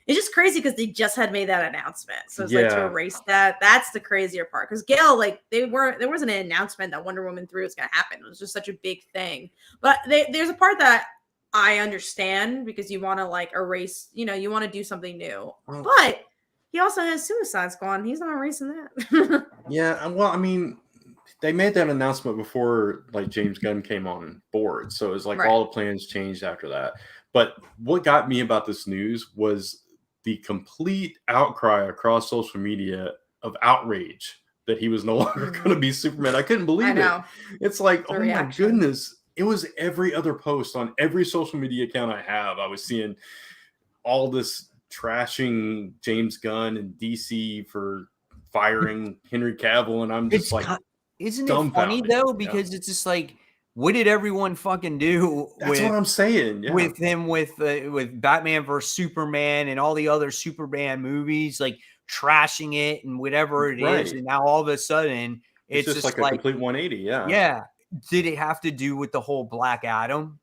It's just crazy because they just had made that announcement. So it's like to Yeah. erase that. That's the crazier part. Because Gail, like there wasn't an announcement that Wonder Woman 3 was going to happen. It was just such a big thing. But there's a part that I understand because you want to like erase, you want to do something new. Well, But he also has Suicide Squad. And he's not erasing that. yeah, well, I mean, they made that announcement before like James Gunn came on board, so it's like Right. all the plans changed after that. But what got me about this news was the complete outcry across social media of outrage that he was no longer going to be Superman. I couldn't believe it. It's like, The oh reaction. my goodness. It was every other post on every social media account I have. I was seeing all this trashing James Gunn and DC for firing Henry Cavill, and I'm just isn't it funny though? Because it's just like, what did everyone fucking do? That's what I'm saying. Yeah. With him, with Batman versus Superman and all the other Superman movies, like trashing it and whatever it is, and now all of a sudden it's just like a complete 180. Yeah. Yeah. Did it have to do with the whole Black Adam,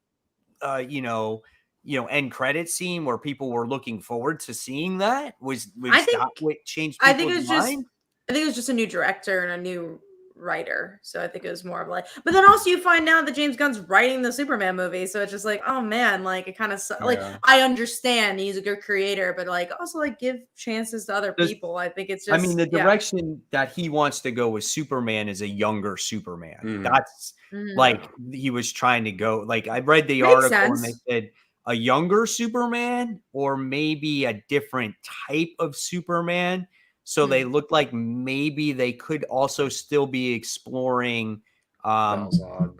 end credit scene where people were looking forward to seeing that? Was that what changed people's mind? I think it was just a new director and a new writer. So I think it was more of like, but then also you find out that James Gunn's writing the Superman movie. So it's just like, oh man, like it kind of like, I understand he's a good creator, but like also like give chances to other people. I think it's just, the direction that he wants to go with Superman is a younger Superman. That's like he was trying to go. Like I read the article and they said a younger Superman or maybe a different type of Superman. So they look like maybe they could also still be exploring Val-Zod.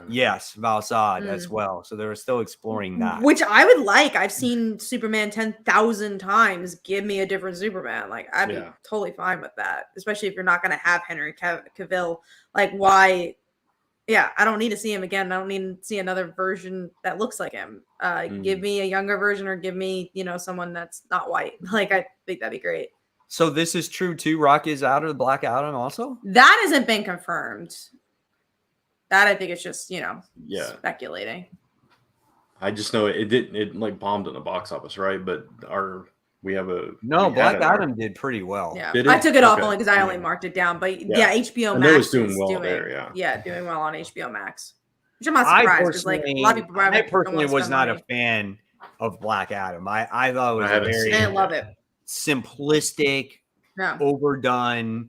Yes, Val-Zod as well. So they're still exploring that. Which I would like. I've seen Superman 10,000 times. Give me a different Superman. Like I'd be totally fine with that. Especially if you're not going to have Henry Cavill. Like why? Yeah, I don't need to see him again. I don't need to see another version that looks like him. Give me a younger version or give me, someone that's not white. Like I think that'd be great. So this is true too. Rock is out of the Black Adam also? That hasn't been confirmed. That I think it's just, speculating. I just know it like bombed in the box office, right? But Black Adam did pretty well. Yeah. I took it off only because I only marked it down. But HBO Max doing well there, doing well on HBO Max. Which I'm not surprised because like a lot of people I personally was not a fan of Black Adam. I thought it was I love it. Simplistic, overdone.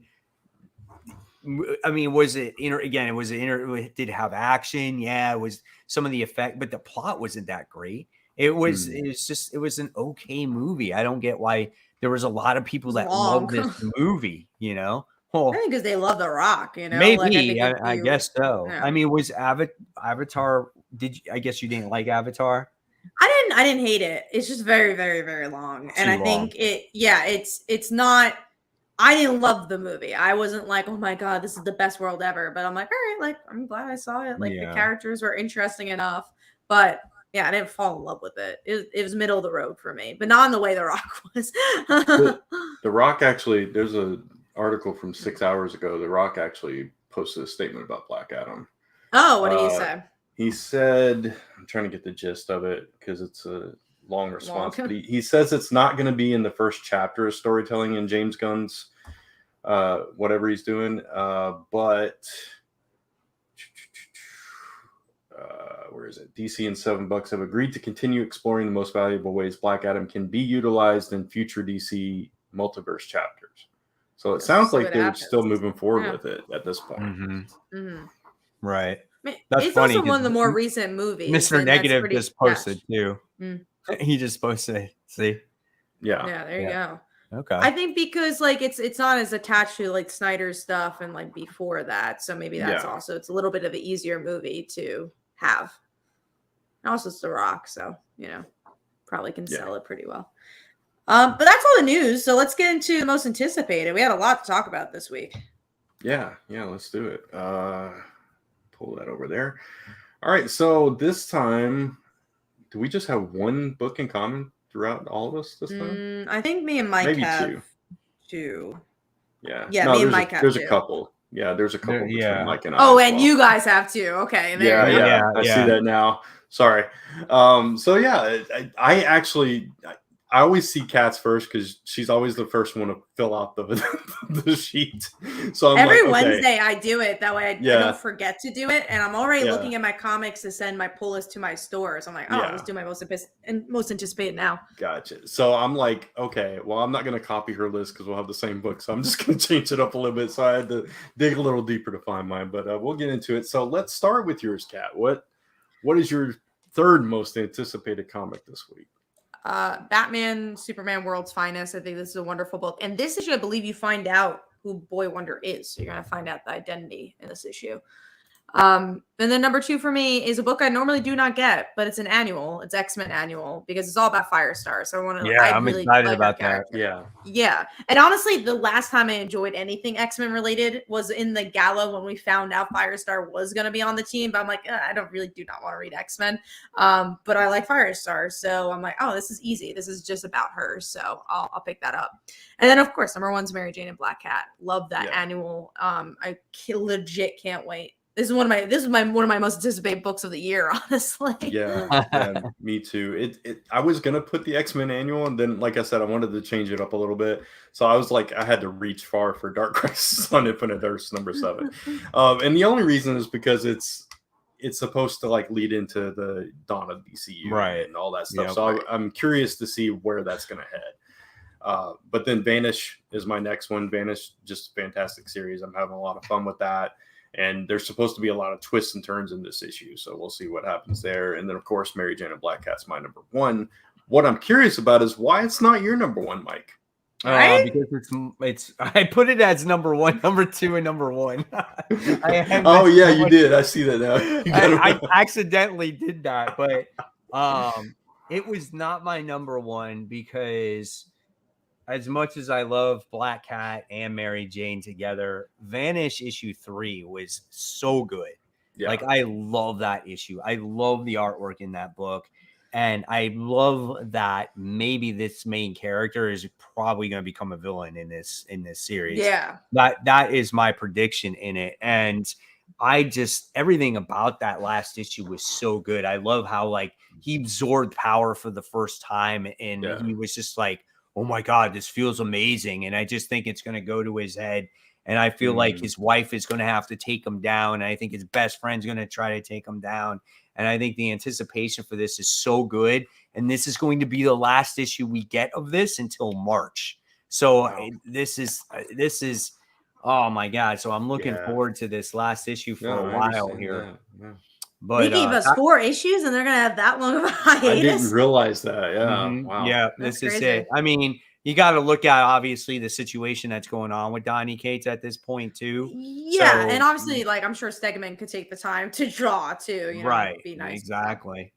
I mean, was it it did have action? Yeah, it was some of the effect, but the plot wasn't that great. It was an okay movie. I don't get why there was a lot of people that loved this movie, Well, I think because they love The Rock, Maybe, I guess so. Yeah. I mean, was Avatar, I guess you didn't like Avatar? I didn't hate it. It's just very, very, very long. And I think it's not, I didn't love the movie. I wasn't like, oh my God, this is the best world ever. But I'm like, all right, like, I'm glad I saw it. Like the characters were interesting enough, but yeah, I didn't fall in love with it. It was middle of the road for me, but not in the way The Rock was. The Rock actually, there's an article from 6 hours ago. The Rock actually posted a statement about Black Adam. Oh, what did he say? He said, I'm trying to get the gist of it because it's a long response. But he says it's not going to be in the first chapter of storytelling in James Gunn's whatever he's doing. But where is it? DC and $7 have agreed to continue exploring the most valuable ways Black Adam can be utilized in future DC multiverse chapters. So it sounds like they're still moving forward with it at this point. Mm-hmm. Right. That's it's funny, also one of the more recent movies. Mr. Negative just posted too. He just posted. See? Yeah, there you go. Okay. I think because like it's not as attached to like Snyder's stuff and like before that. So maybe that's also it's a little bit of an easier movie to have. And also it's The Rock, so probably can sell it pretty well. But that's all the news. So let's get into the most anticipated. We had a lot to talk about this week. Yeah, let's do it. Pull that over there. All right, so this time, do we just have one book in common throughout all of us this time? I think me and Mike maybe have two. Yeah. Yeah, me and Mike have There's a couple. Yeah, there's a couple between Mike and I. Oh, and you guys have two. Okay. There you go. I see that now. Sorry. So yeah, I I always see Kat's first because she's always the first one to fill out the sheet. So I'm every like, okay. Wednesday I do it. That way I don't forget to do it. And I'm already looking at my comics to send my pull list to my stores. I'm like, let's do my most anticipated now. Gotcha. So I'm like, okay, well, I'm not going to copy her list because we'll have the same book. So I'm just going to change it up a little bit. So I had to dig a little deeper to find mine, but we'll get into it. So let's start with yours, Kat. What is your third most anticipated comic this week? Batman, Superman, World's Finest. I think this is a wonderful book. And this issue, I believe you find out who Boy Wonder is. So you're going to find out the identity in this issue. And then number 2 for me is a book I normally do not get, but it's an annual. It's X-Men annual because it's all about Firestar. So I want to. I'm really excited about that. Yeah. And honestly, the last time I enjoyed anything X-Men related was in the gala when we found out Firestar was going to be on the team. But I'm like, I do not want to read X-Men. But I like Firestar, so I'm like, this is easy. This is just about her, so I'll pick that up. And then of course, number 1's Mary Jane and Black Cat. Love that annual. I legit can't wait. This is one of my most anticipated books of the year, honestly. Yeah, me too. I was gonna put the X-Men annual, and then, like I said, I wanted to change it up a little bit. So I was like, I had to reach far for Dark Crisis on Infinite Earths number 7, and the only reason is because it's supposed to like lead into the dawn of DCU, right, and all that stuff. So I'm curious to see where that's gonna head. But then Vanish is my next one. Vanish, just a fantastic series. I'm having a lot of fun with that. And there's supposed to be a lot of twists and turns in this issue. So we'll see what happens there. And then, of course, Mary Jane and Black Cat's my number 1. What I'm curious about is why it's not your number 1, Mike. Right? Because it's I put it as number 1, number 2, and number 1. You did. I see that now. I accidentally did that. But it was not my number 1 because as much as I love Black Cat and Mary Jane together, Vanish issue 3 was so good. Yeah. Like, I love that issue. I love the artwork in that book. And I love that maybe this main character is probably going to become a villain in this series. Yeah. That is my prediction in it. And everything about that last issue was so good. I love how, like, he absorbed power for the first time. And he was just like, oh my God, this feels amazing. And I just think it's going to go to his head. And I feel like his wife is going to have to take him down. And I think his best friend's going to try to take him down. And I think the anticipation for this is so good. And this is going to be the last issue we get of this until March. So this is, oh my God. So I'm looking forward to this last issue for a while here. Yeah. But they gave us 4 issues and they're going to have that long of a hiatus. I didn't realize that. Yeah. Mm-hmm. Wow. Yeah. This is it. I mean, you got to look at obviously the situation that's going on with Donny Cates at this point too. Yeah. And obviously, like, I'm sure Stegman could take the time to draw too. Right. Be nice. Exactly.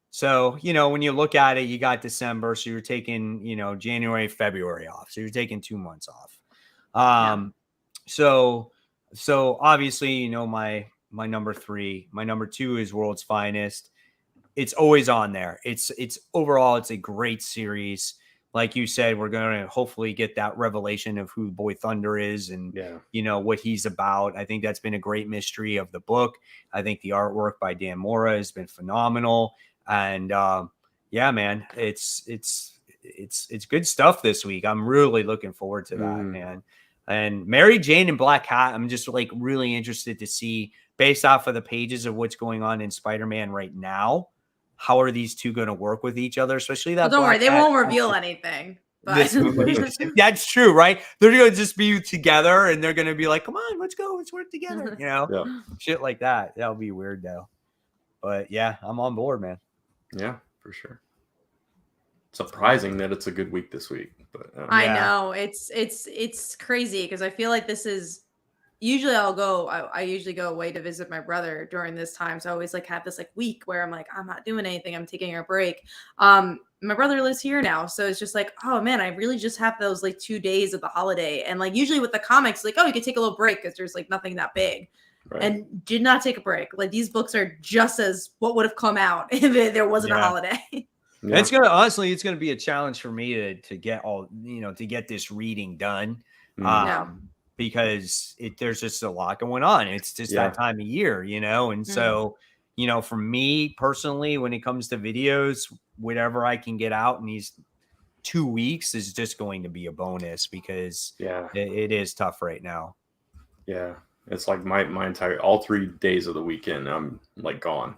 So, when you look at it, you got December. So you're taking, January, February off. So you're taking 2 months off. So obviously, my number 3, my number 2 is World's Finest. It's always on there. It's overall, it's a great series. Like you said, we're going to hopefully get that revelation of who Boy Thunder is and, what he's about. I think that's been a great mystery of the book. I think the artwork by Dan Mora has been phenomenal. And man, it's good stuff this week. I'm really looking forward to that, man. And Mary Jane and Black Cat, I'm just like really interested to see, based off of the pages of what's going on in Spider-Man right now, how are these two going to work with each other? Especially that. Well, don't worry, they won't reveal anything. But that's true, right? They're going to just be together, and they're going to be like, "Come on, let's go, let's work together." Shit like that. That'll be weird though. But yeah, I'm on board, man. Yeah, for sure. Surprising that it's a good week this week, but I know it's crazy because I feel like this is usually I usually go away to visit my brother during this time, so I always like have this like week where I'm like, I'm not doing anything, I'm taking a break. My brother lives here now, so it's just like, oh man, I really just have those like 2 days of the holiday. And like usually with the comics, like, oh, you could take a little break because there's like nothing that big. Right. And did not take a break. Like, these books are just as what would have come out if there wasn't a holiday. Yeah. It's gonna be a challenge for me to get to get this reading done. Because there's just a lot going on. It's just that time of year, and so, for me personally, when it comes to videos, whatever I can get out in these 2 weeks is just going to be a bonus because it is tough right now. Yeah. It's like my entire all 3 days of the weekend, I'm like gone.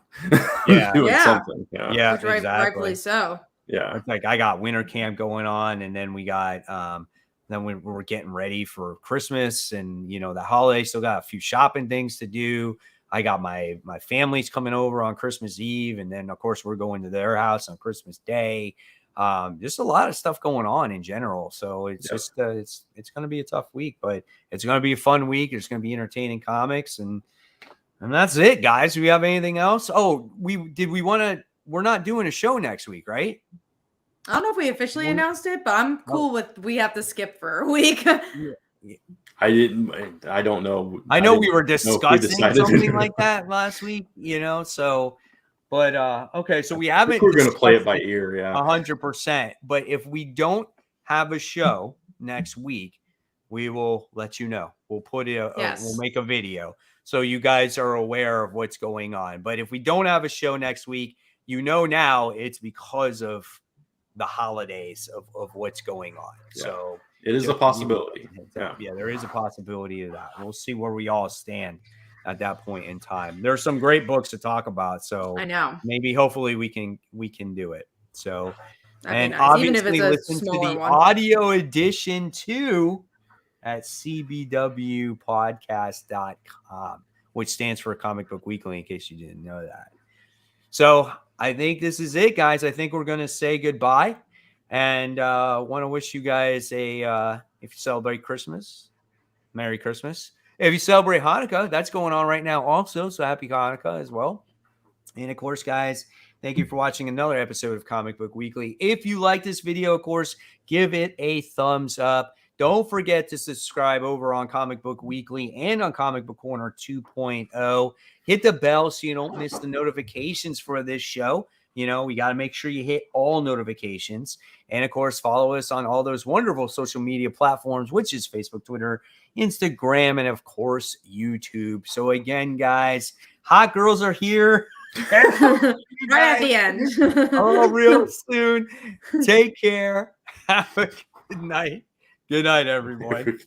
Yeah. Doing something. Yeah, Which rightfully so. Yeah. It's like I got winter camp going on, and then we got then we're getting ready for Christmas and the holiday. Still got a few shopping things to do. I got my family's coming over on Christmas Eve, and then of course we're going to their house on Christmas Day. Just a lot of stuff going on in general. So it's just it's going to be a tough week, but it's going to be a fun week. There's going to be entertaining comics, and that's it, guys. Do we have anything else? Oh, we're not doing a show next week, right? I don't know if we officially announced it, but I'm cool with we have to skip for a week. I don't know. I know we were discussing something like that last week, so, but, okay. So we haven't, we're going to play it by ear. 100%. But if we don't have a show next week, we will let you know. We'll put it, we'll make a video so you guys are aware of what's going on. But if we don't have a show next week, now it's because of the holidays of what's going on. Yeah. So it is a possibility. Yeah, there is a possibility of that. We'll see where we all stand at that point in time. There's some great books to talk about. So I know. Maybe hopefully we can do it. So that'd and obviously listen to the one. audio edition too at cbwpodcast.com, which stands for Comic Book Weekly, in case you didn't know that. So I think this is it, guys. I think we're going to say goodbye and want to wish you guys if you celebrate Christmas, Merry Christmas. If you celebrate Hanukkah, that's going on right now also. So happy Hanukkah as well. And of course, guys, thank you for watching another episode of Comic Book Weekly. If you like this video, of course, give it a thumbs up. Don't forget to subscribe over on Comic Book Weekly and on Comic Book Corner 2.0. Hit the bell so you don't miss the notifications for this show. We got to make sure you hit all notifications. And, of course, follow us on all those wonderful social media platforms, which is Facebook, Twitter, Instagram, and, of course, YouTube. So, again, guys, hot girls are here. Right at the end. Real soon. Take care. Have a good night. Good night, everyone.